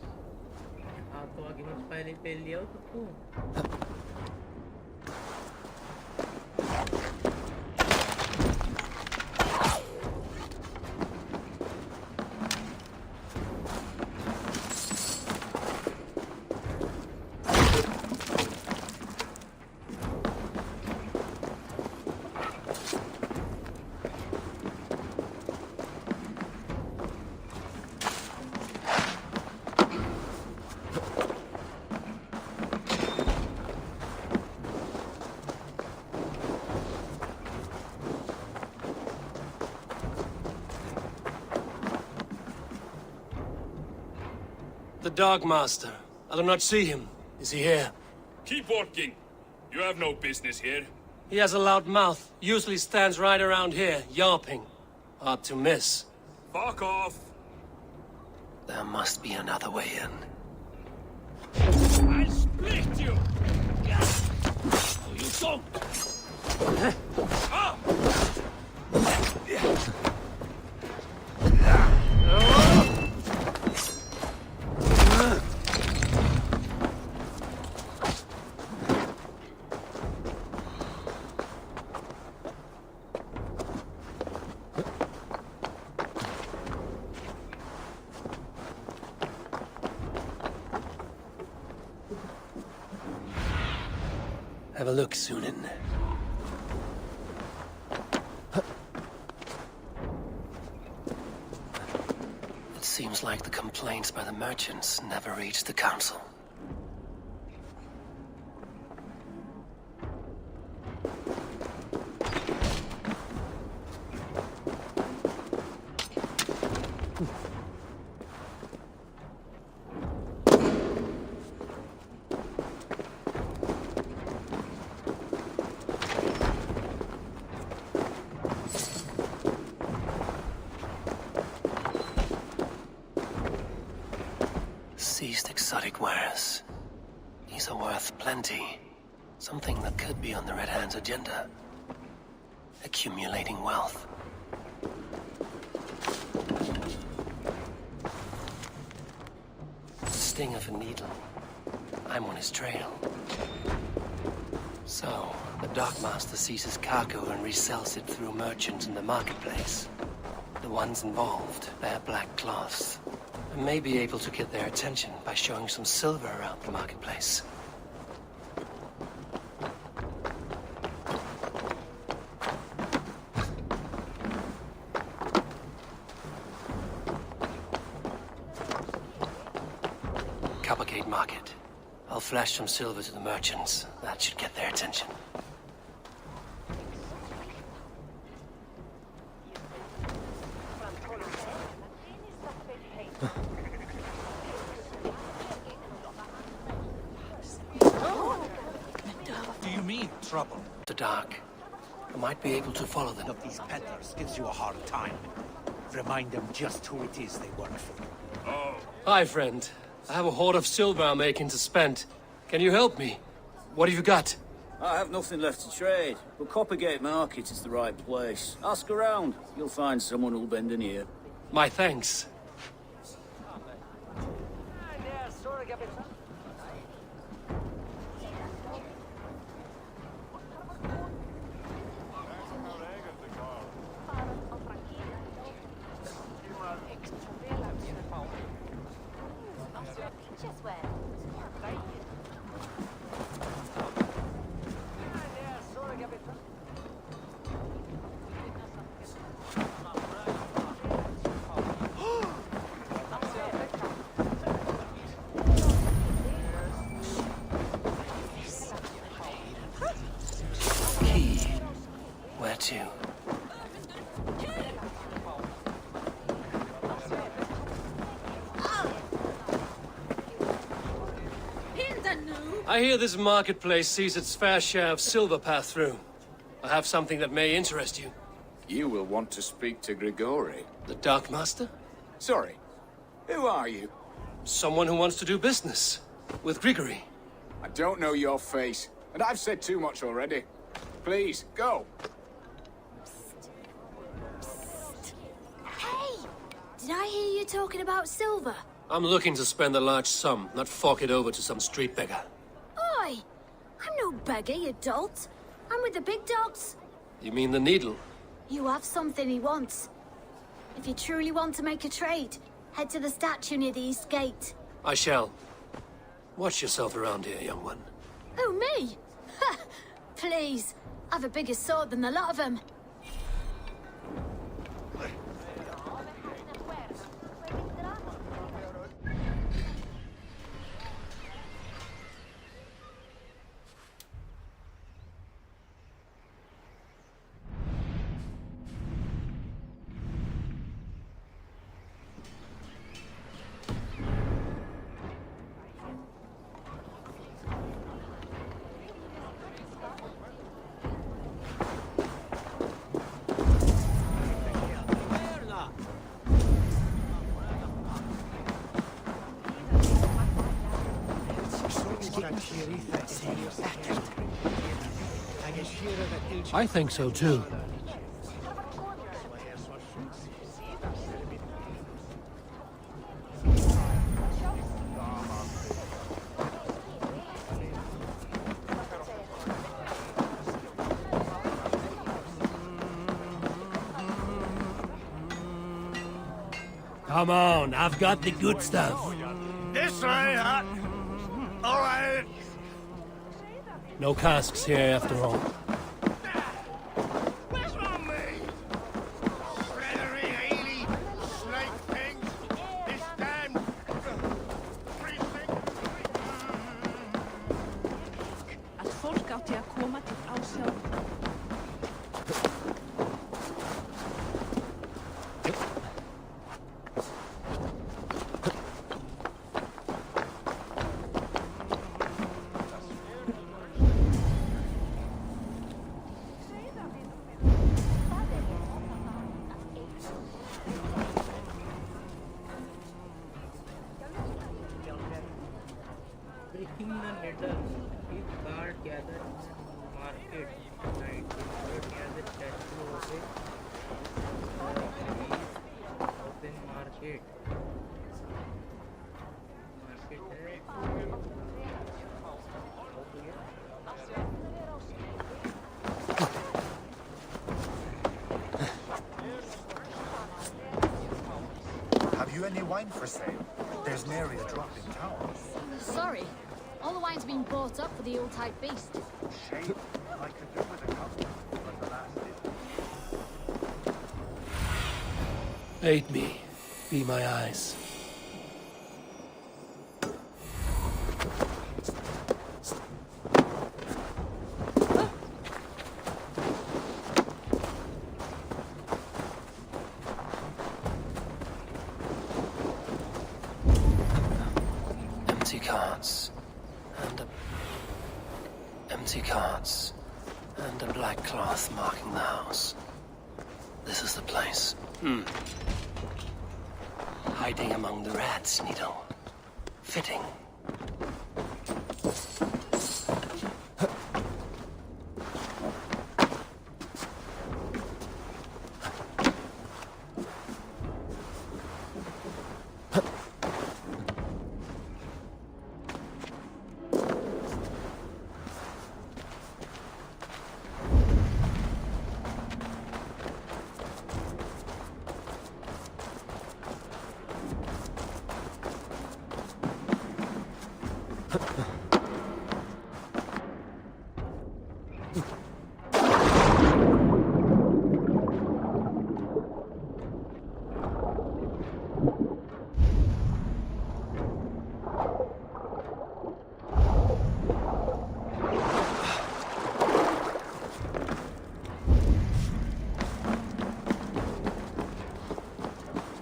L: The Dark Master. I do not see him. Is he here?
R: Keep working. You have no business here.
L: He has a loud mouth. Usually stands right around here, yawping. Hard to miss.
R: Fuck off.
A: There must be another way in.
R: I'll split you! No, you don't! Ah!
A: Have a look, Sunan. It seems like the complaints by the merchants never reached the council. Seized exotic wares. These are worth plenty. Something that could be on the Red Hand's agenda. Accumulating wealth. The sting of a needle. I'm on his trail. So, the Dockmaster seizes cargo and resells it through merchants in the marketplace. The ones involved wear black cloths. I may be able to get their attention by showing some silver around the marketplace. Coppergate Market. I'll flash some silver to the merchants. That should get their attention.
I: Do you mean trouble?
A: The dark. I might be able to follow them.
I: Of these peddlers gives you a hard time. Remind them just who it is they work for.
R: Oh.
L: Hi, friend. I have a hoard of silver I'm making to spend. Can you help me? What have you got?
T: I have nothing left to trade, but Coppergate Market is the right place. Ask around. You'll find someone who'll bend an ear.
L: My thanks.
A: Where to?
L: I hear this marketplace sees its fair share of silver pass through. I have something that may interest you.
U: You will want to speak to Grigori.
L: The Dark Master?
F: Sorry. Who are you?
L: Someone who wants to do business. With Grigory.
F: I don't know your face, and I've said too much already. Please, go.
G: Hey! Did I hear you talking about silver?
L: I'm looking to spend a large sum, not fork it over to some street beggar.
G: Oi! I'm no beggar, you dolt. I'm with the big dogs.
L: You mean the Needle?
G: You have something he wants. If you truly want to make a trade, head to the statue near the east gate.
L: I shall. Watch yourself around here, young one.
G: Who, me? Ha! Please. I've a bigger sword than the lot of them.
A: I think so too. Come on, I've got the good stuff.
B: This way, all right.
A: No casks here after all.
B: Where's on me? Shreddery, Haley, Snake King, this damn precinct.
M: Att folk átti að koma til ásjá.
D: Breaking the needle. Keep guard gathered in market night. Near the statue of it. Open market. Market
O: Have you any wine for sale? There's nary a drop in town.
G: Sorry. All the wine's been bought up for the old-type beast.
O: Shame. I could do with a couple, but the last is...
A: Aid me. Be my eyes. Empty carts. Empty carts. And a black cloth marking the house. This is the place. Hiding among the rats, Needle. Fitting.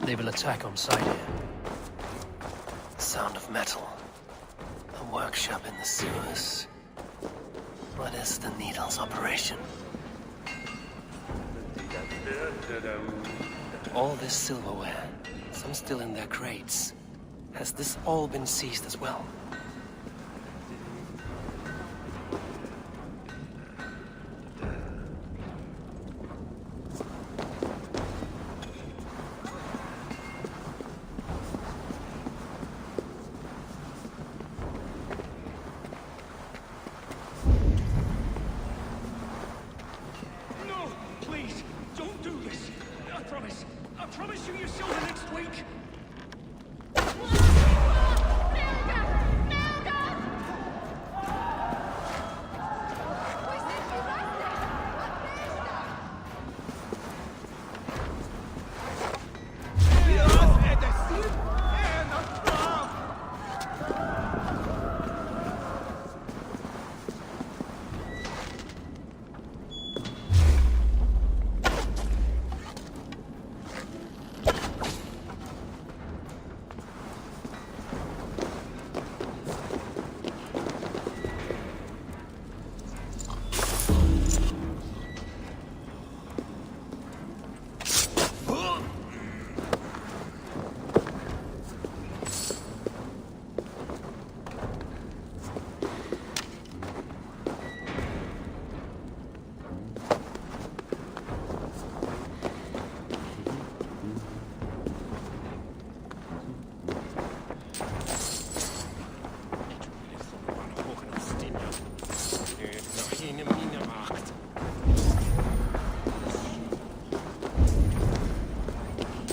A: They will attack on sight here. The sound of metal. A workshop in the sewers. What is the Needle's operation?
L: All this silverware, some still in their crates. Has this all been seized as well?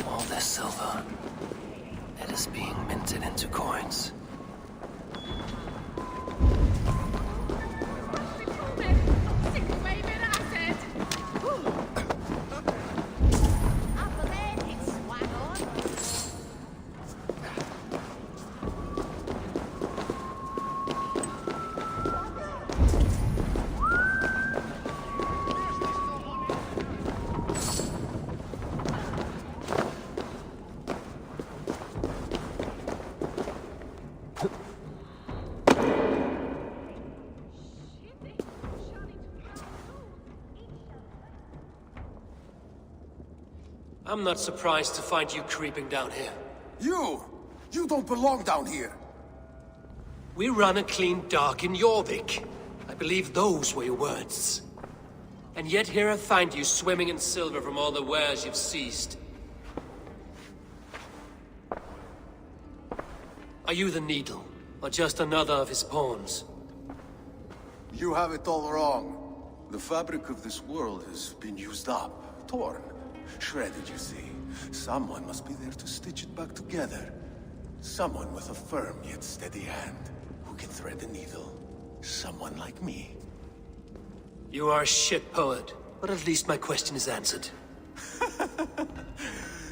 L: All this silver, it is being minted into coins. I'm not surprised to find you creeping down here.
E: You don't belong down here.
L: We run a clean dock in Jorvik. I believe those were your words. And yet here I find you swimming in silver from all the wares you've seized. Are you the Needle, or just another of his pawns?
E: You have it all wrong. The fabric of this world has been used up, torn, shredded, you see. Someone must be there to stitch it back together. Someone with a firm yet steady hand, who can thread the needle. Someone like me.
L: You are a shit poet, but at least my question is answered.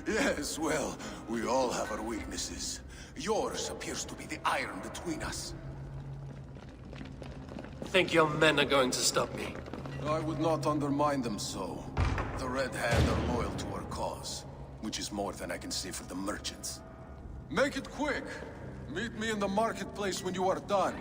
E: Yes, well, we all have our weaknesses. Yours appears to be the iron between us.
L: Think your men are going to stop me?
E: I would not undermine them so. The Red Hand are loyal to our cause, which is more than I can say for the merchants. Make it quick! Meet me in the marketplace when you are done.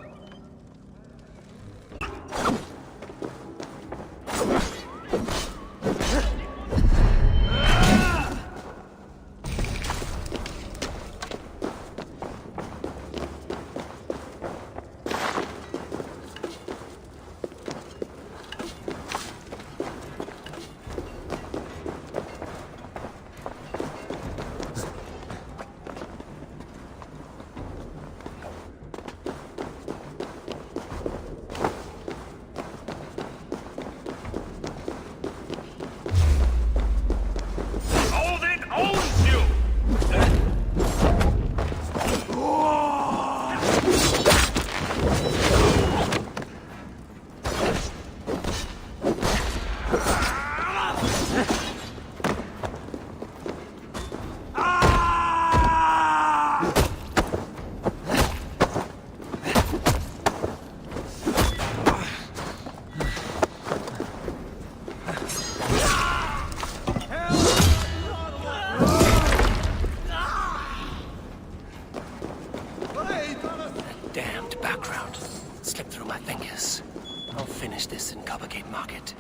L: Market.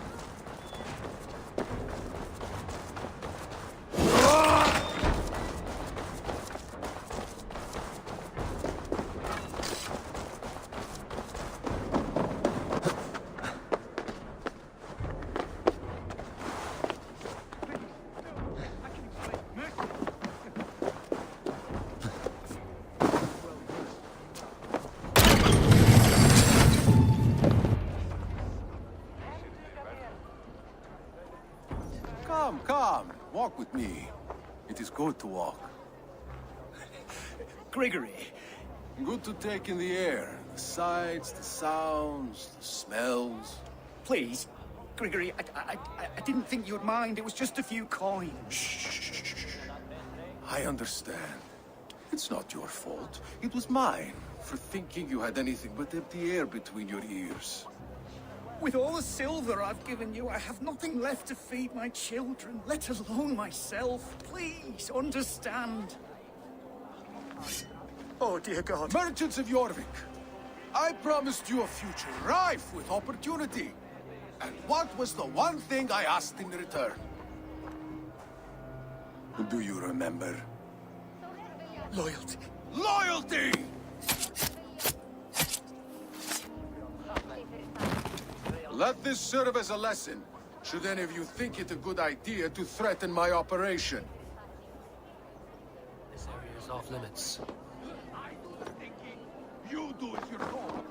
E: Good to walk.
X: Grigory.
E: Good to take in the air. The sights, the sounds, the smells.
W: Please, Grigory, I didn't think you'd mind. It was just a few coins.
E: Shh. I understand. It's not your fault. It was mine, for thinking you had anything but empty air between your ears.
W: With all the silver I've given you, I have nothing left to feed my children, let alone myself. Please, understand. Oh, dear God.
E: Merchants of Jorvik, I promised you a future rife with opportunity. And what was the one thing I asked in return? Do you remember?
W: Loyalty.
E: Loyalty! Let this serve as a lesson, should any of you think it a good idea to threaten my operation.
L: This area is off limits.
E: You do as you're told.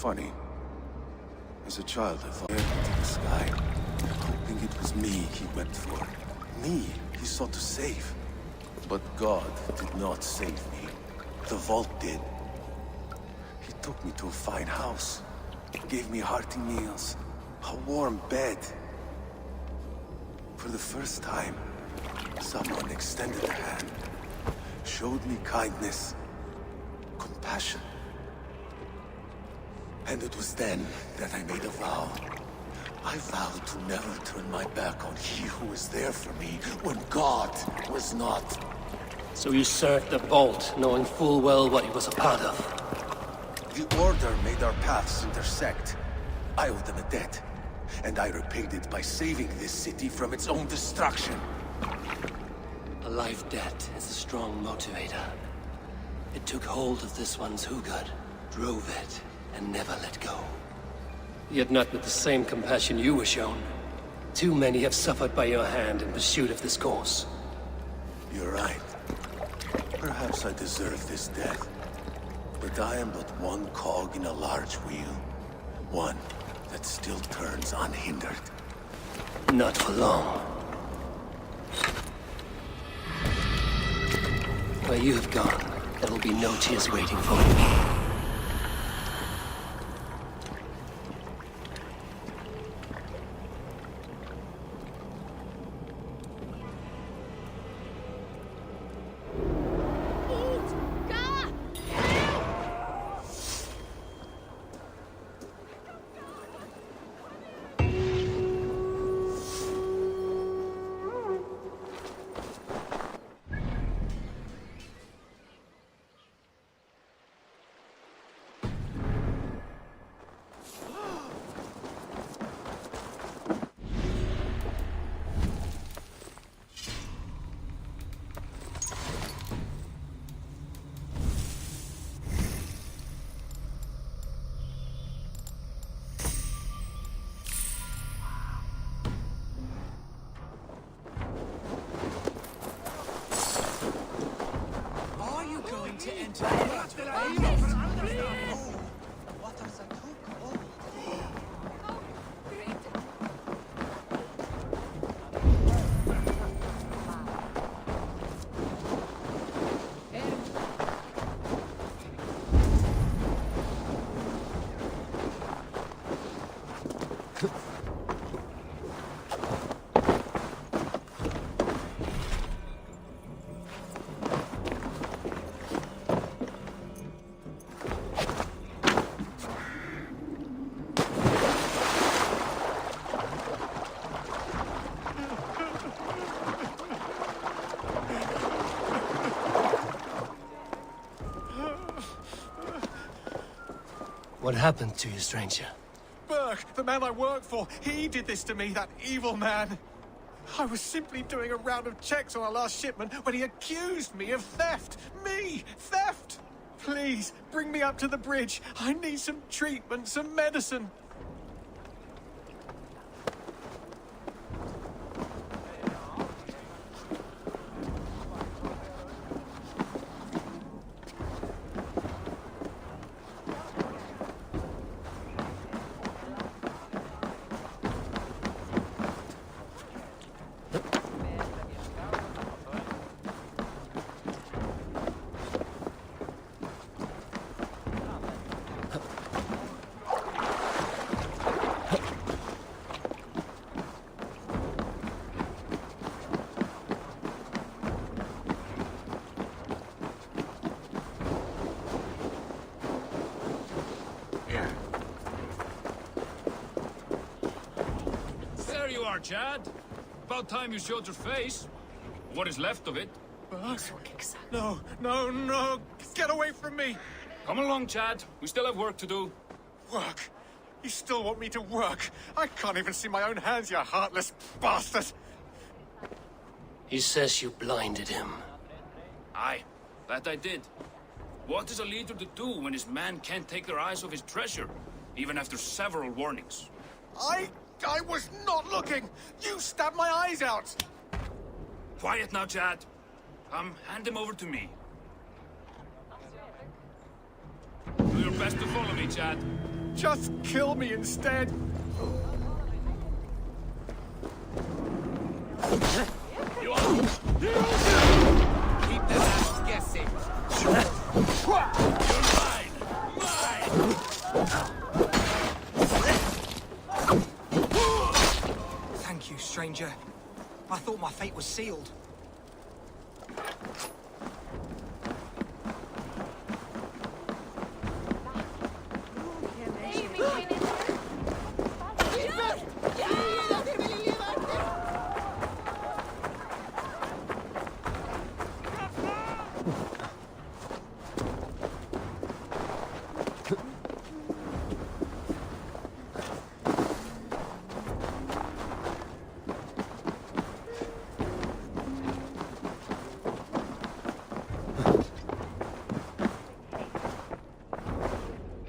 E: Funny. As a child, I thought into the sky, hoping it was me he wept for. Me he sought to save. But God did not save me. The vault did. He took me to a fine house, gave me hearty meals, a warm bed. For the first time, someone extended a hand, showed me kindness, compassion. And it was then that I made a vow. I vowed to never turn my back on he who was there for me when God was not.
L: So you served the Vault, knowing full well what he was a part of.
E: The Order made our paths intersect. I owed them a debt, and I repaid it by saving this city from its own destruction.
L: A life debt is a strong motivator. It took hold of this one's Hugad, drove it, and never let go. Yet not with the same compassion you were shown. Too many have suffered by your hand in pursuit of this cause.
E: You're right. Perhaps I deserve this death. But I am but one cog in a large wheel. One that still turns unhindered.
L: Not for long. Where you have gone, there will be no tears waiting for you. What happened to you, stranger?
W: Burke, the man I work for, he did this to me, that evil man. I was simply doing a round of checks on our last shipment when he accused me of theft. Me! Theft! Please, bring me up to the bridge. I need some treatment, some medicine.
N: Chad. About time you showed your face. What is left of it?
W: No, no, no! Get away from me!
N: Come along, Chad. We still have work to do.
W: Work? You still want me to work? I can't even see my own hands, you heartless bastard!
L: He says you blinded him.
N: Aye, that I did. What is a leader to do when his men can't take their eyes off his treasure, even after several warnings?
W: I was not looking! You stabbed my eyes out!
N: Quiet now, Chad. Come, hand him over to me. Do your best to follow me, Chad.
W: Just kill me instead!
N: You are...
B: Keep the lads guessing.
N: You're mine! Mine!
B: Thank you, stranger. I thought my fate was sealed.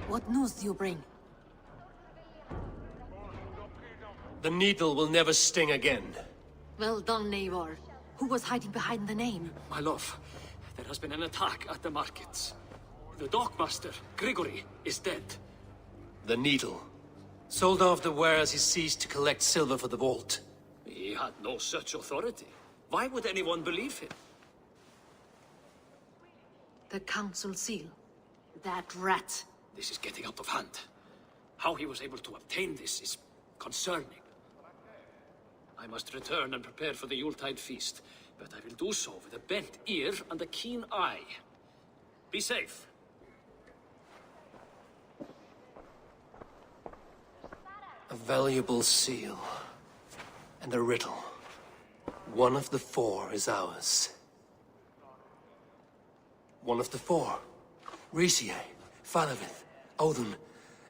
H: What news do you bring?
L: The needle will never sting again.
H: Well done, Eivor. Who was hiding behind the name?
S: My love, there has been an attack at the markets. The dockmaster, Grigory, is dead.
L: The needle. Sold off the wares he ceased to collect silver for the vault.
S: He had no such authority. Why would anyone believe him?
H: The council seal. That rat.
S: This is getting out of hand. How he was able to obtain this is concerning. I must return and prepare for the Yuletide feast, but I will do so with a bent ear and a keen eye. Be safe.
L: A valuable seal. And a riddle. One of the four is ours. One of the four. Risie, Falavith, Odin,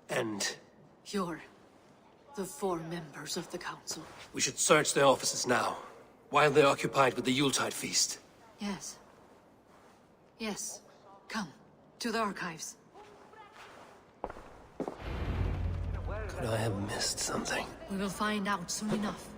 L: and...
H: You're the four members of the council.
L: We should search their offices now, while they're occupied with the Yuletide feast.
H: Yes. Yes. Come, to the archives.
L: Could I have missed something?
H: We will find out soon enough.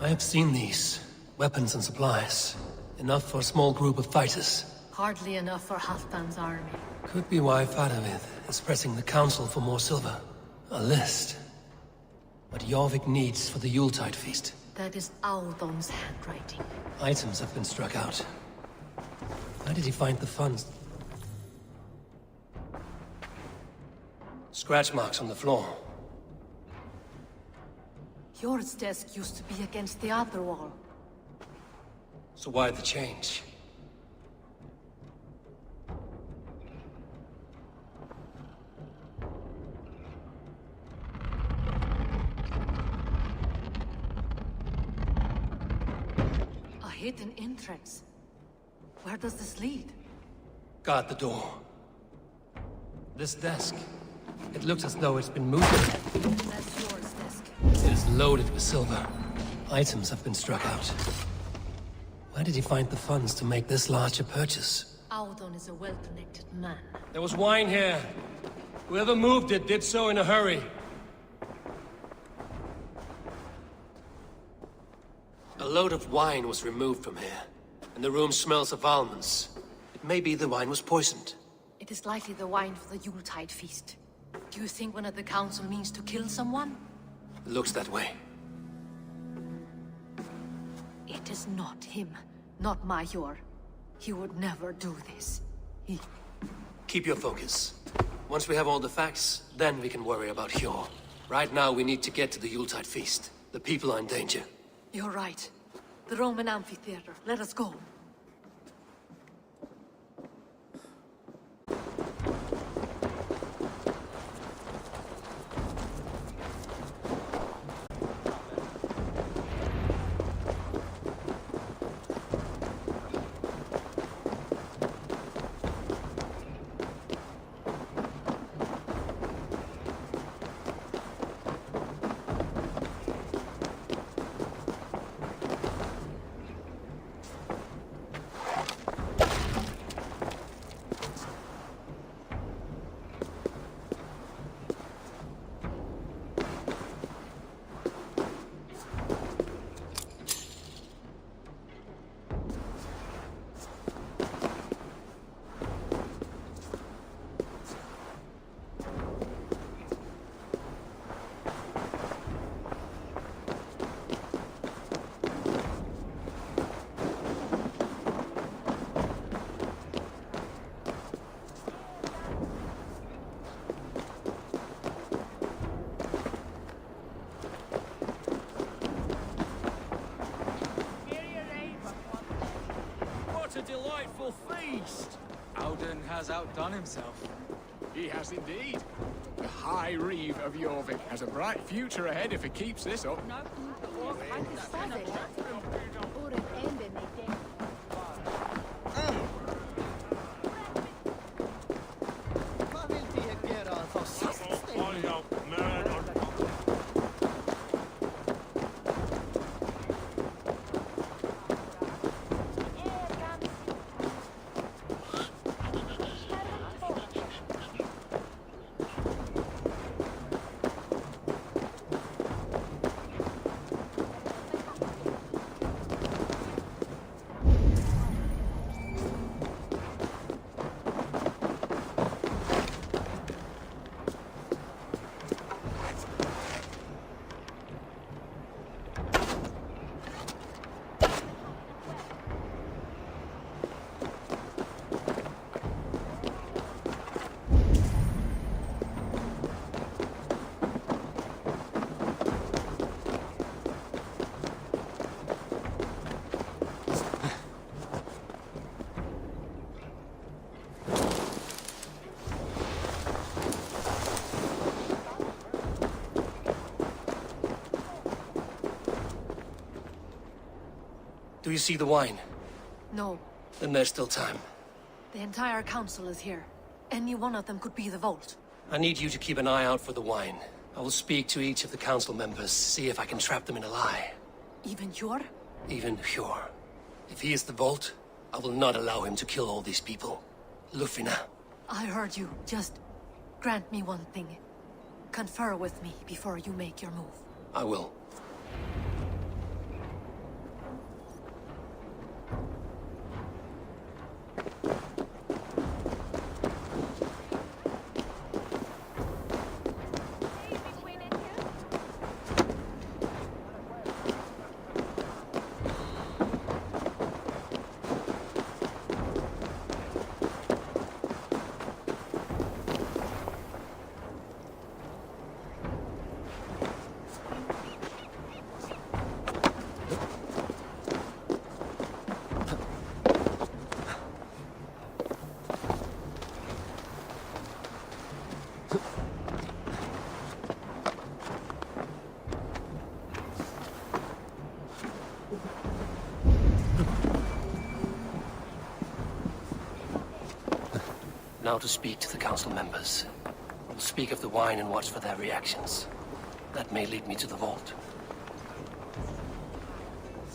L: I have seen these. Weapons and supplies. Enough for a small group of fighters.
H: Hardly enough for Halfdan's army.
L: Could be why Fadavid is pressing the council for more silver. A list. What Jorvik needs for the Yuletide feast.
H: That is Audon's handwriting.
L: Items have been struck out. Where did he find the funds? Scratch marks on the floor.
H: Yours desk used to be against the other wall.
L: So why the change?
H: A hidden entrance. Where does this lead?
L: Guard the door. This desk. It looks as though it's been moved.
H: That's yours desk.
L: It is loaded with silver. Items have been struck out. Where did he find the funds to make this large a purchase?
H: Audon is a well-connected man.
L: There was wine here. Whoever moved it did so in a hurry. A load of wine was removed from here, and the room smells of almonds. It may be the wine was poisoned.
H: It is likely the wine for the Yuletide feast. Do you think one of the council means to kill someone?
L: It looks that way.
H: It is not him, not Major. He would never do this.
L: Keep your focus. Once we have all the facts, then we can worry about Hjor. Right now, we need to get to the Yuletide feast. The people are in danger.
H: You're right. The Roman amphitheater. Let us go.
I: Delightful feast! Auden has outdone himself.
F: He has indeed. The High Reeve of Jorvik has a bright future ahead if he keeps this up.
L: Do you see the wine?
H: No.
L: Then there's still time.
H: The entire council is here. Any one of them could be the vault.
L: I need you to keep an eye out for the wine. I will speak to each of the council members, see if I can trap them in a lie.
H: Even Hjor?
L: Even Hjor. If he is the vault, I will not allow him to kill all these people. Lufina.
H: I heard you. Just grant me one thing. Confer with me before you make your move.
L: I will. Now to speak to the council members. We'll speak of the wine and watch for their reactions. That may lead me to the vault.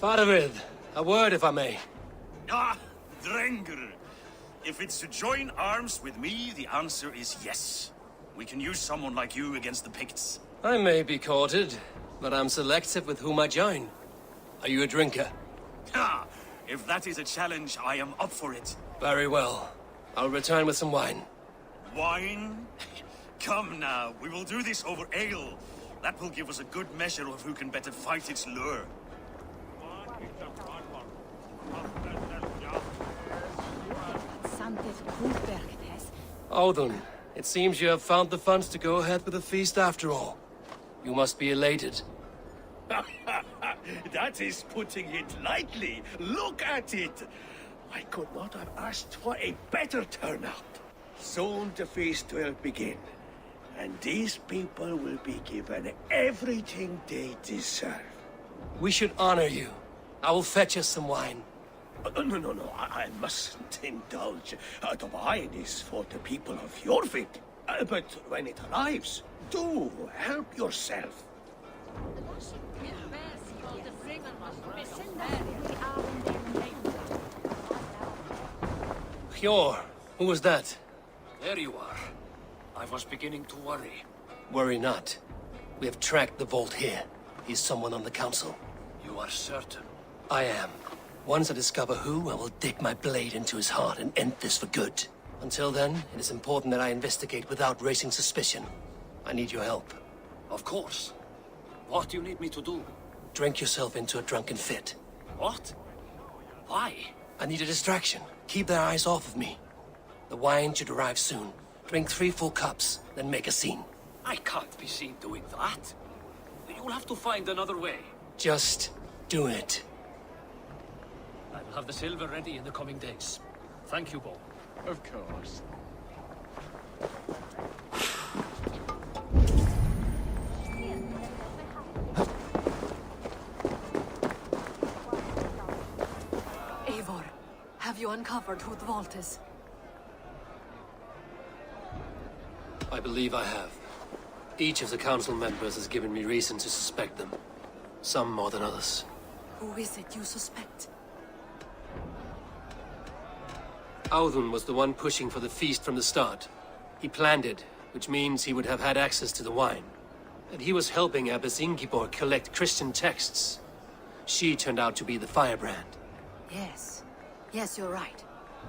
L: Faravid, a word if I may.
J: Ah, Drengr. If it's to join arms with me, the answer is yes. We can use someone like you against the Picts.
L: I may be courted, but I'm selective with whom I join. Are you a drinker?
J: Ha! If that is a challenge, I am up for it.
L: Very well. I'll return with some wine.
J: Wine? Come now, we will do this over ale. That will give us a good measure of who can better fight its lure.
L: Audun, it seems you have found the funds to go ahead with the feast after all. You must be elated.
K: That is putting it lightly. Look at it. I could not have asked for a better turnout. Soon the feast will begin, and these people will be given everything they deserve.
L: We should honor you. I will fetch us some wine.
K: No, I mustn't indulge. The wine is for the people of Jorvik. But when it arrives, do help yourself.
L: Hjor, who was that?
S: There you are. I was beginning to worry.
L: Worry not. We have tracked the vault here. He's someone on the council.
S: You are certain?
L: I am. Once I discover who, I will dig my blade into his heart and end this for good. Until then, it is important that I investigate without raising suspicion. I need your help.
S: Of course. What do you need me to do?
L: Drink yourself into a drunken fit.
S: What? Why?
L: I need a distraction. Keep their eyes off of me. The wine should arrive soon. Drink 3 full cups, then make a scene.
S: I can't be seen doing that. You'll have to find another way.
L: Just do it.
S: I will have the silver ready in the coming days. Thank you, Bo.
W: Of course.
H: Eivor, have you uncovered who the vault is?
L: I believe I have. Each of the council members has given me reason to suspect them. Some more than others.
H: Who is it you suspect?
L: Audun was the one pushing for the feast from the start. He planned it, which means he would have had access to the wine. And he was helping Abbess Ingiborg collect Christian texts. She turned out to be the firebrand.
H: Yes. Yes, you're right.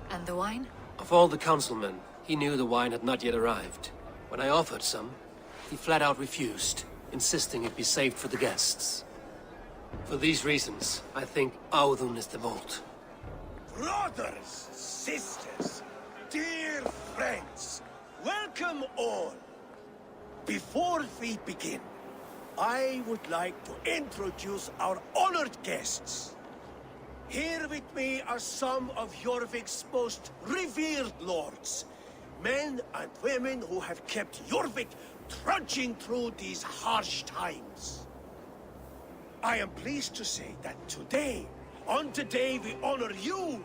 H: And the wine?
L: Of all the councilmen, he knew the wine had not yet arrived. When I offered some, he flat out refused, insisting it be saved for the guests. For these reasons, I think Audun is the vault.
K: Brothers, sisters, dear friends, welcome all. Before we begin, I would like to introduce our honored guests. Here with me are some of Jorvik's most revered lords, men and women who have kept Jorvik trudging through these harsh times. I am pleased to say that today, on the day we honor you,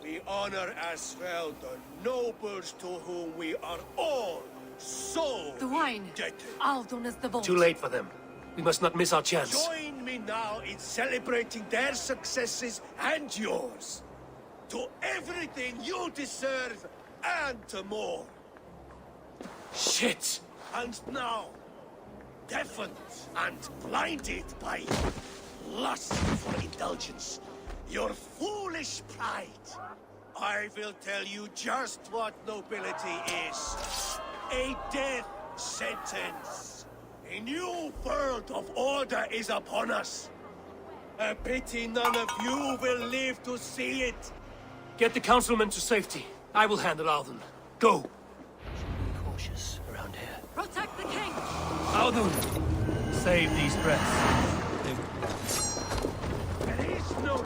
K: we honor as well the nobles to whom we are all so
H: The wine.
K: indebted.
H: Audun is the vault.
L: Too late for them. We must not miss our chance.
K: Join me now in celebrating their successes and yours. To everything you deserve and to more.
L: Shit!
K: And now, deafened and blinded by lust for indulgence, your foolish pride, I will tell you just what nobility is. A death sentence. A new world of order is upon us. A pity none of you will live to see it.
L: Get the councilmen to safety. I will handle Audun. Go! Be cautious around here.
H: Protect the king!
L: Audun! Save these breaths.
K: There is no...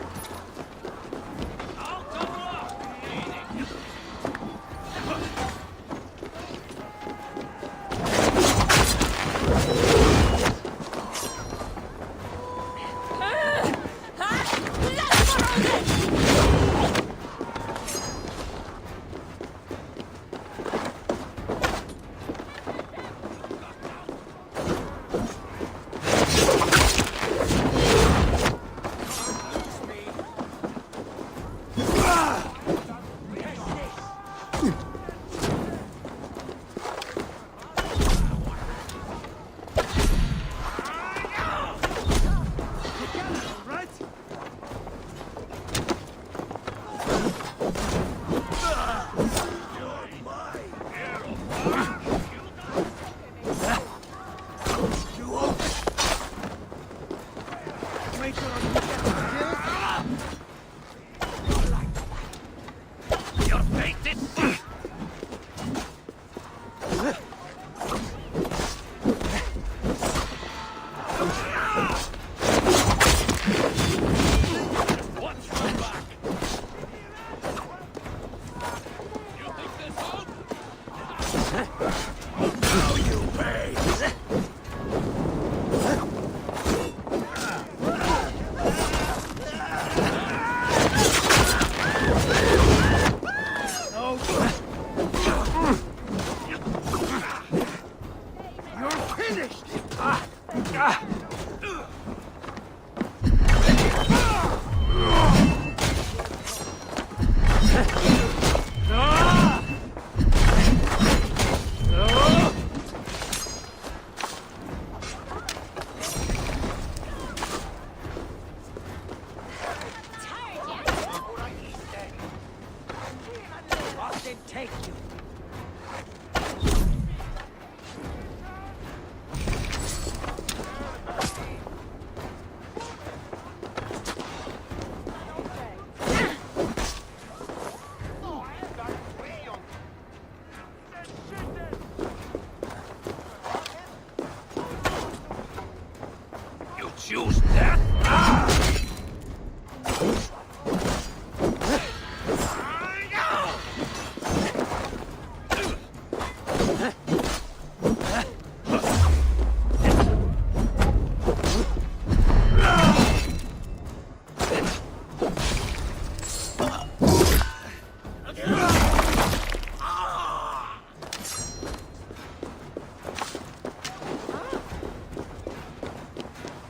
B: Choose death?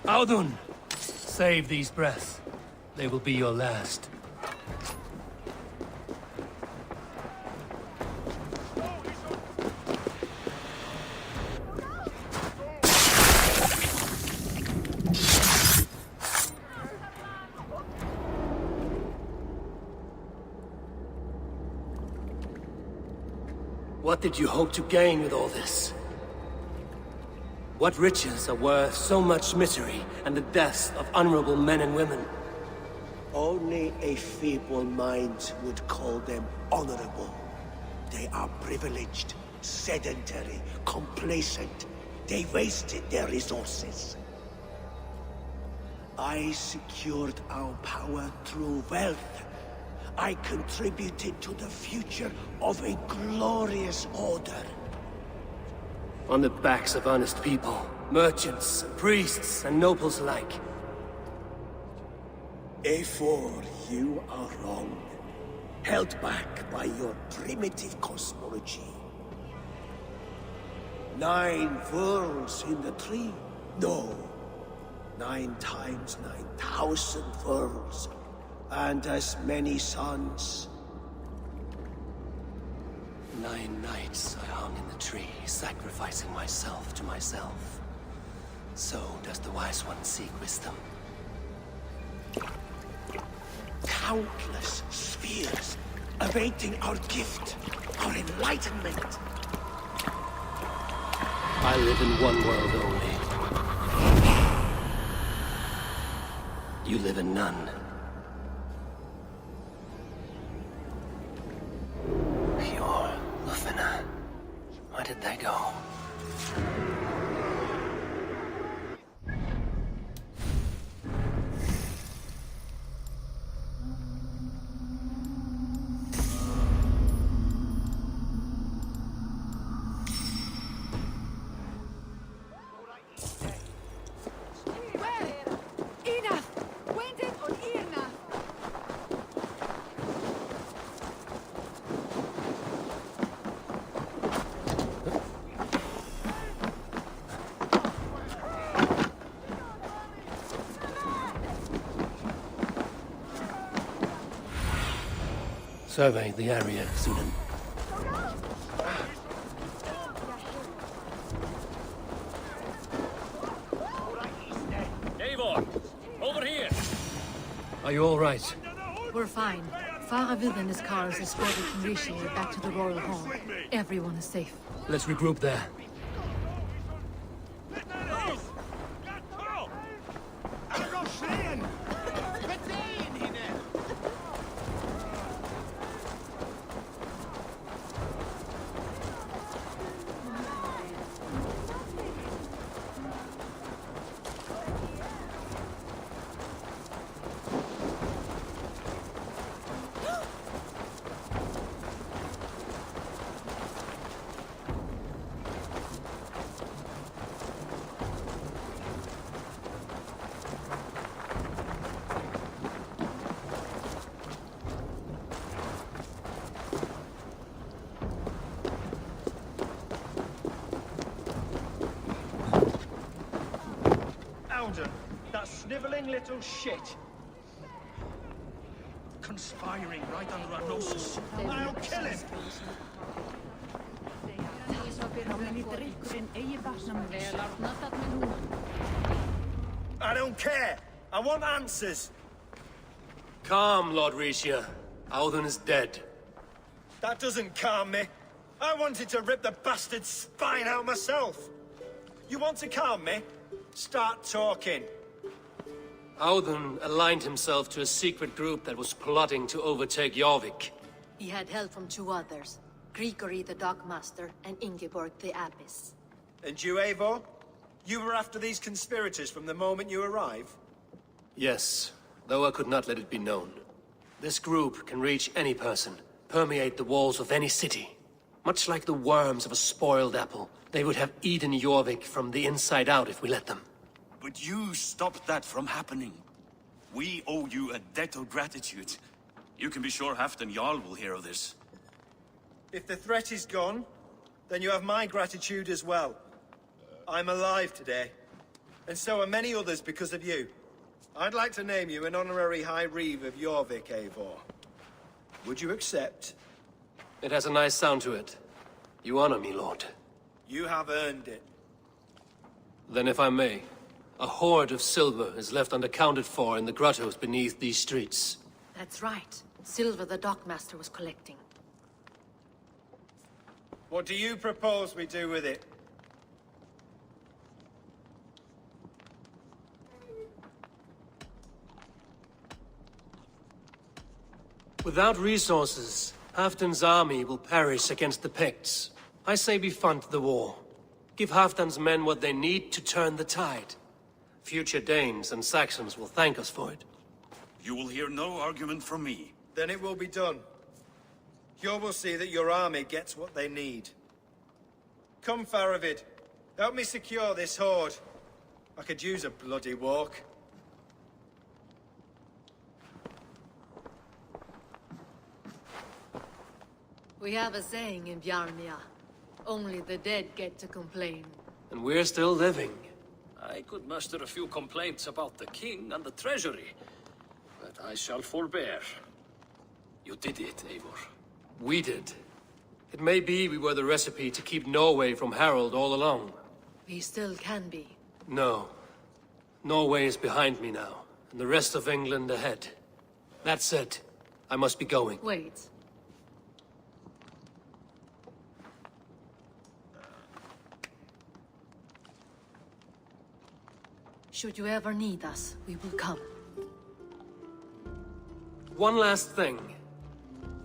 L: Audun! Save these breaths. They will be your last. What did you hope to gain with all this? What riches are worth so much misery and the deaths of honorable men and women?
K: Only a feeble mind would call them honorable. They are privileged, sedentary, complacent. They wasted their resources. I secured our power through wealth. I contributed to the future of a glorious order.
L: On the backs of honest people, merchants, priests, and nobles alike.
K: Eivor, you are wrong. Held back by your primitive cosmology. 9 worlds in the tree? No. 9 times 9,000 worlds. And as many suns.
L: 9 nights I hung in the tree, sacrificing myself to myself. So does the Wise One seek wisdom.
K: Countless spheres, awaiting our gift, our enlightenment.
L: I live in one world only. You live in none. Where did they go? Survey the area, Sunan.
S: Eivor! Over here!
L: Are you all right?
H: We're fine. Faravid and his cars escorted King Rishi back to the Royal Hall. Everyone is safe.
L: Let's regroup there.
K: That sniveling little shit.
S: Conspiring right under our noses.
K: I'll kill him! I don't care. I want answers.
L: Calm, Lord Rishia. Audun is dead.
K: That doesn't calm me. I wanted to rip the bastard's spine out myself. You want to calm me? Start talking.
L: Audun aligned himself to a secret group that was plotting to overtake Jorvik.
H: He had help from two others, Grigory the Dockmaster and Ingeborg the Abbess.
K: And you, Eivor? You were after these conspirators from the moment you arrived?
L: Yes, though I could not let it be known. This group can reach any person, permeate the walls of any city. Much like the worms of a spoiled apple, they would have eaten Jorvik from the inside out if we let them.
J: But you stopped that from happening. We owe you a debt of gratitude. You can be sure Halfdan Jarl will hear of this.
K: If the threat is gone, then you have my gratitude as well. I'm alive today, and so are many others because of you. I'd like to name you an honorary High Reeve of Jorvik, Eivor. Would you accept?
L: It has a nice sound to it. You honor me, Lord.
K: You have earned it.
L: Then if I may, a hoard of silver is left unaccounted for in the grottos beneath these streets.
H: That's right. Silver the Dockmaster was collecting.
K: What do you propose we do with it?
L: Without resources, Halfdan's army will perish against the Picts. I say we fund the war. Give Halfdan's men what they need to turn the tide. Future Danes and Saxons will thank us for it.
J: You will hear no argument from me.
K: Then it will be done. You will see that your army gets what they need. Come, Faravid. Help me secure this hoard. I could use a bloody walk.
H: We have a saying in Bjarnia. Only the dead get to complain.
L: And we're still living.
S: I could muster a few complaints about the king and the treasury, but I shall forbear. You did it, Eivor.
L: We did. It may be we were the recipe to keep Norway from Harald all along.
H: We still can be.
L: No. Norway is behind me now, and the rest of England ahead. That said, I must be going.
H: Wait. Should you ever need us, we will come.
L: One last thing.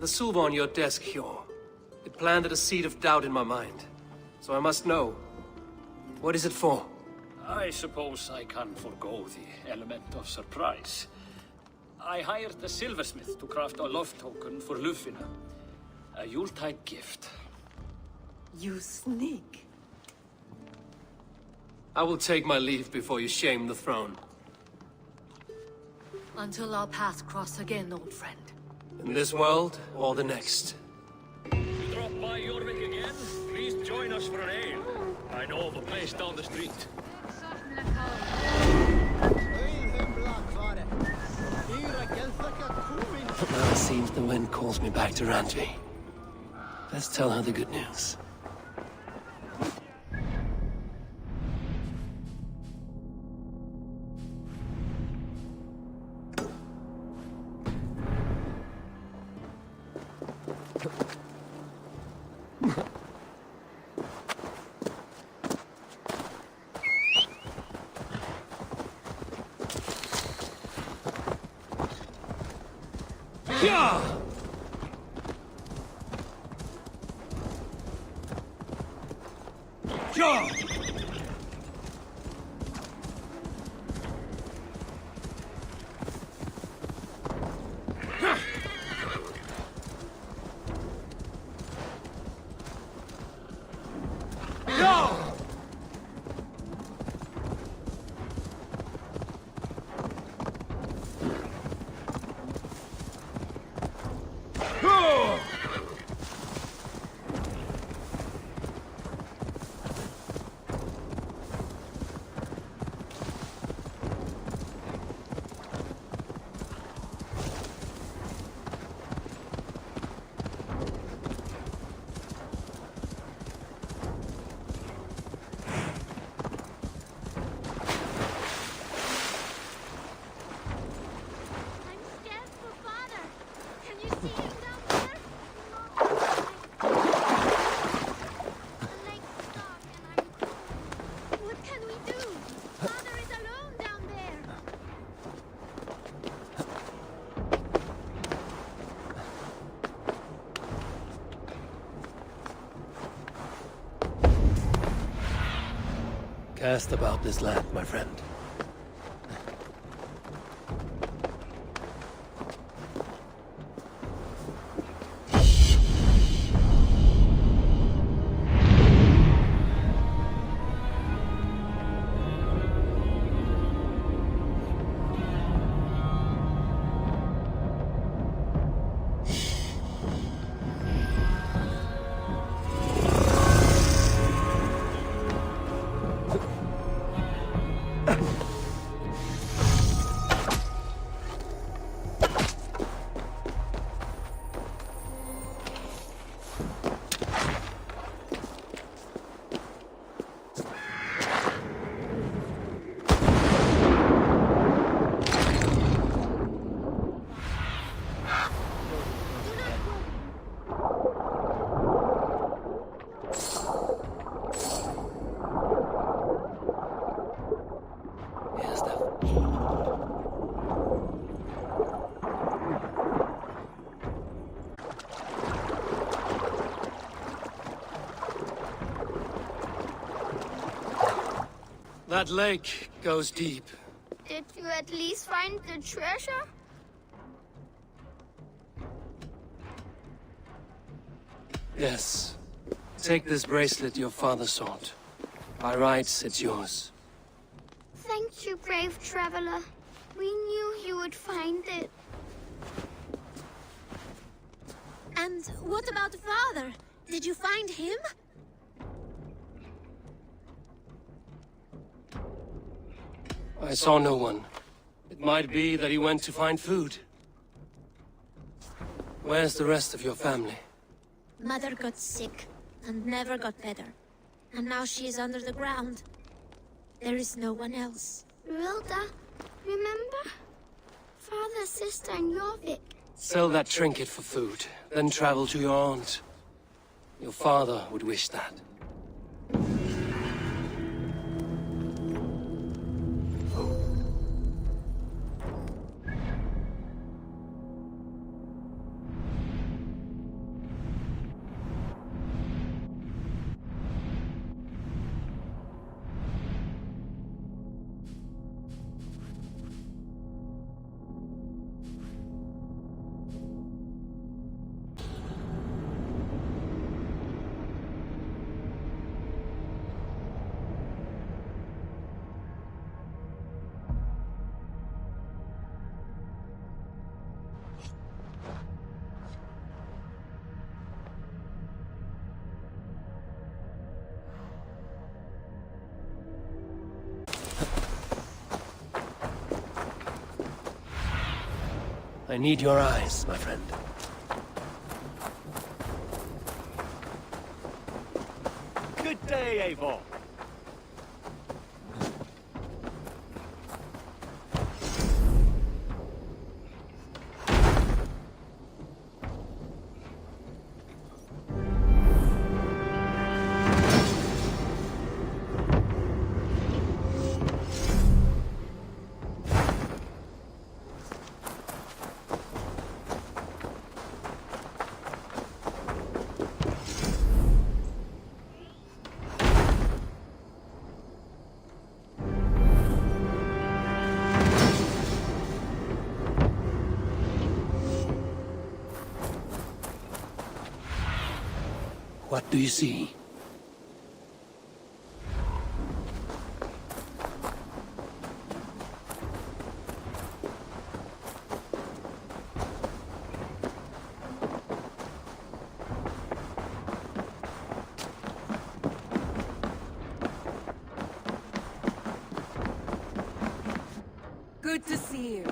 L: The silver on your desk, Hjor. It planted a seed of doubt in my mind. So I must know. What is it for?
S: I suppose I can forgo the element of surprise. I hired a silversmith to craft a love token for Lufina. A Yuletide gift.
H: You sneak.
L: I will take my leave before you shame the throne.
H: Until our paths cross again, old friend.
L: In this world, or the next.
S: You drop by Jorvik again? Please join us for an ale. I know of a place down the street.
L: Now it seems the wind calls me back to Randvi. Let's tell her the good news. Cast about this land, my friend. That lake goes deep.
P: Did you at least find the treasure?
L: Yes. Take this bracelet your father sought. By rights, it's yours.
P: Thank you, brave traveler. We knew you would find it.
G: And what about father? Did you find him?
L: I saw no one. It might be that he went to find food. Where's the rest of your family?
G: Mother got sick and never got better. And now she is under the ground. There is no one else.
P: Rilda, remember? Father, sister, and Jorvik.
L: Sell that trinket for food, then travel to your aunt. Your father would wish that. I need your eyes, my friend.
K: Good day, Eivor.
L: do you see?
C: Good to see you.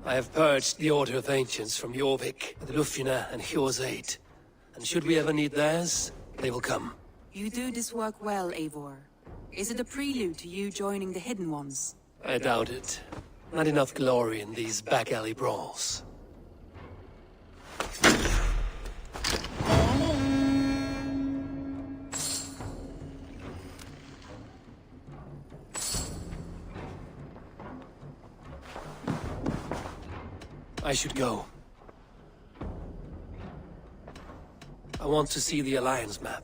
L: I have purged the Order of Ancients from Jorvik, with Lufina and Hjor's aid. And should we ever need theirs, they will come.
C: You do this work well, Eivor. Is it a prelude to you joining the Hidden Ones?
L: I doubt it. Not enough glory in these back-alley brawls. I should go. I want to see the Alliance map.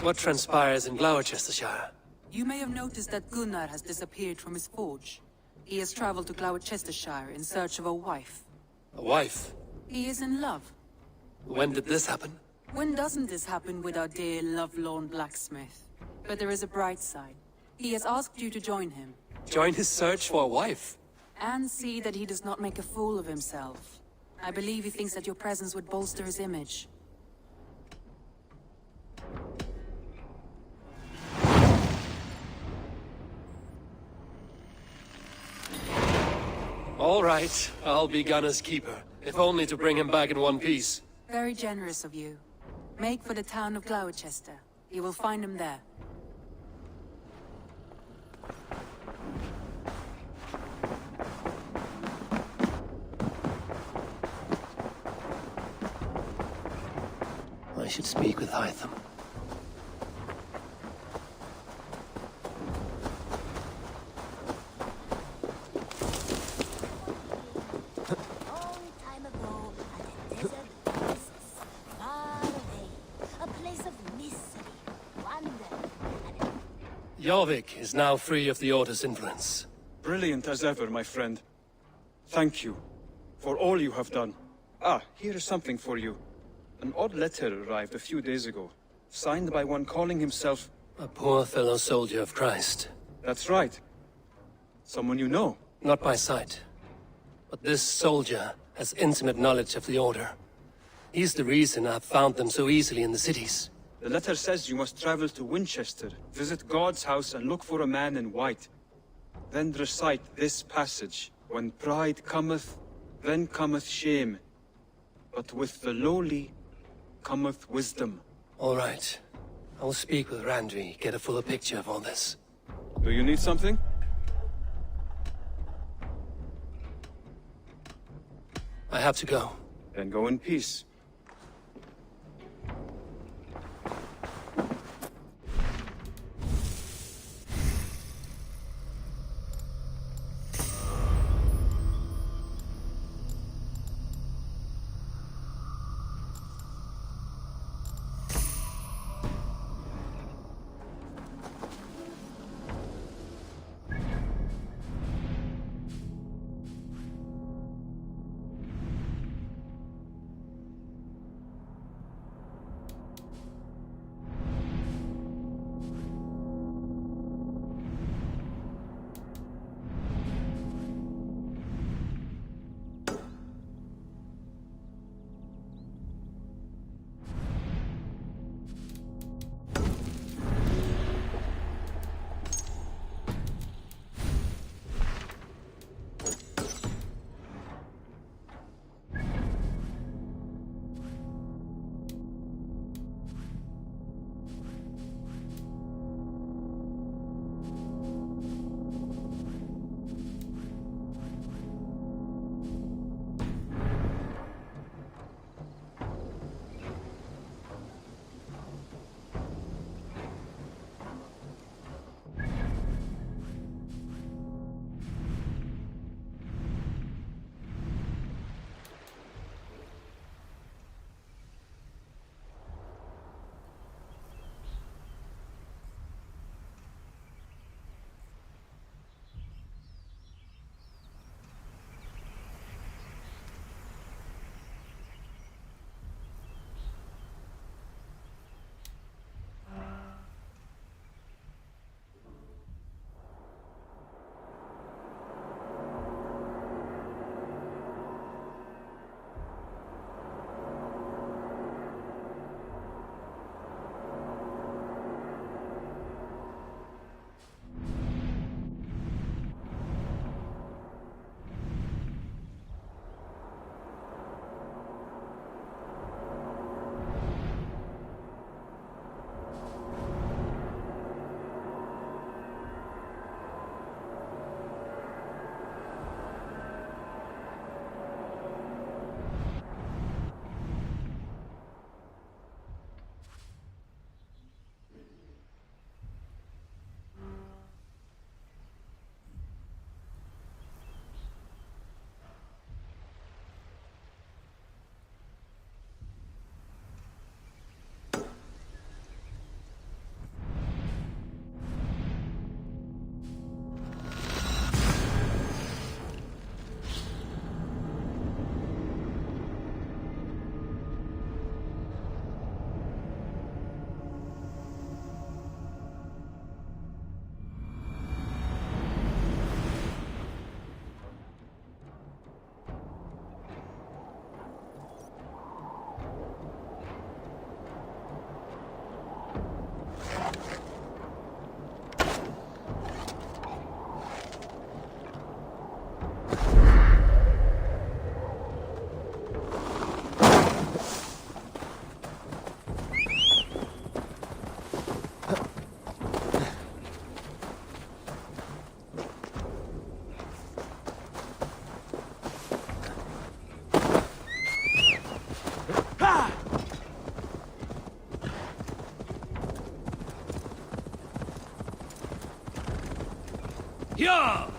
L: What transpires in Gloucestershire?
C: You may have noticed that Gunnar has disappeared from his forge. He has traveled to Gloucestershire in search of a wife.
L: A wife?
C: He is in love.
L: When did this happen?
C: When doesn't this happen with our dear lovelorn blacksmith? But there is a bright side. He has asked you to join him.
L: Join his search for a wife?
C: And see that he does not make a fool of himself. I believe he thinks that your presence would bolster his image.
L: All right, I'll be Gunner's keeper, if only to bring him back in one piece.
C: Very generous of you. Make for the town of Gloucester. You will find him there.
L: I should speak with Hytham. Jorvik is now free of the Order's influence.
Q: Brilliant as ever, my friend. Thank you for all you have done. Ah, here is something for you. An odd letter arrived a few days ago, signed by one calling himself...
L: A poor fellow soldier of Christ.
Q: That's right. Someone you know.
L: Not by sight. But this soldier has intimate knowledge of the Order. He's the reason I've found them so easily in the cities.
Q: The letter says you must travel to Winchester, visit God's house and look for a man in white. Then recite this passage. When pride cometh, then cometh shame. But with the lowly cometh wisdom.
L: All right. I'll speak with Randvi, get a fuller picture of all this.
Q: Do you need something?
L: I have to go.
Q: Then go in peace.
L: Yeah!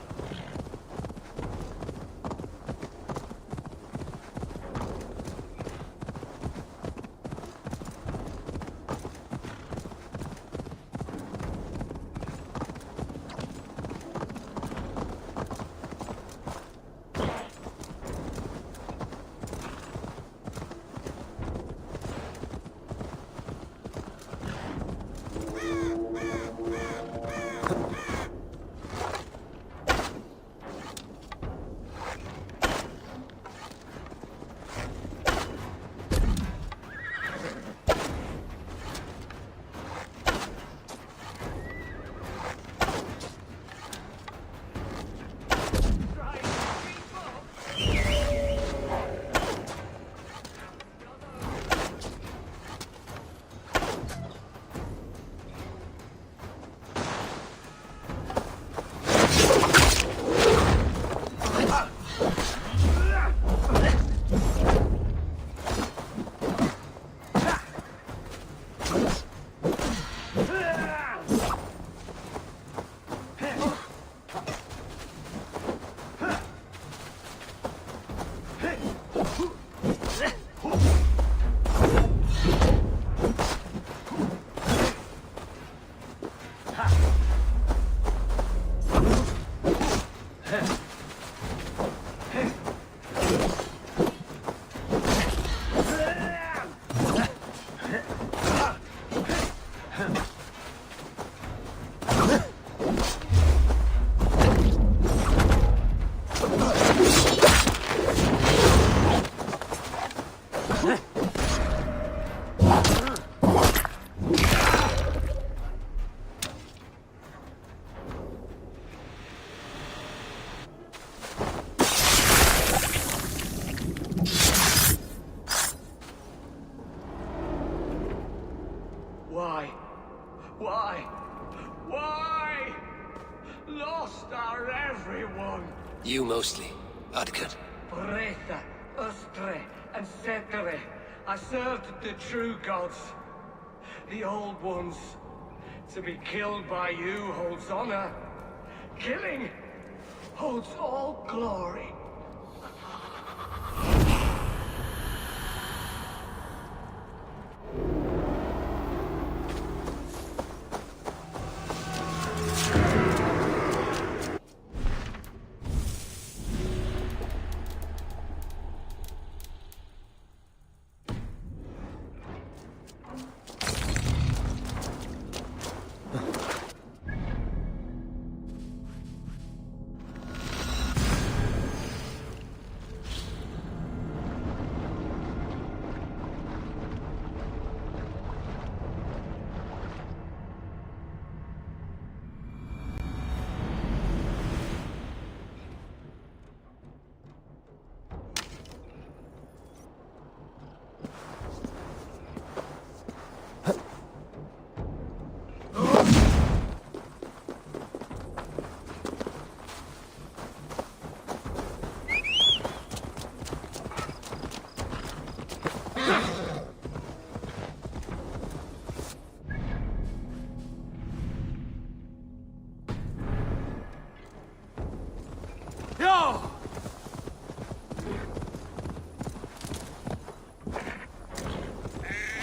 I: Why? Why? Why? Lost are everyone.
L: You mostly, Adkut.
I: Bretha, Ustre, and Setere. I served the true gods. The old ones. To be killed by you holds honor. Killing holds all glory.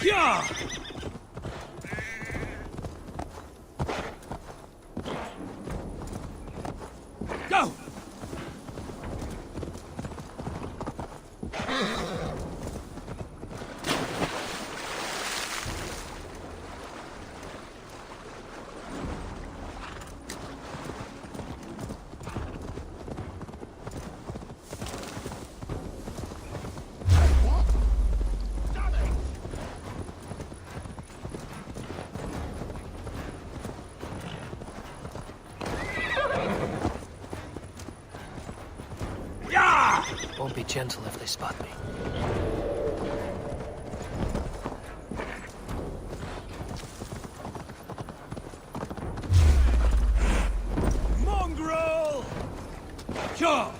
L: Yeah! Go!
A: Won't be gentle if they spot me.
I: Mongrel!
L: Sure!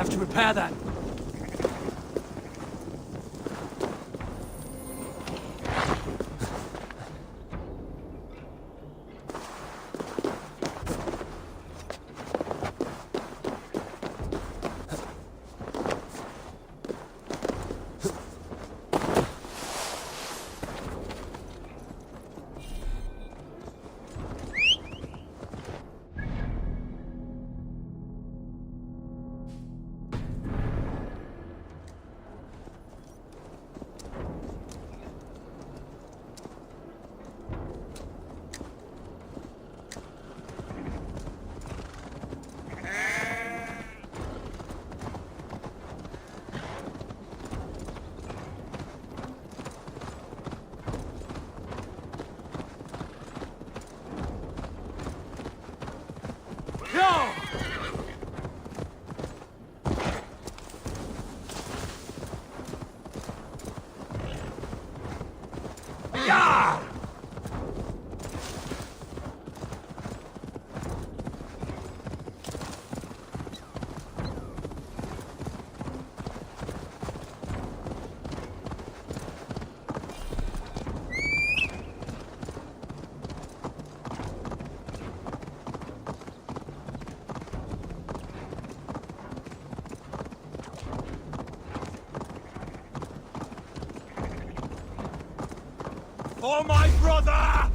L: Have to repair that.
K: For my brother!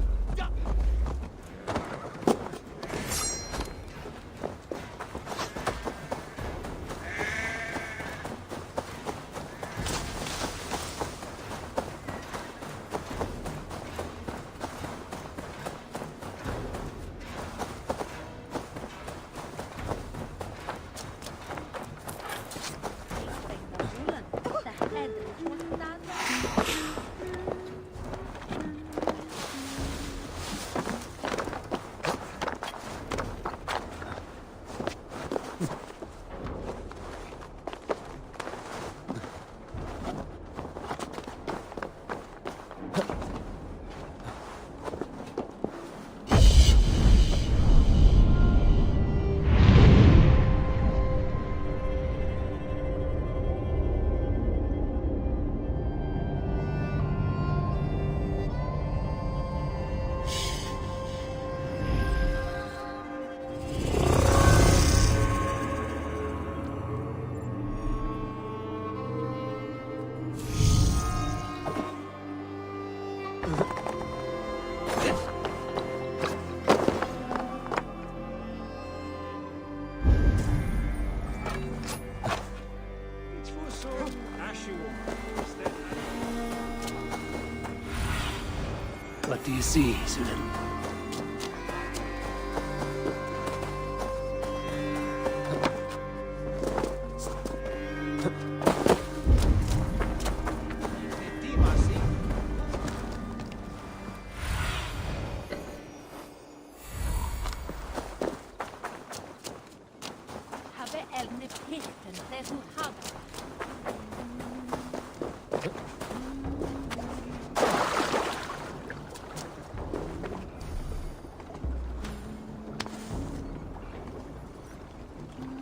L: What do you see, Sunan?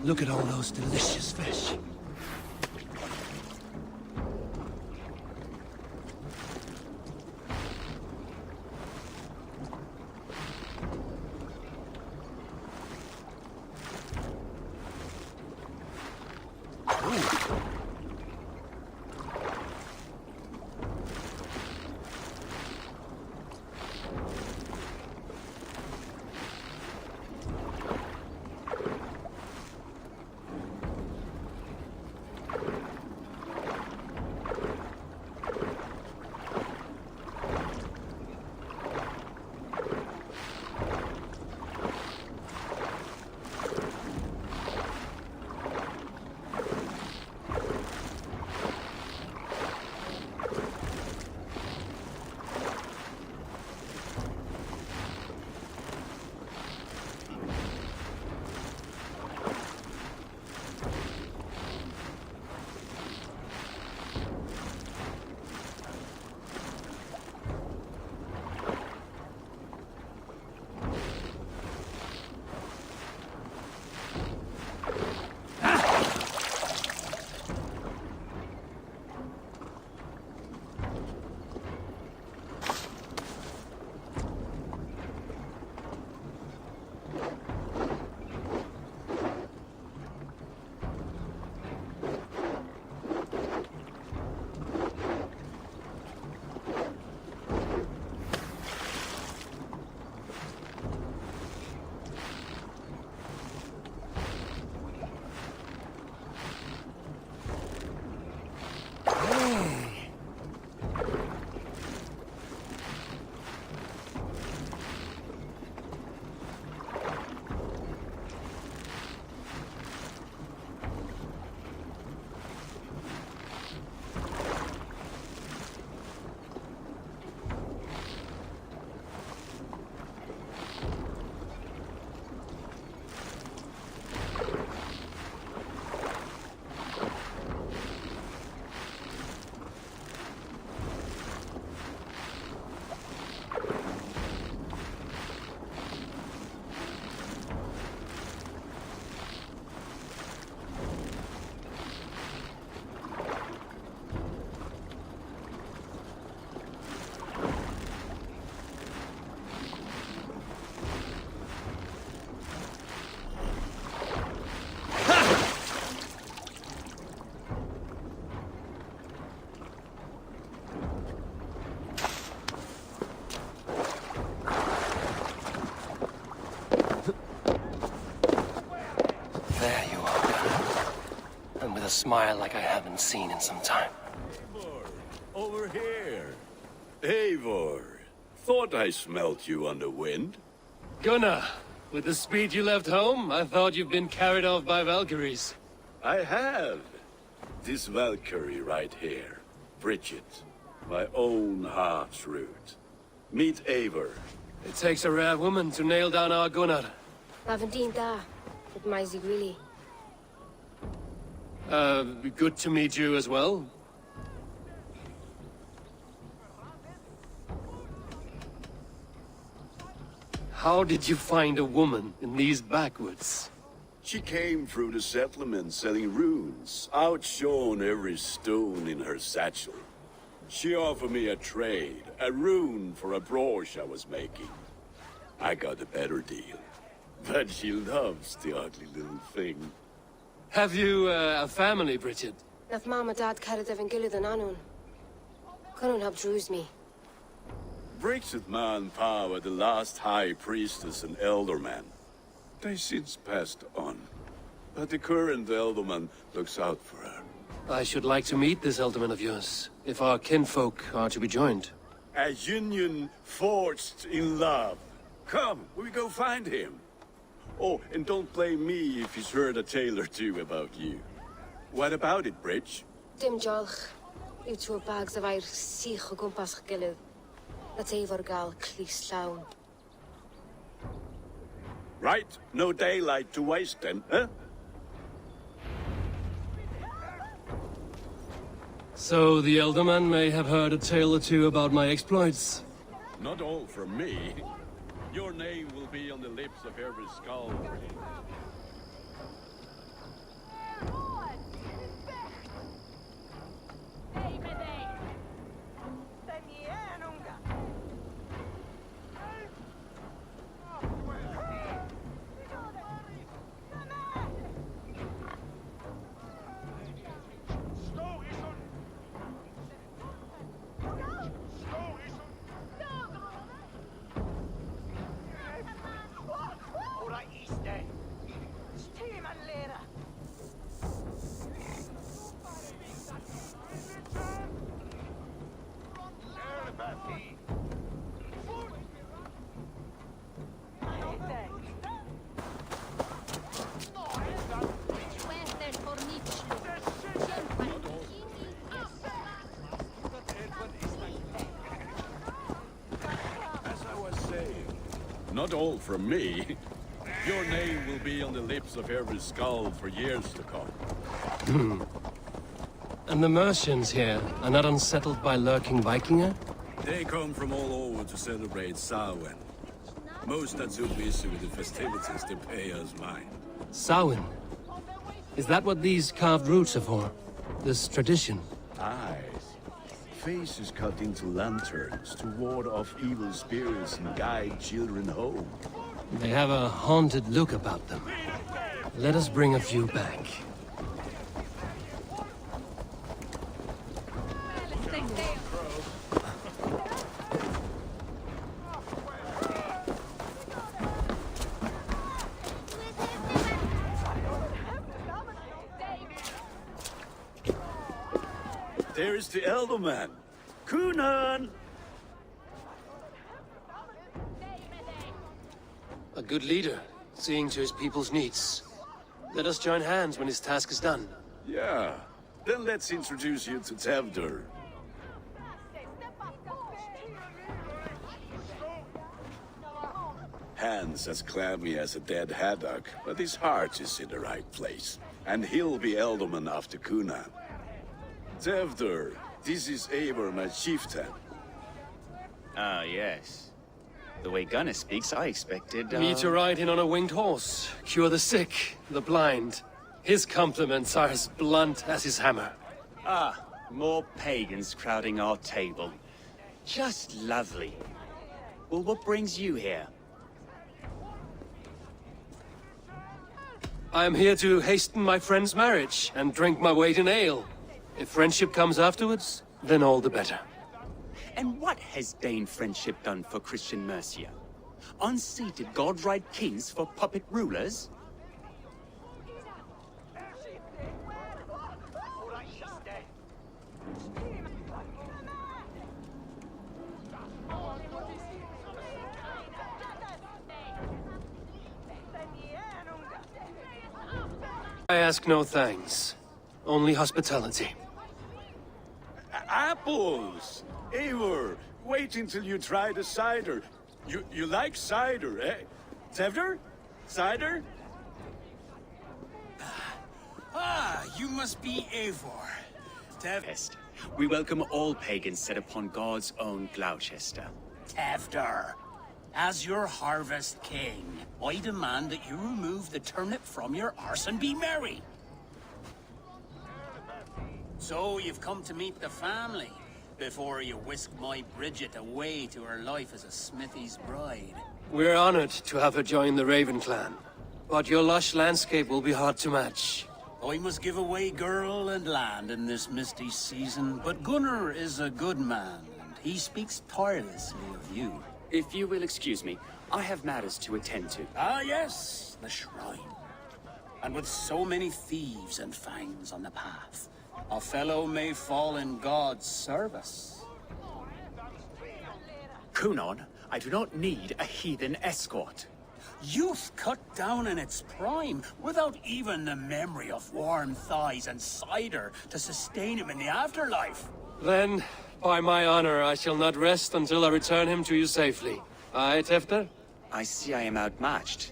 L: Look at all those delicious fish. smile like I haven't seen in some time.
R: Over here. Eivor. Thought I smelt you on the wind.
L: Gunnar, with the speed you left home, I thought you'd been carried off by Valkyries.
R: I have. This Valkyrie right here. Bridget. My own heart's root. Meet Eivor.
L: It takes a rare woman to nail down our Gunnar.
T: Lavendine da. With my Zigrili.
L: Good to meet you as well. How did you find a woman in these backwoods?
R: She came through the settlement selling runes, outshone every stone in her satchel. She offered me a trade, a rune for a brooch I was making. I got a better deal. But she loves the ugly little thing.
L: Have you a family, Bridget?
T: Nath Mama Dad carried Evan Gilad and Anun. Couldn't have drews me.
R: Bridget Man were the last high priestess and elderman. They since passed on. But the current elderman looks out for her.
L: I should like to meet this elderman of yours, if our kinfolk are to be joined.
R: A union forged in love. Come, we go find him. Oh, and don't blame me if he's heard a tale or two about you. What about it, Bridge?
T: Dim Jolch. You two bags of air sich o gwmpas Gilad. That's Eivor gal clis llawn.
R: Right, no daylight to waste then, huh?
L: So the elderman may have heard a tale or two about my exploits.
R: Not all from me. Your name will be on the lips of every skull. Not all from me. Your name will be on the lips of every skull for years to come.
L: And the merchants here are not unsettled by lurking Vikinger?
R: They come from all over to celebrate Samhain. Most are too busy with the festivities to pay us mind.
L: Samhain? Is that what these carved roots are for? This tradition?
R: Aye. Faces cut into lanterns to ward off evil spirits and guide children home.
L: They have a haunted look about them. Let us bring a few back.
R: There's the Elderman. Kunan!
L: A good leader, seeing to his people's needs. Let us join hands when his task is done.
R: Yeah. Then let's introduce you to Tevdur. Hands as clammy as a dead haddock, but his heart is in the right place. And he'll be Elderman after Kunan. Tevdur, this is Eivor, my chieftain.
U: Ah, yes. The way Gunnar speaks, I expected,
L: Me to ride in on a winged horse, cure the sick, the blind. His compliments are as blunt as his hammer.
U: Ah, more pagans crowding our table. Just lovely. Well, what brings you here?
L: I am here to hasten my friend's marriage and drink my weight in ale. If friendship comes afterwards, then all the better.
U: And what has Dane friendship done for Christian Mercia? Unseated godride kings for puppet rulers?
L: I ask no thanks. Only hospitality.
R: Apples! Eivor, wait until you try the cider. You like cider, eh? Tevder? Cider?
U: You must be Eivor. Tevest. We welcome all pagans set upon God's own Gloucester.
D: Tevder, as your harvest king, I demand that you remove the turnip from your arse and be merry. So you've come to meet the family, before you whisk my Bridget away to her life as a smithy's bride.
L: We're honored to have her join the Raven clan, but your lush landscape will be hard to match.
D: I must give away girl and land in this misty season, but Gunnar is a good man, and he speaks tirelessly of you.
U: If you will excuse me, I have matters to attend to.
D: Ah yes, the shrine. And with so many thieves and fangs on the path, a fellow may fall in God's service.
U: Kunon, I do not need a heathen escort.
D: Youth cut down in its prime, without even the memory of warm thighs and cider to sustain him in the afterlife.
L: Then, by my honor, I shall not rest until I return him to you safely. Aye, Tefter?
U: I see I am outmatched.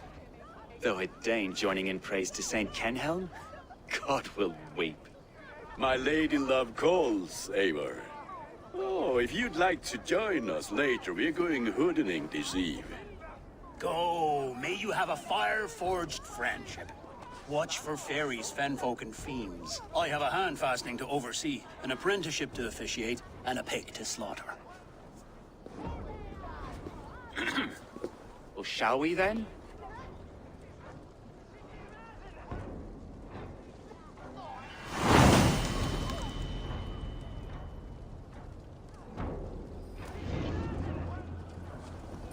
U: Though it deign joining in praise to Saint Kenhelm, God will weep.
R: My lady love calls, Eivor. Oh, if you'd like to join us later, we're going hoodening this eve.
D: Go, may you have a fire-forged friendship. Watch for fairies, fenfolk, and fiends. I have a hand fastening to oversee, an apprenticeship to officiate, and a pig to slaughter.
U: Well, shall we then?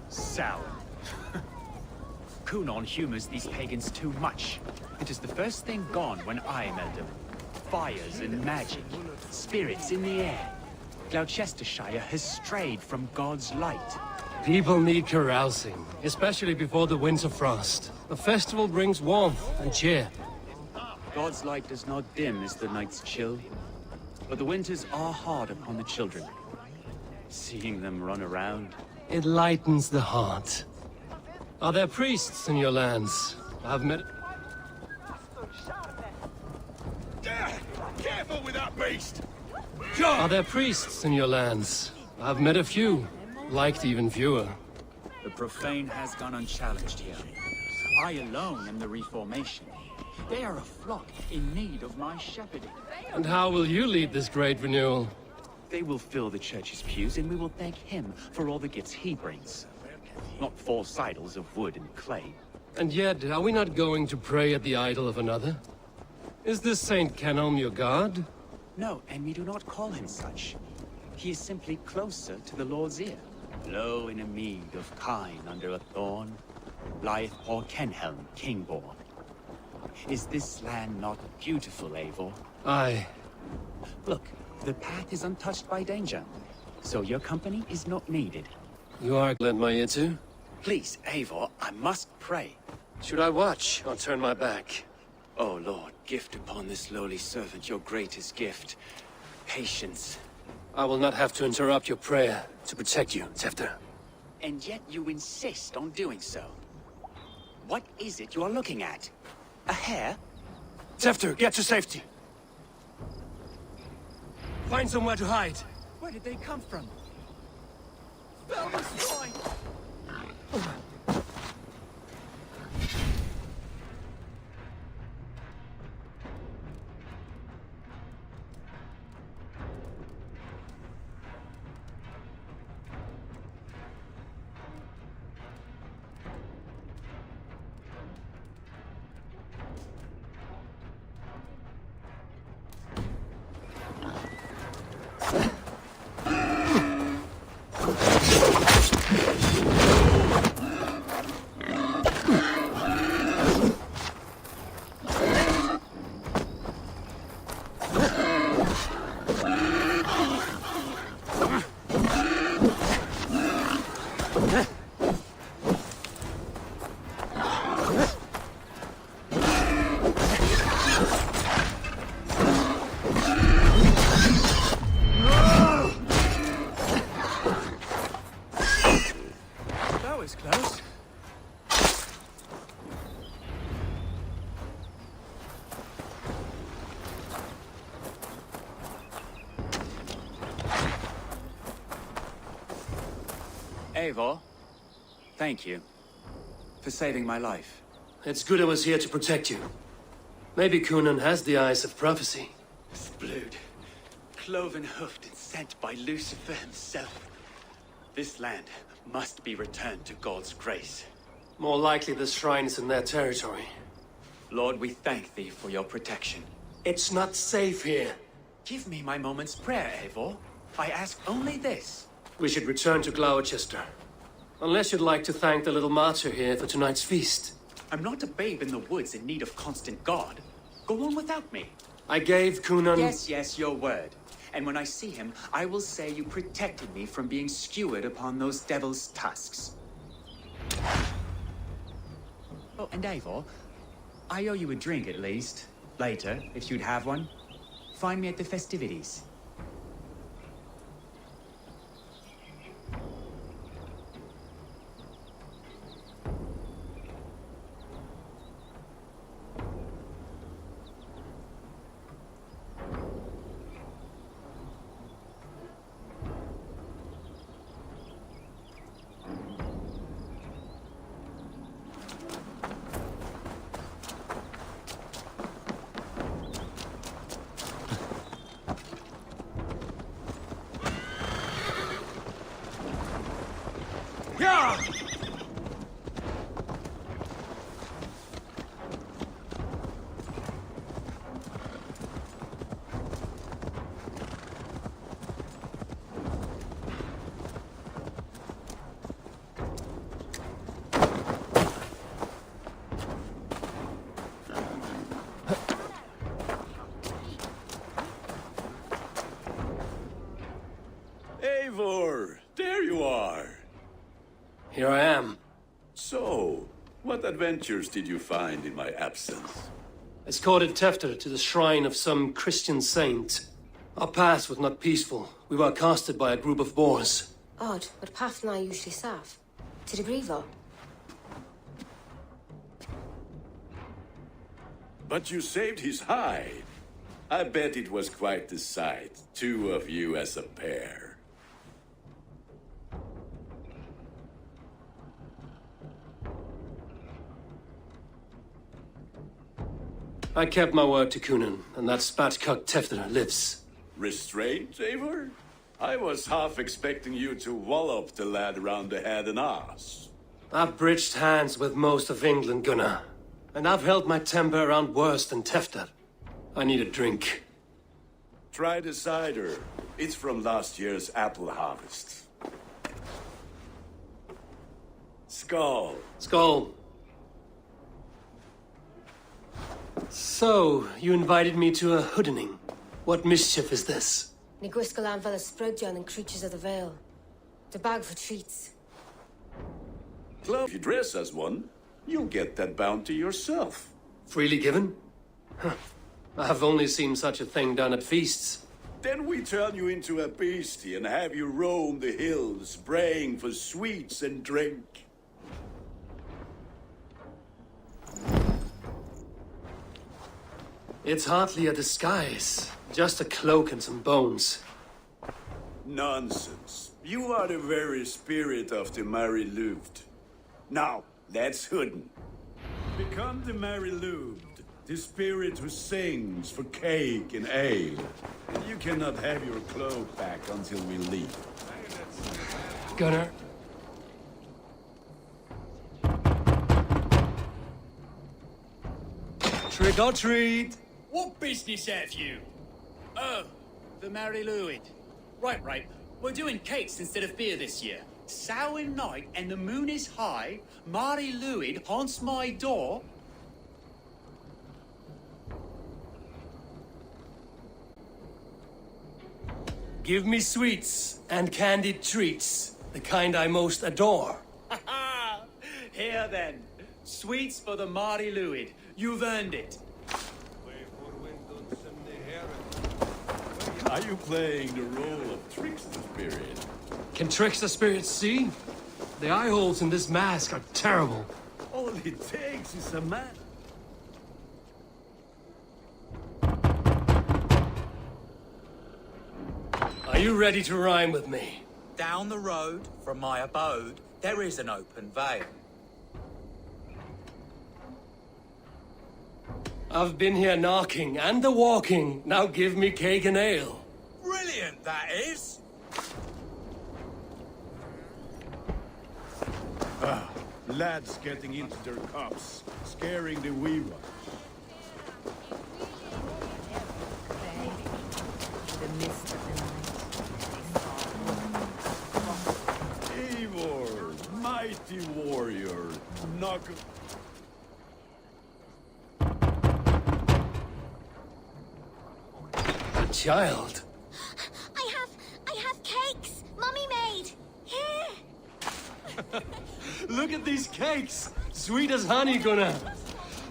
M: Sour. Kunon humors these pagans too much. It is the first thing gone when I met them. Fires and magic, spirits in the air. Gloucestershire has strayed from God's light.
L: People need carousing, especially before the winter frost. A festival brings warmth and cheer.
U: God's light does not dim as the nights chill, but the winters are hard upon the children. Seeing them run around,
L: it lightens the heart. Are there priests in your lands? I've met...
R: Careful with that beast!
L: Are there priests in your lands? I've met a few. Liked even fewer.
M: The profane has gone unchallenged here. I alone am the Reformation. They are a flock in need of my shepherding.
L: And how will you lead this great renewal?
U: They will fill the church's pews, and we will thank him for all the gifts he brings. Not 4 idols of wood and clay.
L: And yet, are we not going to pray at the idol of another? Is this Saint Kenhelm your god?
U: No, and we do not call him such. He is simply closer to the Lord's ear. Low in a mead of kine under a thorn, lieth poor Kenhelm, king-born. Is this land not beautiful, Eivor?
L: Aye.
U: Look, the path is untouched by danger, so your company is not needed.
L: You are lend my ear to?
U: Please, Eivor, I must pray.
L: Should I watch or turn my back?
U: Oh Lord, gift upon this lowly servant your greatest gift. Patience.
L: I will not have to interrupt your prayer to protect you, Tefter.
U: And yet you insist on doing so. What is it you are looking at? A hare?
L: Tefter, get to safety! Find somewhere to hide.
M: Where did they come from? Eivor, thank you for saving my life.
L: It's good I was here to protect you. Maybe Coonan has the eyes of prophecy.
M: Splood, cloven-hoofed and sent by Lucifer himself. This land must be returned to God's grace.
L: More likely the shrine is in their territory.
M: Lord, we thank thee for your protection.
L: It's not safe here.
M: Give me my moment's prayer, Eivor. I ask only this.
L: We should return to Gloucester. Unless you'd like to thank the little martyr here for tonight's feast.
M: I'm not a babe in the woods in need of constant guard. Go on without me.
L: I gave Coonan...
M: Yes, your word. And when I see him, I will say you protected me from being skewered upon those devil's tusks. Oh, and Eivor, I owe you a drink at least. Later, if you'd have one. Find me at the festivities.
R: Eivor, there you are.
L: Here I am.
R: So, what adventures did you find in my absence?
L: Escorted Tefter to the shrine of some Christian saint. Our past was not peaceful. We were accosted by a group of boars.
T: Odd, but path na usually safe. To the Grievo.
R: But you saved his hide. I bet it was quite the sight. Two of you as a pair.
L: I kept my word to Coonan, and that spatcock Tefter lives.
R: Restraint, Eivor? I was half expecting you to wallop the lad around the head and ass.
L: I've bridged hands with most of England, Gunnar. And I've held my temper around worse than Tefter. I need a drink.
R: Try the cider. It's from last year's apple harvest. Skull.
L: Skull. So, you invited me to a hoodening. What mischief is this?
T: Ni gwisgalan fel ysbrydion and creatures of the Vale. The bag for treats.
R: Club, if you dress as one, you'll get that bounty yourself.
L: Freely given? Huh. I have only seen such a thing done at feasts.
R: Then we turn you into a beastie and have you roam the hills, braying for sweets and drink.
L: It's hardly a disguise. Just a cloak and some bones.
R: Nonsense. You are the very spirit of the Mary Louved. Now, let's hoodin. Become the Mary Louved, the spirit who sings for cake and ale. And you cannot have your cloak back until we leave.
L: Gunnar. Trick or treat!
E: What business have you? Oh, the Mary Lwyd. Right. We're doing cakes instead of beer this year.
M: Sour night and the moon is high. Mary Lwyd haunts my door.
L: Give me sweets and candied treats, the kind I most adore.
M: Here then, sweets for the Mary Lwyd. You've earned it.
R: Are you playing the role of trickster spirit?
L: Can trickster spirits see? The eye holes in this mask are terrible.
R: All it takes is a man.
L: Are you ready to rhyme with me?
N: Down the road from my abode, there is an open vale.
L: I've been here knocking and the walking. Now give me cake and ale.
N: Brilliant, that is!
B: Ah, lads getting into their cups, scaring the wee ones. Eivor, mighty warrior, knock.
L: A child.
P: I have cakes. Mummy made. Here.
L: Look at these cakes! Sweet as honey, Gunnar.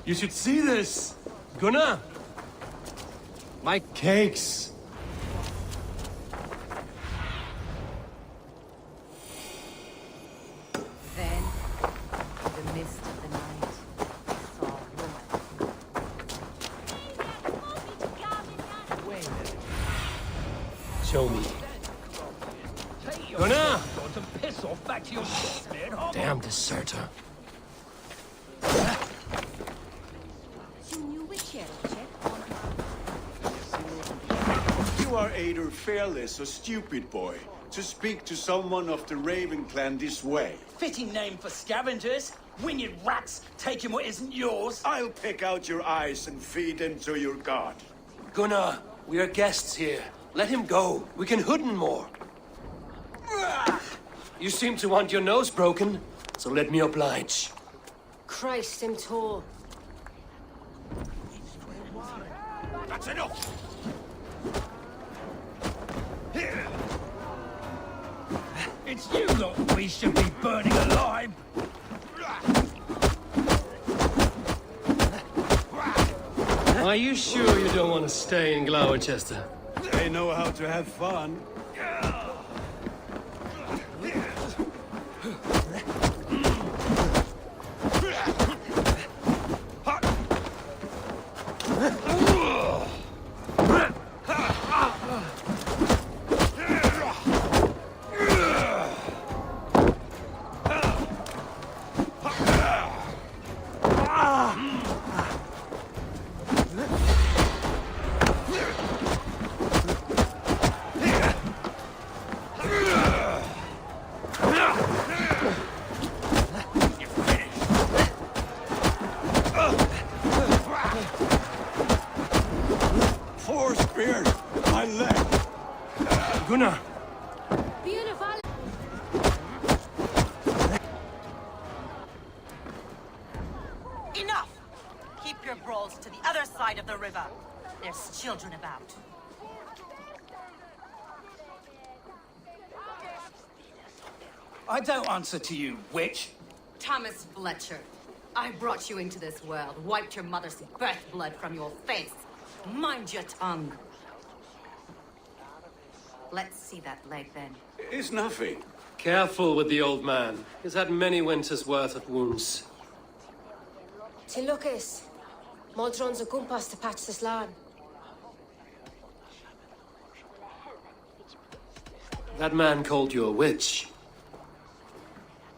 L: You should see this. Gunnar! My cakes!
O: Then, in the mist of the night, I saw a woman.
L: Show me. Gunnar!
S: Piss off back to your shit, man.
L: Damn deserter.
R: You are either fearless or stupid, boy, to speak to someone of the Raven clan this way.
N: Fitting name for scavengers. Winged rats taking what isn't yours.
R: I'll pick out your eyes and feed them to your god.
L: Gunnar, we are guests here. Let him go. We can hooden more. You seem to want your nose broken, so let me oblige.
T: Christ, him tall.
B: That's enough!
S: It's you lot we should be burning alive!
L: Are you sure you don't want to stay in Gloucester?
B: They know how to have fun.
R: Four spears, my leg.
L: Gunnar!
T: Beautiful.
O: Enough! Keep your brawls to the other side of the river. There's children about.
N: I don't answer to you, witch.
O: Thomas Fletcher, I brought you into this world, wiped your mother's birth blood from your face. Mind your tongue. Let's see that leg, then.
R: It's nothing.
L: Careful with the old man. He's had many winters' worth of wounds.
T: Ti Lucas. Modron's a gumpas to patch this land.
L: That man called you a witch.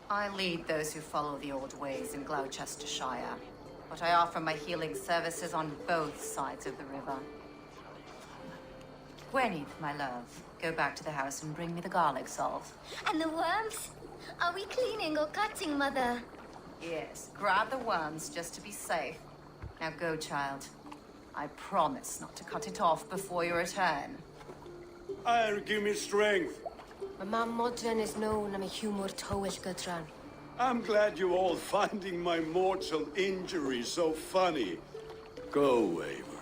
O: I lead those who follow the old ways in Gloucestershire, but I offer my healing services on both sides of the river. Gwyneth, my love, go back to the house and bring me the garlic salt.
P: And the worms? Are we cleaning or cutting, Mother?
O: Yes, grab the worms just to be safe. Now go, child. I promise not to cut it off before you return.
R: I'll give me strength.
T: My mam Modron is known am a humor towish gudran.
R: I'm glad you're all finding my mortal injury so funny. Go, Eivor.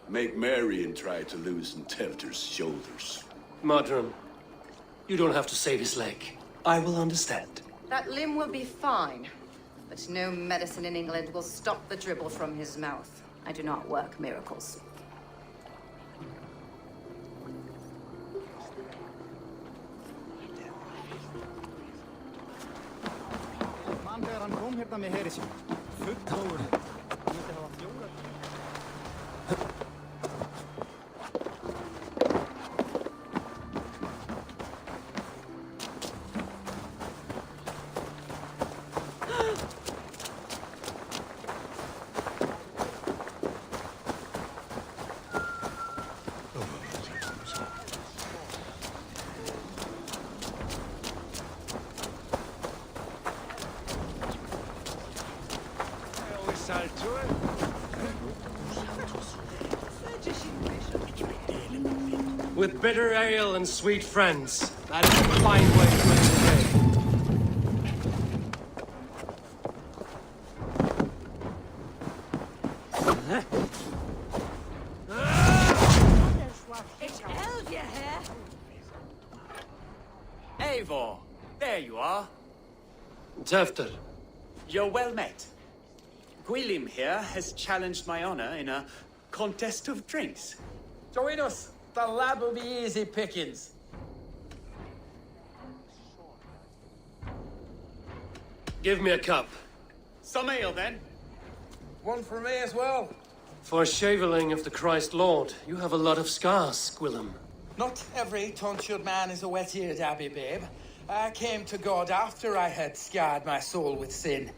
R: Make merry and try to loosen Tevder's shoulders.
L: Modron, you don't have to save his leg. I will understand.
O: That limb will be fine, but no medicine in England will stop the dribble from his mouth. I do not work miracles.
V: Man þegar hann kom hérna með heri sín. Fullóður. Hann myndi hafa fjórar.
L: With bitter ale and sweet friends, that is a fine way to end the day.
H: It's Elvia here.
M: Eivor, there you are.
L: Tefter.
M: You're well met. Gwilym here has challenged my honor in a contest of drinks.
N: Join us. The lab will be easy pickings.
L: Give me a cup.
M: Some ale, then.
N: One for me as well.
L: For shaveling of the Christ Lord, you have a lot of scars, Gwilym.
N: Not every tonsured man is a wet-eared abbey, babe. I came to God after I had scarred my soul with sin.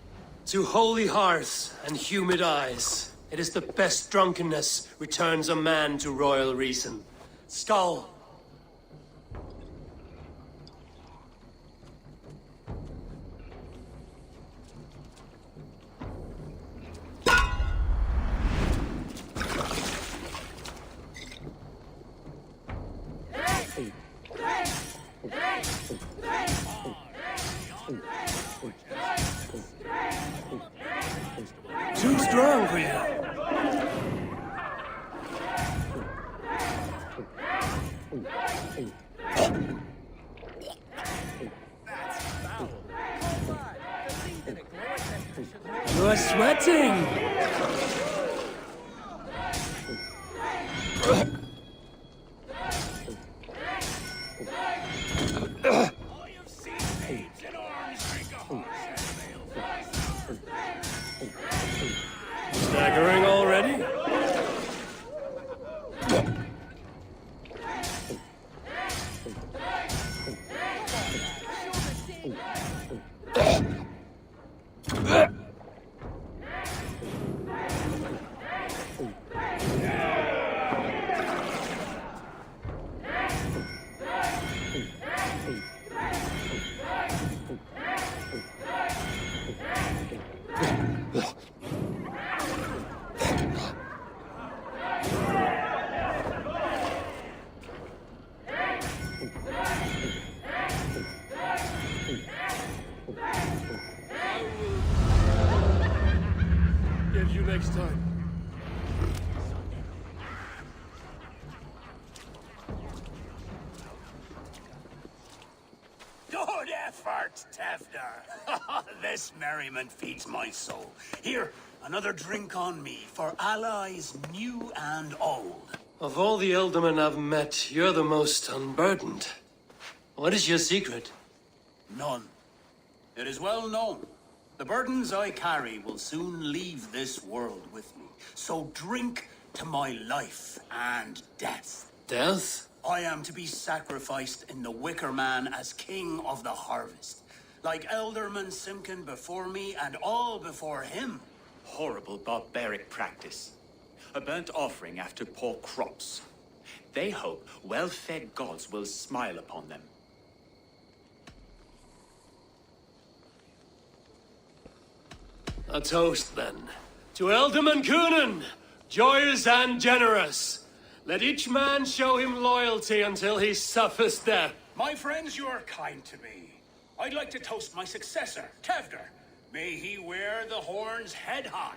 L: To holy hearths and humid eyes, it is the best drunkenness returns a man to royal reason. Skull! Too strong for you. You are sweating. Staggering already? Get you next time.
D: Good effort, Tefter. This merriment feeds my soul. Here, another drink on me for allies new and old.
L: Of all the Eldermen I've met, you're the most unburdened. What is your secret?
D: None. It is well known. The burdens I carry will soon leave this world with me. So drink to my life and death.
L: Death?
D: I am to be sacrificed in the Wicker Man as king of the harvest. Like Elderman Simkin before me and all before him.
M: Horrible barbaric practice. A burnt offering after poor crops. They hope well-fed gods will smile upon them.
L: A toast, then. To Elderman Coonan, joyous and generous. Let each man show him loyalty until he suffers death.
D: My friends, you are kind to me. I'd like to toast my successor, Tefter. May he wear the horns head high.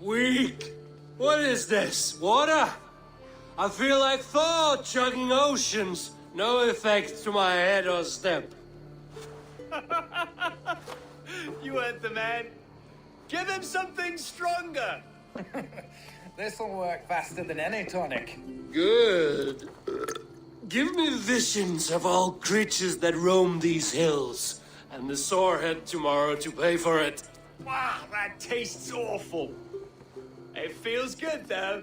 L: Weak! What is this? Water? I feel like Thor chugging oceans. No effect to my head or step.
N: You heard the man. Give him something stronger. This'll work faster than any tonic.
L: Good. Give me visions of all creatures that roam these hills, and the sorehead tomorrow to pay for it.
M: Wow, that tastes awful. It feels good, though.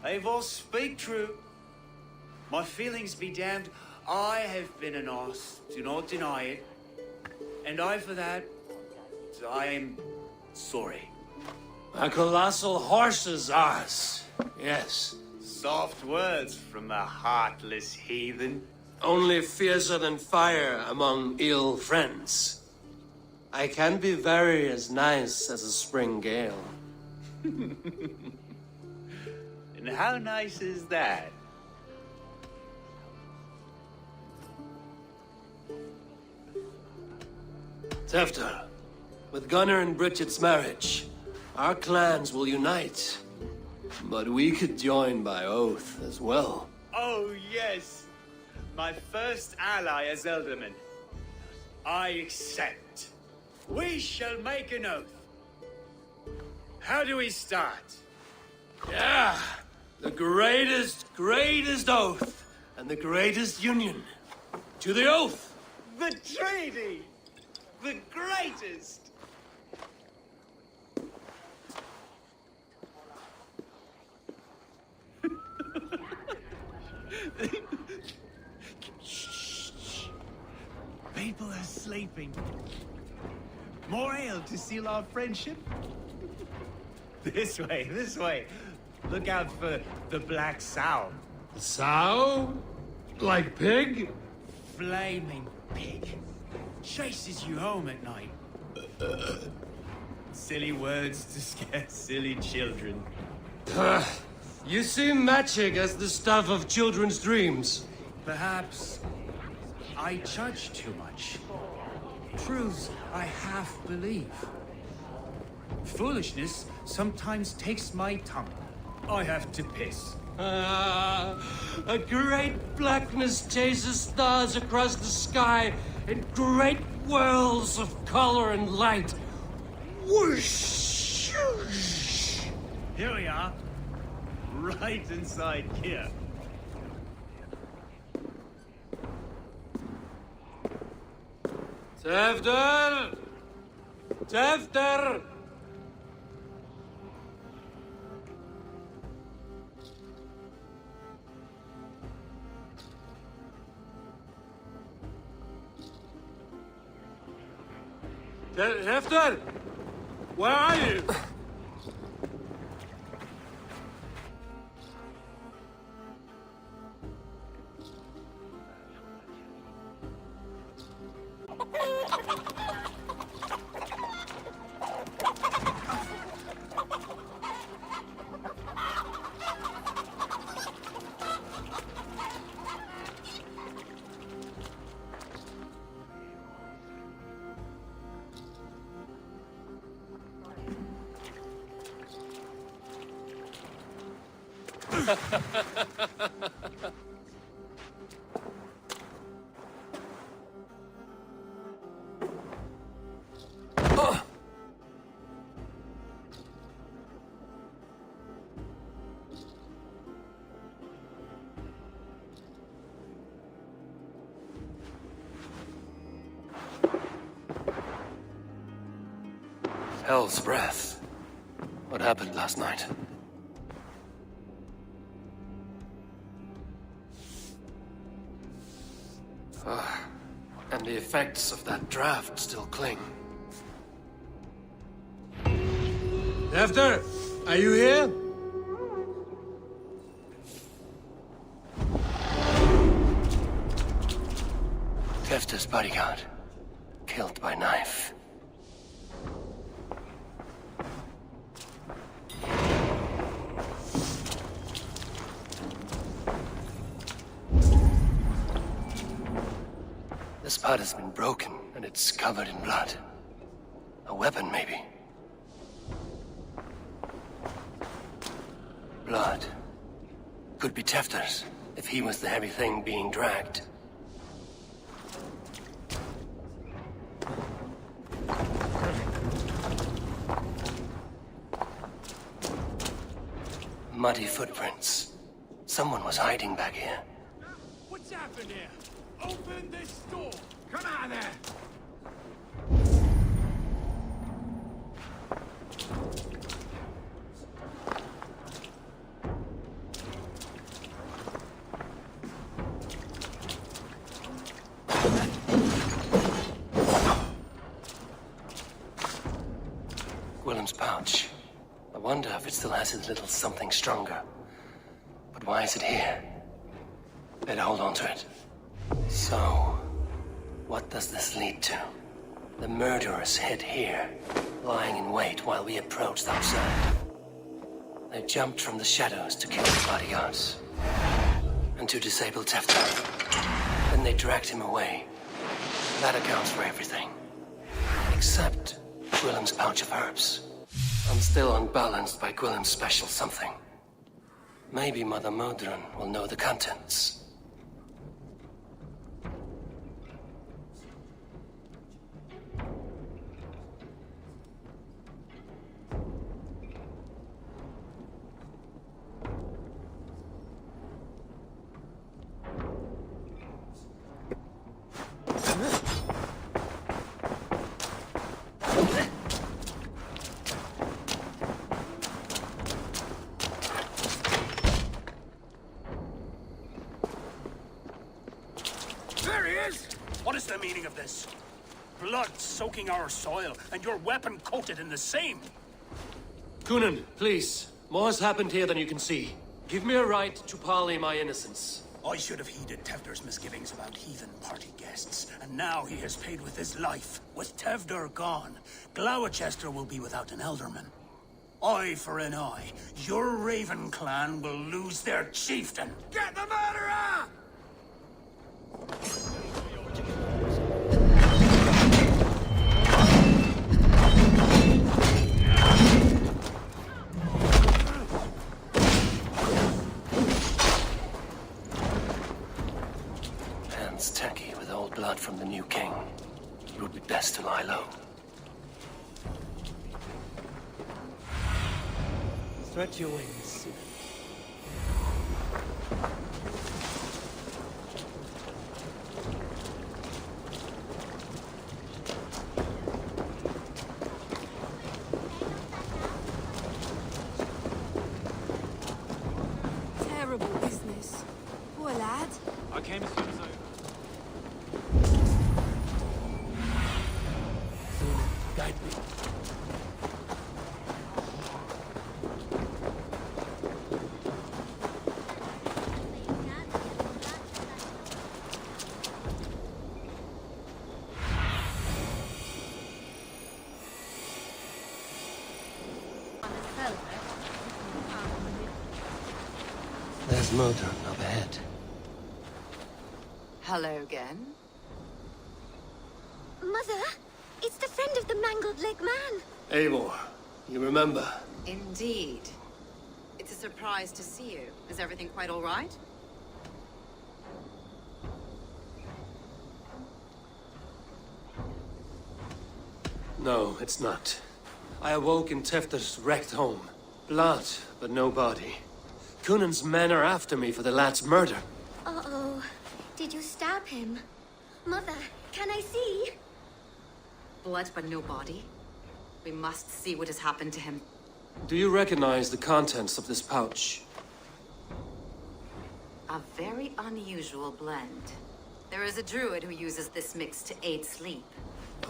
M: Eivor, speak true. My feelings be damned.
N: I have been an ass, do not deny it. And I, for that, I am sorry.
L: A colossal horse's arse. Yes.
N: Soft words from a heartless heathen.
L: Only fiercer than fire among ill friends. I can be very as nice as a spring gale.
N: And how nice is that?
L: Tefter, with Gunnar and Bridget's marriage, our clans will unite. But we could join by oath as well.
N: Oh, yes. My first ally as Elderman. I accept. We shall make an oath. How do we start?
L: Yeah! The greatest oath, and the greatest union. To the oath!
N: The treaty! The greatest! People are sleeping. More ale to seal our friendship? This way, this way. Look out for the black sow.
L: Sow? Like pig?
N: Flaming pig. Chases you home at night. Silly words to scare silly children.
L: You see magic as the stuff of children's dreams.
N: Perhaps I judge too much. Truths I half believe. Foolishness sometimes takes my tongue. I have to piss.
L: A great blackness chases stars across the sky in great whirls of color and light. Whoosh!
N: Here we are. Right inside here.
L: Tefter! Tefter! Tefter! Where are you? Hell's breath. What happened last night? And the effects of that draft still cling. Tefter, are you here? Tefter's bodyguard, killed by knife. This part has been broken, and it's covered in blood. A weapon, maybe. Blood. Could be Tefter's, if he was the heavy thing being dragged. Muddy footprints. Someone was hiding back here.
B: What's happened here? Open this door! Come out there!
L: pouch. I wonder if it still has a little something stronger. But why is it here? Better hold on to it. So, what does this lead to? The murderers hid here, lying in wait while we approached outside. They jumped from the shadows to kill the bodyguards. And to disable Tefter. Then they dragged him away. That accounts for everything. Except Gwillem's pouch of herbs. I'm still unbalanced by Gwillem's special something. Maybe Mother Modron will know the contents.
D: There he is! What is the meaning of this? Blood soaking our soil, and your weapon coated in the same.
L: Kunan, please. More has happened here than you can see. Give me a right to parley my innocence.
D: I should have heeded Tevder's misgivings about heathen party guests, and now he has paid with his life. With Tevder gone, Gloucester will be without an elderman. Eye for an eye. Your Raven clan will lose their chieftain. Get the murderer!
L: Hands tacky with old blood from the new king. It would be best to lie low.
A: Stretch your wings.
T: Terrible business. Poor lad.
M: I came as soon as I...
A: Guide me.
L: There's Modron up ahead.
O: Hello again.
P: Mother, it's the friend of the mangled leg man.
L: Eivor, you remember?
O: Indeed. It's a surprise to see you. Is everything quite all right?
L: No, it's not. I awoke in Tefter's wrecked home. Blood, but no body. Kunan's men are after me for the lad's murder.
P: Uh-oh. Did you stab him? Mother, can I see?
O: Blood but no body? We must see what has happened to him.
L: Do you recognize the contents of this pouch?
O: A very unusual blend. There is a druid who uses this mix to aid sleep.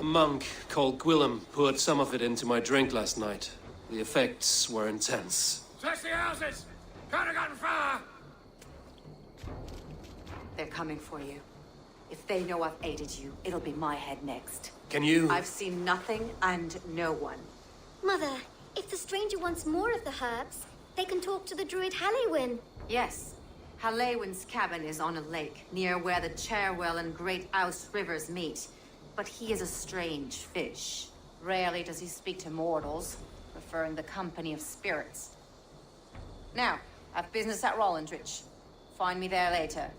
L: A monk called Gwillem poured some of it into my drink last night. The effects were intense.
B: Search the houses! Could have gotten far!
O: They're coming for you. If they know I've aided you, it'll be my head next.
L: Can you...
O: I've seen nothing and no one.
P: Mother, if the stranger wants more of the herbs, they can talk to the druid Halewyn.
O: Yes. Halewyn's cabin is on a lake, near where the Cherwell and Great Ouse rivers meet. But he is a strange fish. Rarely does he speak to mortals, preferring the company of spirits. Now, I've business at Rollandridge. Find me there later.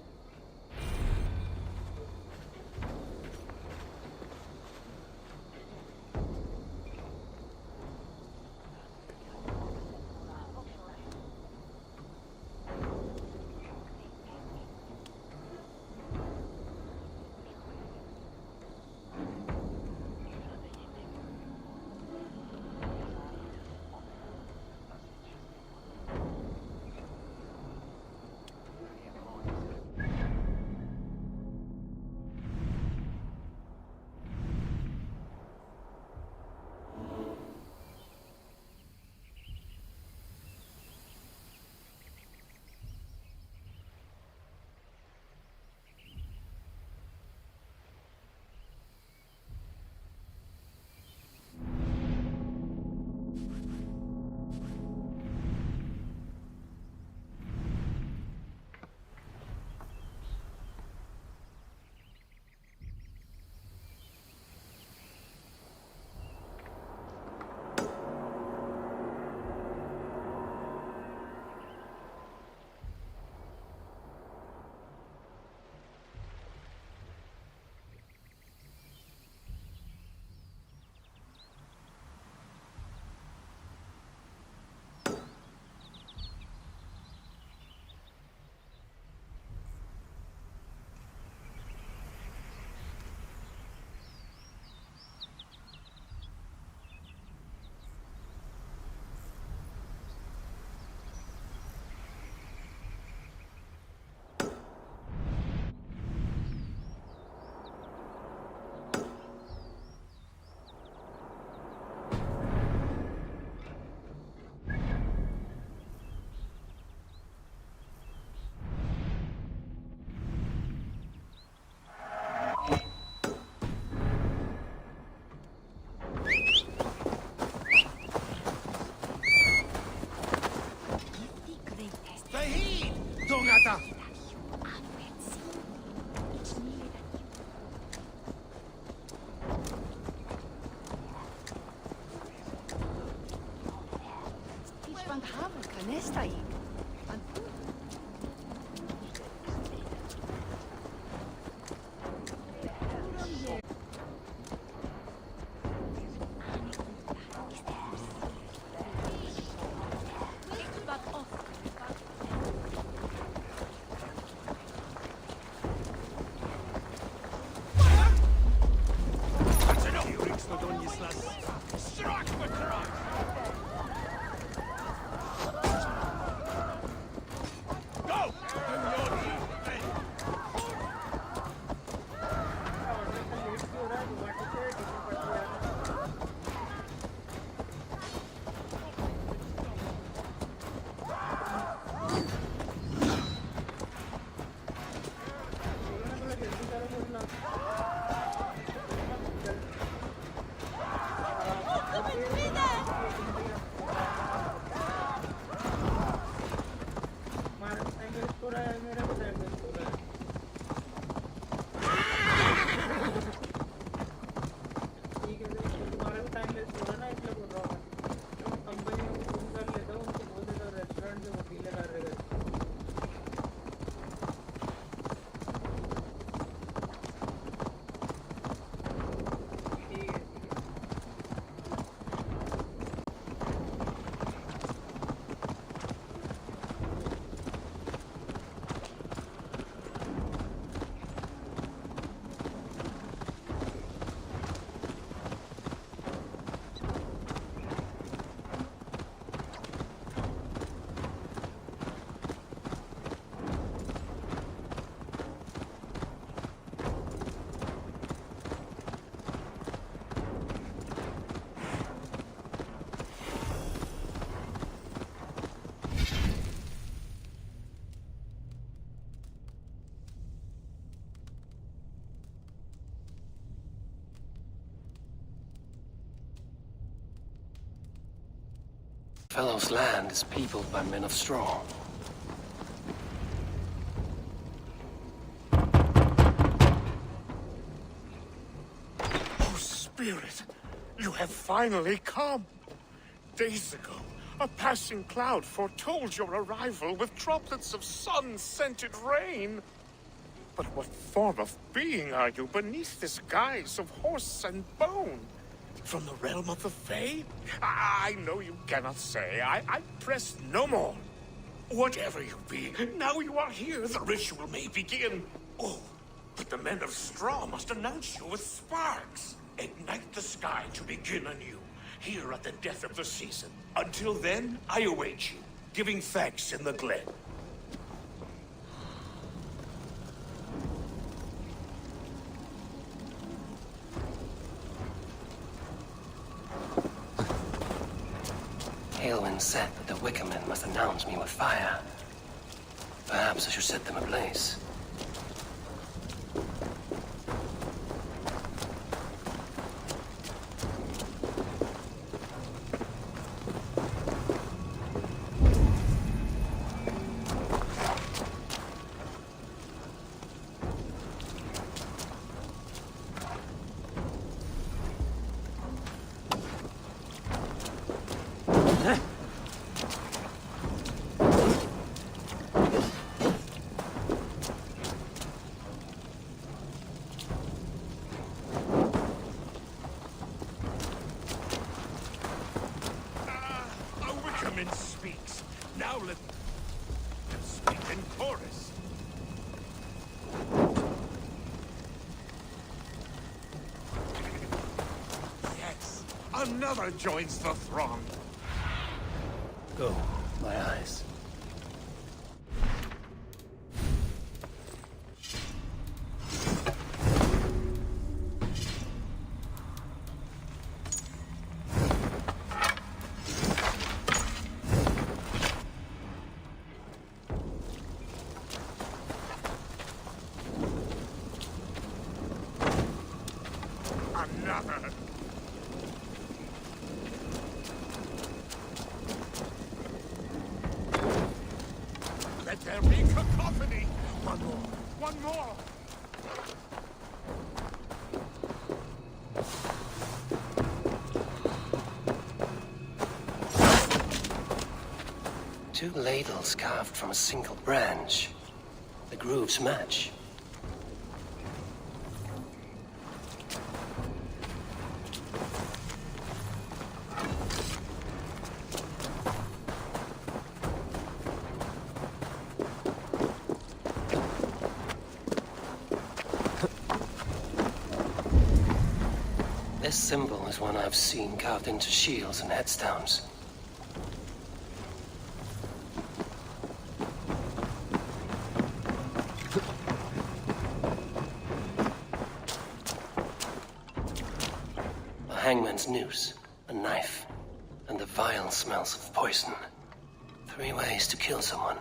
A: Fellow's land is peopled by men of straw.
B: Oh, Spirit, you have finally come. Days ago, a passing cloud foretold your arrival with droplets of sun-scented rain. But what form of being are you beneath this guise of horse and bone? From the realm of the Fae? I know you cannot say. I press no more. Whatever you be, now you are here, the ritual may begin. Oh, but the men of straw must announce you with sparks. Ignite the sky to begin anew, here at the death of the season. Until then, I await you, giving thanks in the glen.
A: Aelwyn said that the Wickermen must announce me with fire. Perhaps I should set them ablaze.
B: Another joins the throng.
A: Go, my eyes.
B: Another. Let there be cacophony! One more! One more!
L: 2 ladles carved from a single branch. The grooves match. This symbol is one I've seen carved into shields and headstones. A hangman's noose, a knife, and the vile smells of poison. 3 ways to kill someone.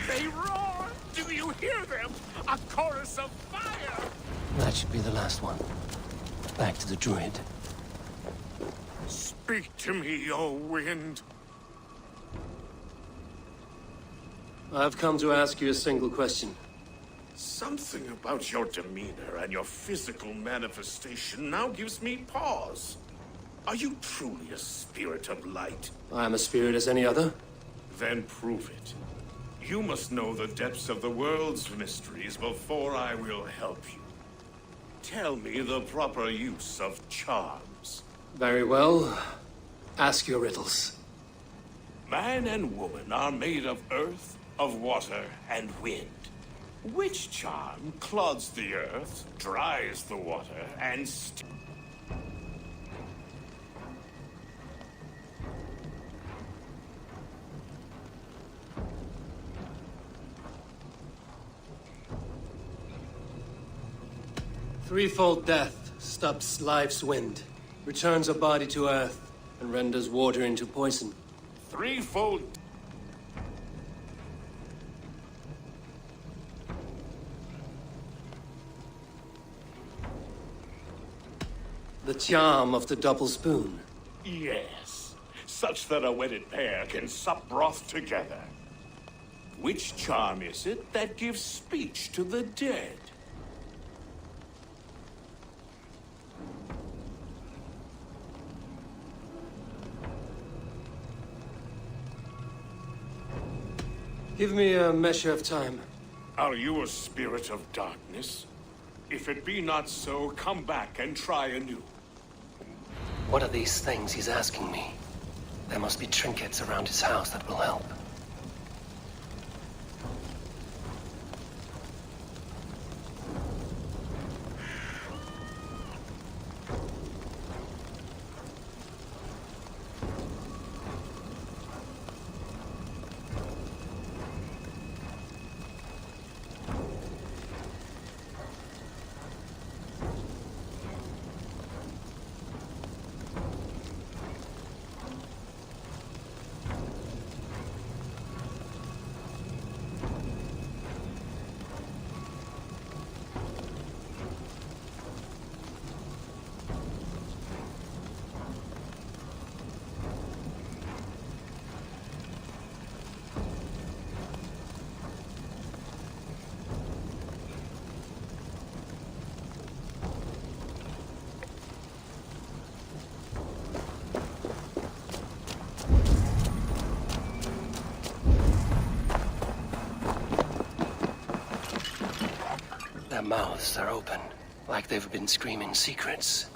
K: They roar! Do you hear them? A chorus of fire!
L: That should be the last one. Back to the druid.
K: Speak to me, O wind.
L: I've come to ask you a single question.
K: Something about your demeanor and your physical manifestation now gives me pause. Are you truly a spirit of light?
L: I am a spirit as any other.
K: Then prove it. You must know the depths of the world's mysteries before I will help you. Tell me the proper use of charms.
L: Very well. Ask your riddles.
K: Man and woman are made of earth, of water, and wind. Which charm clods the earth, dries the water, and
L: Threefold death stops life's wind, returns a body to earth, and renders water into poison.
K: Threefold.
L: The charm of the double spoon.
K: Yes, such that a wedded pair can sup broth together. Which charm is it that gives speech to the dead?
L: Give me a measure of time.
K: Are you a spirit of darkness? If it be not so, come back and try anew.
L: What are these things he's asking me? There must be trinkets around his house that will help. Their mouths are open, like they've been screaming secrets.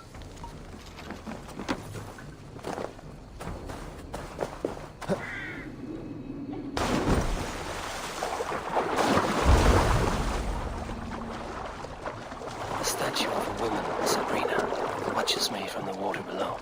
L: The statue of a woman, Sabrina, watches me from the water below.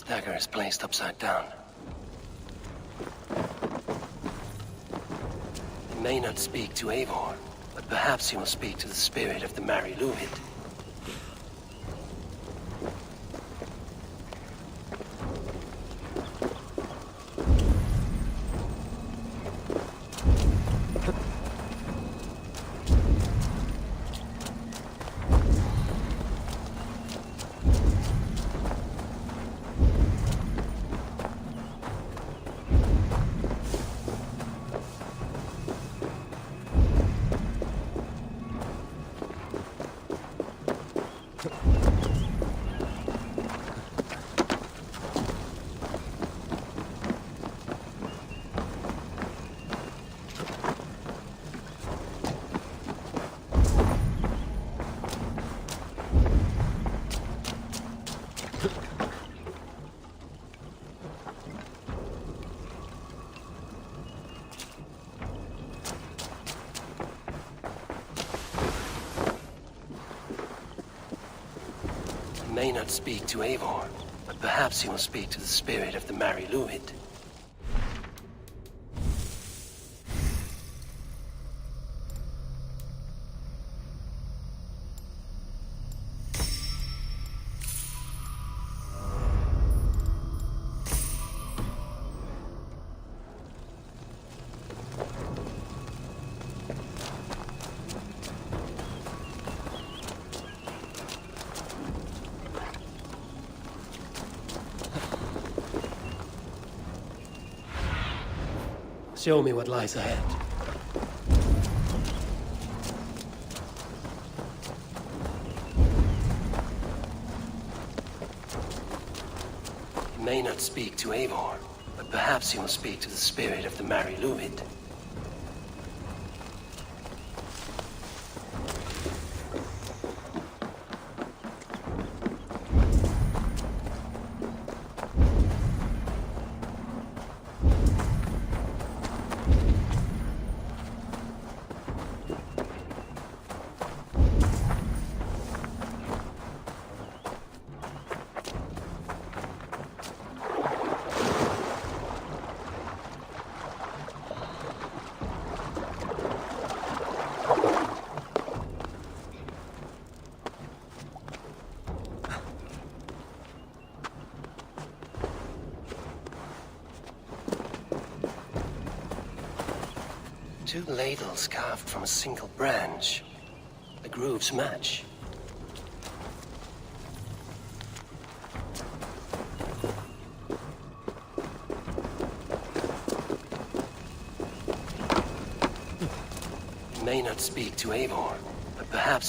L: This dagger is placed upside down. It may not speak to Eivor, but perhaps he will speak to the spirit of the Mari Luid. May not speak to Eivor, but perhaps he will speak to the spirit of the Mari Luid. Show me what lies ahead. He may not speak to Eivor, but perhaps he will speak to the spirit of the Mari Luid. Two ladles carved from a single branch. The grooves match. He may not speak to Eivor,